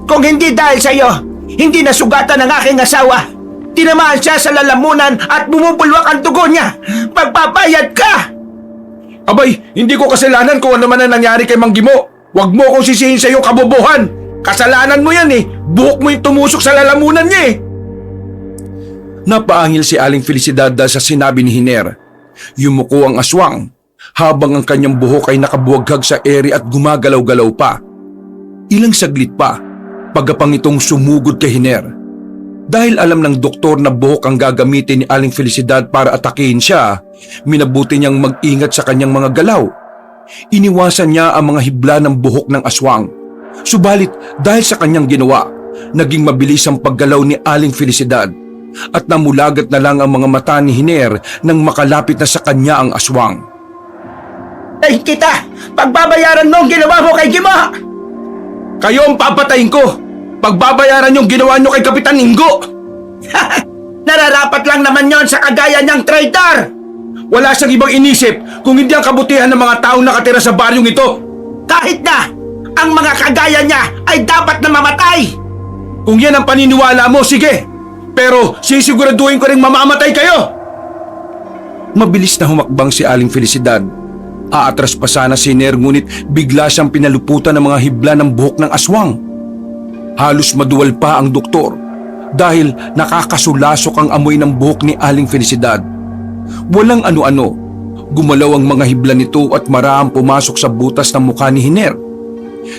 Kung hindi dahil sa'yo, hindi nasugatan ng aking asawa. Tinamaan siya sa lalamunan at bumubulwak ang dugo niya. Pagpapayad ka! Abay, hindi ko kasalanan kung ano man ang nangyari kay Mang Gimo. Huwag mo akong sisihin sa iyong kabobohan. Kasalanan mo yan eh. Buhok mo yung tumusok sa lalamunan niya eh. Napaangil si Aling Felicidad dahil sa sinabi ni Hiner. Yumuko ang aswang habang ang kanyang buhok ay nakabuwaghag sa ere at gumagalaw-galaw pa. Ilang saglit pa, pagkapang itong sumugod kay Hiner. Dahil alam ng doktor na buhok ang gagamitin ni Aling Felicidad para atakihin siya, minabuti niyang mag-ingat sa kanyang mga galaw. Iniwasan niya ang mga hibla ng buhok ng aswang. Subalit dahil sa kanyang ginawa, naging mabilis ang paggalaw ni Aling Felicidad at namulagat na lang ang mga mata ni Hiner nang makalapit na sa kanya ang aswang. Ay kita! Pagbabayaran mo ang ginawa mo kay Gimo! Kayo ang papatayin ko! Pagbabayaran yung ginawa nyo kay Kapitan Ingo! Nararapat lang naman yon sa kagaya niyang traitor! Wala siyang ibang inisip kung hindi ang kabutihan ng mga taong nakatira sa baryong ito. Kahit na ang mga kagaya niya ay dapat na mamatay! Kung yan ang paniniwala mo, sige! Pero sisiguraduhin ko rin mamamatay kayo! Mabilis na humakbang si Aling Felicidad. Aatras pa sana si Hiner ngunit bigla siyang pinaluputan ng mga hibla ng buhok ng aswang. Halos maduwal pa ang doktor dahil nakakasulasok ang amoy ng buhok ni Aling Felicidad. Walang ano-ano, gumalaw ang mga hibla nito at maraang pumasok sa butas ng mukha ni Hiner.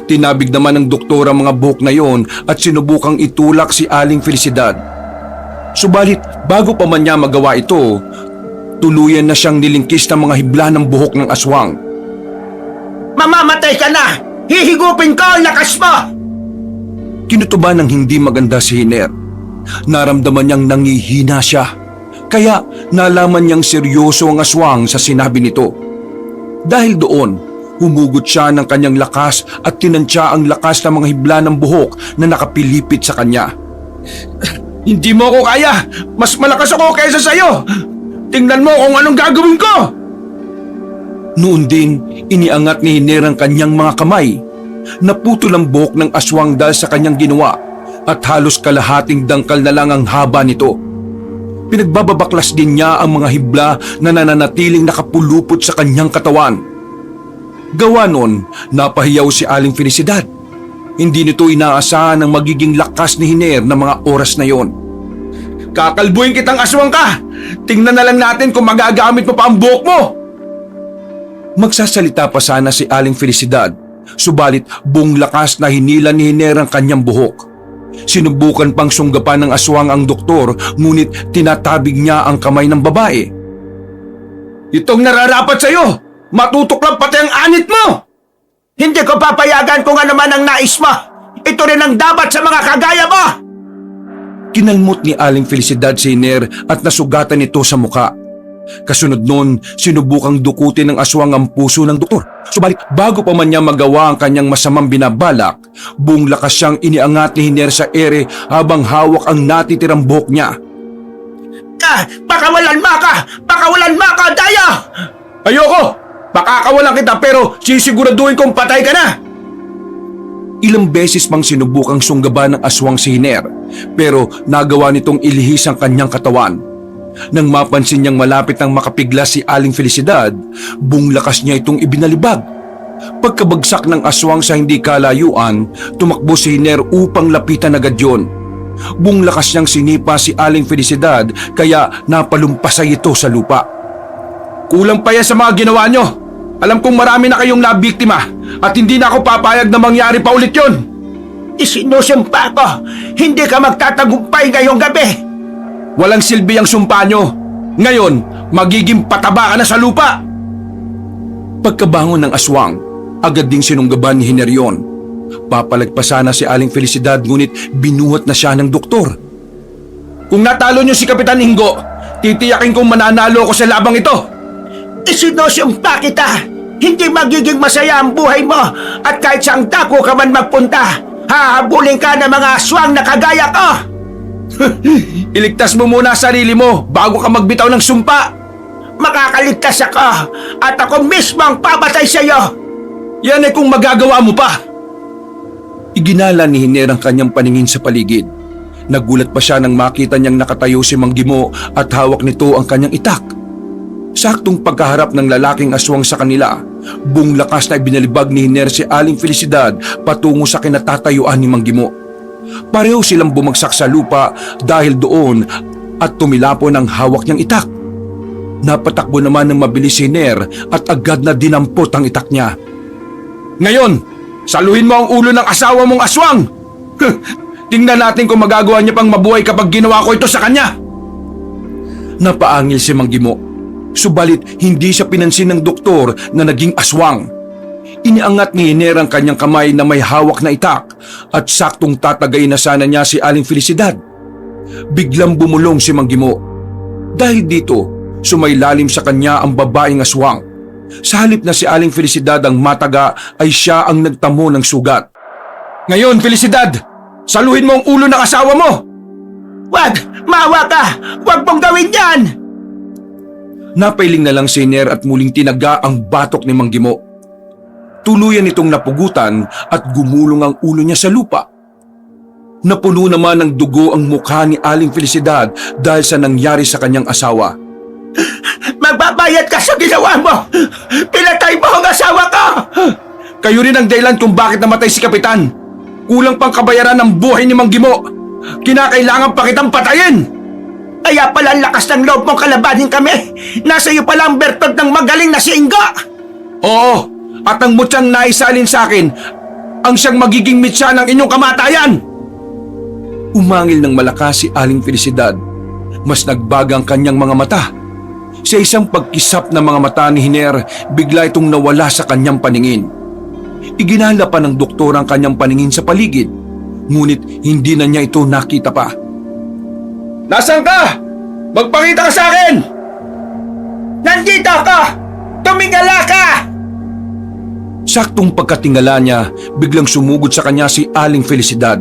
Tinabig naman ng doktor ang mga buhok na yon at sinubukang itulak si Aling Felicidad. Subalit bago pa man niya magawa ito, tuluyan na siyang nilingkis ng mga hibla ng buhok ng aswang. Mamamatay ka na! Hihigupin ko ang lakas mo! Kinutuban ng hindi maganda si Hiner. Naramdaman niyang nangihina siya. Kaya nalaman niyang seryoso ang aswang sa sinabi nito. Dahil doon, humugot siya ng kanyang lakas at tinansya ang lakas ng mga hibla ng buhok na nakapilipit sa kanya. Hindi mo ako kaya! Mas malakas ako kaysa sa'yo! Tingnan mo kung anong gagawin ko! Noon din, iniangat ni Hiner ang kanyang mga kamay. Naputol ang buhok ng aswang dahil sa kanyang ginawa at halos kalahating dangkal na lang ang haba nito. Pinagbababaklas din niya ang mga hibla na nananatiling nakapulupot sa kanyang katawan. Gawa nun, napahiyaw si Aling Felicidad. Hindi nito inaasahan ang magiging lakas ni Hiner na mga oras na yon. Kakalbuhin kitang aswang ka! Tingnan na lang natin kung magagamit mo pa ang buhok mo! Magsasalita pa sana si Aling Felicidad. Subalit buong lakas na hinila ni Hiner ang kanyang buhok. Sinubukan pang sunggapan ng aswang ang doktor ngunit tinatabig niya ang kamay ng babae. Itong nararapat sa'yo! Matutok lang pati ang anit mo! Hindi ko papayagan kung ano man ang nais mo! Ito rin ang dapat sa mga kagaya mo! Kinalmot ni Aling Felicidad si Hiner at nasugatan ito sa muka. Kasunod nun, sinubukang dukutin ng aswang ang puso ng doktor. Subalit bago pa man niya magawa ang kanyang masamang binabalak, buong lakas siyang iniangat ni Hiner sa ere habang hawak ang natitirang buhok niya. Pakawalan mo ka! Pakawalan mo ka, Dayo! Ayoko! Pakakawalan kita pero sisiguraduhin kong patay ka na! Ilang beses pang sinubukang sunggaban ng aswang si Hiner pero nagawa nitong ilihis ang kanyang katawan. Nang mapansin niyang malapit nang makapigla si Aling Felicidad, buong lakas niya itong ibinalibag. Pagkabagsak ng aswang sa hindi kalayuan, tumakbo si Hiner upang lapitan agad yun. Buong lakas niyang sinipa si Aling Felicidad kaya napalumpasay ito sa lupa. Kulang pa yan sa mga ginawa niyo. Alam kong marami na kayong nabiktima at hindi na ako papayag na mangyari pa ulit yun. Isinusumpa ko, hindi ka magtatagumpay ngayong gabi. Walang silbi ang sumpa nyo. Ngayon, magiging pataba ka na sa lupa. Pagkabangon ng aswang, agad ding sinunggaban ni Hiner yun. Papalagpasan na si Aling Felicidad ngunit binuhat na siya ng doktor. Kung natalo niyo si Kapitan Ingo, titiyakin kong mananalo ako sa labang ito. Isinusumpa kita, hindi magiging masaya ang buhay mo at kahit saang dako ka man magpunta, hahabulin ka ng mga aswang na kagaya ko. Iligtas mo muna sarili mo bago ka magbitaw ng sumpa. makakaligtas ako at ako mismo ang papatay sa iyo. Yan ay kung magagawa mo pa. Iginala ni Hiner ang kanyang paningin sa paligid. Nagulat pa siya nang makita niyang nakatayo si Mang Gimo at hawak nito ang kanyang itak. Saktong pagkaharap ng lalaking aswang sa kanila, buong lakas na ibinalibag ni Hiner si Aling Felicidad patungo sa kinatatayuan ni Mang Gimo. Pareho silang bumagsak sa lupa dahil doon at tumilapon ang hawak niyang itak. Napatakbo naman ng mabilis si Hiner at agad na dinampot ang itak niya. Ngayon, saluhin mo ang ulo ng asawa mong aswang! Tingnan natin kung magagawa niya pang mabuhay kapag ginawa ko ito sa kanya! Napaangil si Mang Gimo, subalit hindi siya pinansin ng doktor na naging aswang. Iniangat ni Hiner ang kanyang kamay na may hawak na itak at saktong tatagay na sana niya si Aling Felicidad. Biglang bumulong si Mang Gimo. Dahil dito, sumailalim sa kanya ang babaeng aswang. Sa halip na si Aling Felicidad ang mataga ay siya ang nagtamo ng sugat. Ngayon, Felicidad, saluhin mo ang ulo ng asawa mo! Wag! Maawa ka! Wag mong gawin yan! Napailing na lang si Hiner at muling tinaga ang batok ni Mang Gimo. Tuluyan itong napugutan at gumulong ang ulo niya sa lupa. Napuno naman ng dugo ang mukha ni Aling Felicidad dahil sa nangyari sa kanyang asawa. Magbabayad ka sa ginawa mo! Pinatay mo ang asawa ko! Kayo rin ang dahilan kung bakit namatay si Kapitan. Kulang pang kabayaran ng buhay ni Mang Gimo. Kinakailangan pa kitang patayin! Kaya pala ang lakas ng loob mong kalabanin kami! Nasa iyo pala ang bertod ng magaling na si Ingo! Oo, at ang mutyang naisalin sa akin ang siyang magiging mitsa ng inyong kamatayan! Umangil ng malakas si Aling Felicidad. Mas nagbaga ang kanyang mga mata. Sa isang pagkisap ng mga mata ni Hiner, bigla itong nawala sa kanyang paningin. Iginala pa ng doktor ang kanyang paningin sa paligid, ngunit hindi na niya ito nakita pa. Nasaan ka? Magpakita ka sa akin! Nandito ako! Tumingala ka! Saktong pagkatingala niya, biglang sumugod sa kanya si Aling Felicidad.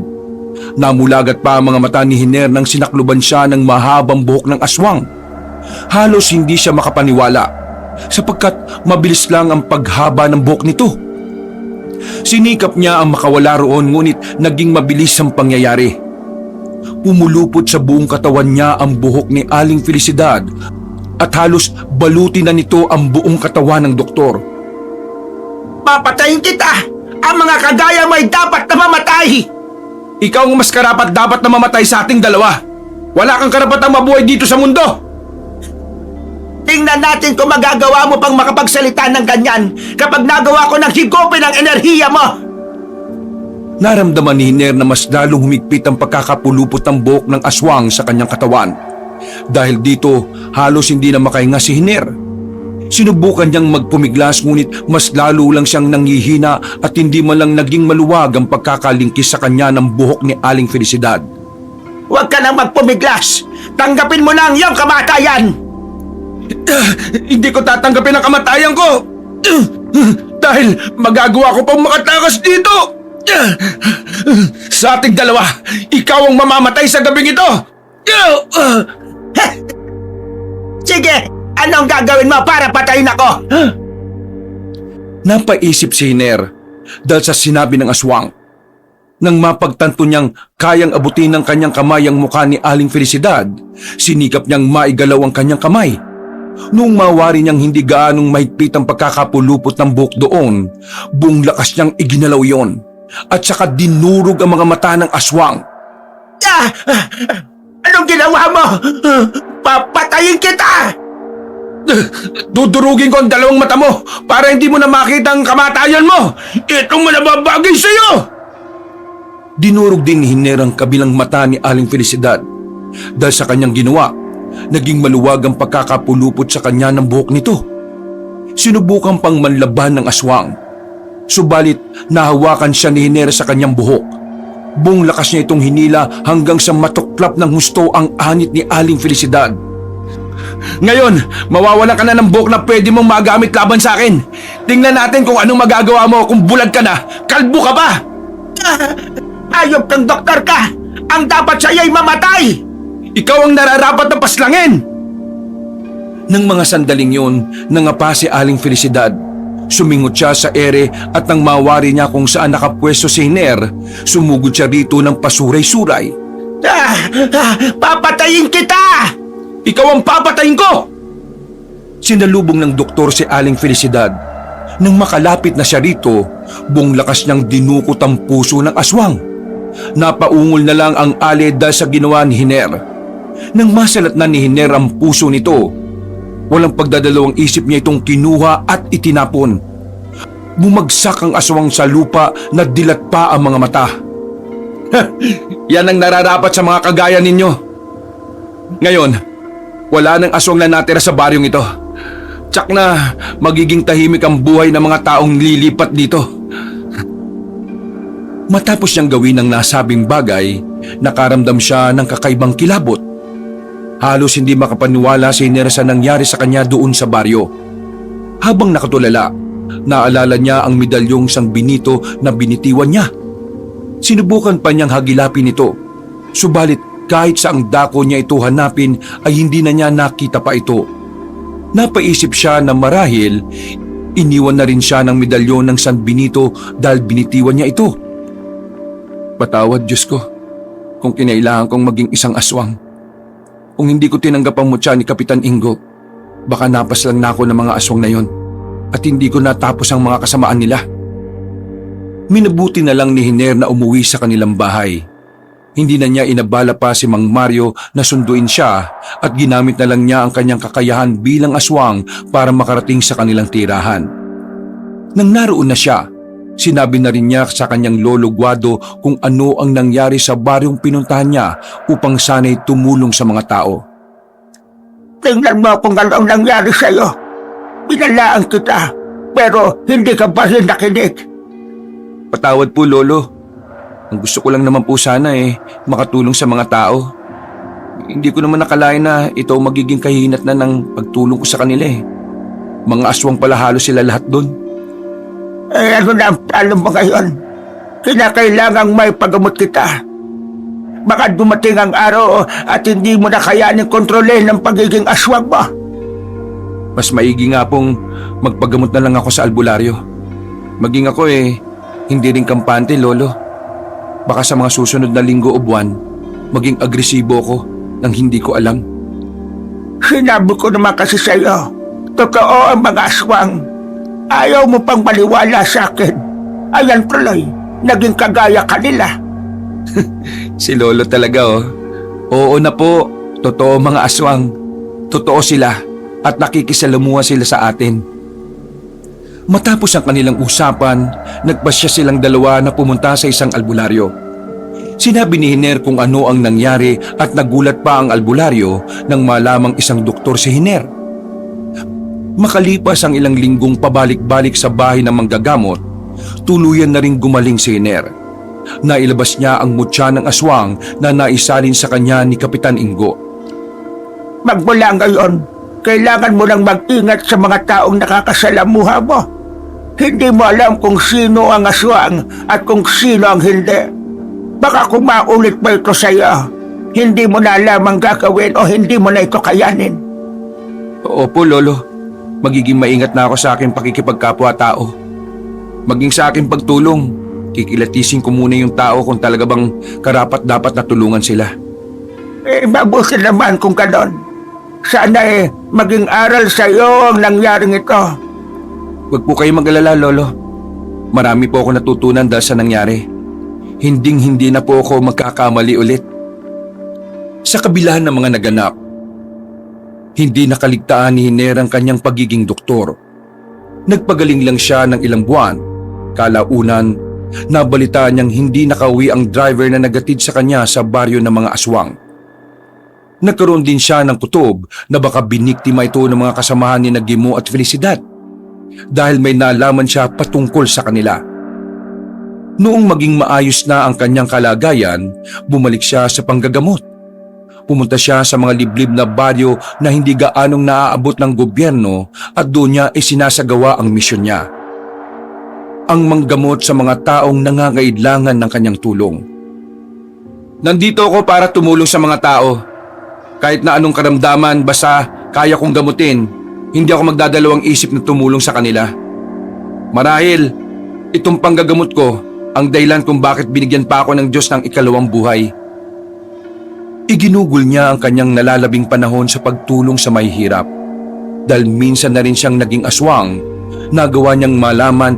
Namulagat pa ang mga mata ni Hiner nang sinakluban siya ng mahabang buhok ng aswang. Halos hindi siya makapaniwala, sapagkat mabilis lang ang paghaba ng buhok nito. Sinikap niya ang makawala roon, ngunit naging mabilis ang pangyayari. Pumulupot sa buong katawan niya ang buhok ni Aling Felicidad at halos balutin na nito ang buong katawan ng doktor. Papatayin kita! Ang mga kagaya mo ay dapat na mamatay! Ikaw ang mas karapat dapat na mamatay sa ating dalawa. Wala kang karapatang mabuhay dito sa mundo! Tingnan natin kung magagawa mo pang makapagsalita ng ganyan kapag nagawa ko ng higupin ang enerhiya mo! Naramdaman ni Hiner na mas lalong humigpit ang pagkakapulupot ng buhok ng aswang sa kanyang katawan. Dahil dito, halos hindi na makahinga si Hiner. Sinubukan niyang magpumiglas, ngunit mas lalo lang siyang nanghihina at hindi man lang naging maluwag ang pagkakalingkis sa kanya ng buhok ni Aling Felicidad. Huwag ka nang magpumiglas! Tanggapin mo na ang iyong kamatayan! Hindi ko tatanggapin ang kamatayan ko! Dahil magagawa ko pang makatakas dito! Sa ating dalawa, ikaw ang mamamatay sa gabing ito! Sige! Anong gagawin mo para patayin ako? Napaisip si Hiner dahil sa sinabi ng aswang. Nang mapagtanto niyang kayang abutin ng kanyang kamay ang mukha ni Aling Felicidad, sinikap niyang maigalaw ang kanyang kamay. Noong mawari niyang hindi gaanong mahigpit ang pagkakapulupot ng buhok doon, buong lakas niyang iginalaw yon at saka dinurog ang mga mata ng aswang. Anong ginawa mo? Papatayin kita! Dudurugin ko ang dalawang mata mo para hindi mo na makita ang kamatayan mo! Itong manababagay sa iyo! Dinurog din ni Hiner ang kabilang mata ni Aling Felicidad. Dahil sa kanyang ginawa, naging maluwag ang pagkakapulupot sa kanya ng buhok nito. Sinubukan pang manlaban ng aswang. Subalit nahawakan siya ni Hiner sa kanyang buhok. Buong lakas niya itong hinila hanggang sa matuklap ng husto ang anit ni Aling Felicidad. Ngayon, mawawalan ka na ng buhok na pwede mong magamit laban sa akin. Tingnan natin kung anong magagawa mo kung bulag ka na, kalbo ka pa! Ayop kang doktor ka! Ang dapat sa'yo ay mamatay! Ikaw ang nararapat na paslangin! Nang mga sandaling yun, nangapa si Aling Felicidad. Sumingot siya sa ere at nang mawari niya kung saan nakapwesto si Hiner, sumugod siya rito ng pasuray-suray. Papatayin kita! Ikaw ang papatayin ko! Sinalubong ng doktor si Aling Felicidad. Nang makalapit na siya rito, buong lakas niyang dinukot ang puso ng aswang. Napaungol na lang ang ali dahil sa ginawa ni Hiner. Nang masalat na ni Hiner ang puso nito, walang pagdadalawang isip niya itong kinuha at itinapon. Bumagsak ang aswang sa lupa na dilat pa ang mga mata. Yan ang nararapat sa mga kagaya ninyo. Ngayon, wala nang aswang na natira sa baryong ito. Tsak na magiging tahimik ang buhay ng mga taong lilipat dito. Matapos niyang gawin ang nasabing bagay, nakaramdam siya ng kakaibang kilabot. Halos hindi makapaniwala si Hiner sa nangyari sa kanya doon sa baryo. Habang nakatulala, naalala niya ang medalyong San Benito na binitiwan niya. Sinubukan pa niyang hagilapin ito, subalit kahit saang dako niya ito hanapin ay hindi na niya nakita pa ito. Napaisip siya na marahil iniwan na rin siya ng medalyon ng San Benito dahil binitiwan niya ito. Patawad, Diyos ko, kung kinailangan kong maging isang aswang. Kung hindi ko tinanggap ang mutya ni Kapitan Ingo, baka napas lang na ako ng mga aswang na yon at hindi ko natapos ang mga kasamaan nila. Minabuti na lang ni Hiner na umuwi sa kanilang bahay. Hindi na niya inabala pa si Mang Mario na sunduin siya at ginamit na lang niya ang kanyang kakayahan bilang aswang para makarating sa kanilang tirahan. Nang naroon na siya, sinabi na rin niya sa kanyang lolo Guado kung ano ang nangyari sa baryong pinuntahan niya upang sana'y tumulong sa mga tao. Tingnan mo kung ano ang nangyari sa'yo. Binalaan kita, pero hindi ka pa rin nakinig. Patawad po, Lolo. Ang gusto ko lang naman po sana makatulong sa mga tao. Hindi ko naman nakalain na ito magiging kahinat na ng pagtulong ko sa kanila Mga aswang pala halos sila lahat doon. Ano na ang plano mo ngayon? Kinakailangang may paggamot kita. Baka dumating ang araw at hindi mo na kayanin kontrolin ang pagiging aswang mo. Mas maigi nga pong magpagamot na lang ako sa albularyo. Maging ako hindi rin kampante, Lolo. Baka sa mga susunod na linggo o buwan, maging agresibo ko nang hindi ko alam. Sinabi ko naman kasi sa'yo, totoo ang mga aswang. Ayaw mo pang maniwala sa akin. Ayan tuloy, naging kagaya ka nila. Si Lolo talaga Oo na po, totoo mga aswang. Totoo sila at nakikisalamuha sila sa atin. Matapos ang kanilang usapan, nagpasya silang dalawa na pumunta sa isang albularyo. Sinabi ni Hiner kung ano ang nangyari at nagulat pa ang albularyo nang malamang isang doktor si Hiner. Makalipas ang ilang linggong pabalik-balik sa bahay ng manggagamot, tuluyan na ring gumaling si Hiner. Nailabas niya ang mutya ng aswang na naisalin sa kanya ni Kapitan Ingo. Magmula ngayon, kailangan mo nang mag-ingat sa mga taong nakakasalamuha mo. Hindi mo alam kung sino ang aswang at kung sino ang hindi. Baka kung maulit pa ito sa'yo, hindi mo na alam ang gagawin o hindi mo na ito kayanin. Opo, Lolo. Magiging maingat na ako sa aking pakikipagkapwa-tao. Maging sa aking pagtulong, kikilatisin ko muna yung tao kung talaga bang karapat-dapat na tulungan sila. Mabuti naman kung ganon. Sana maging aral sa iyo ang nangyaring ito. Huwag po kayo mag-alala, Lolo. Marami po ako natutunan dahil sa nangyari. Hinding-hindi na po ako magkakamali ulit. Sa kabila ng mga naganap, hindi nakaligtaan ni Hiner ang kanyang pagiging doktor. Nagpagaling lang siya ng ilang buwan. Kalaunan, nabalitaan niyang hindi nakauwi ang driver na nagatid sa kanya sa baryo ng mga aswang. Nagkaroon din siya ng kutob na baka biniktima ito ng mga kasamahan ni Gimo at Felicidad dahil may nalaman siya patungkol sa kanila. Noong maging maayos na ang kanyang kalagayan, bumalik siya sa panggagamot. Pumunta siya sa mga liblib na baryo na hindi gaanong naaabot ng gobyerno at doon niya isinasagawa ang misyon niya. Ang manggamot sa mga taong nangangailangan ng kanyang tulong. Nandito ako para tumulong sa mga tao. Kahit na anong karamdaman, basta kaya kong gamutin, hindi ako magdadalawang isip na tumulong sa kanila. Marahil, itong panggagamot ko ang dahilan kung bakit binigyan pa ako ng Diyos ng ikalawang buhay. Iginugol niya ang kanyang nalalabing panahon sa pagtulong sa may hirap. Dahil minsan na rin siyang naging aswang, nagawa niyang malaman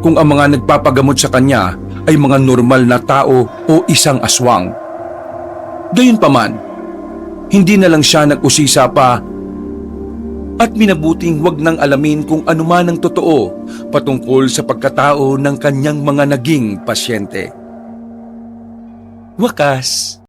kung ang mga nagpapagamot sa kanya ay mga normal na tao o isang aswang. Gayunpaman, hindi na lang siya nag-usisa pa at minabuting wag nang alamin kung ano man ang totoo patungkol sa pagkatao ng kanyang mga naging pasyente. Wakas.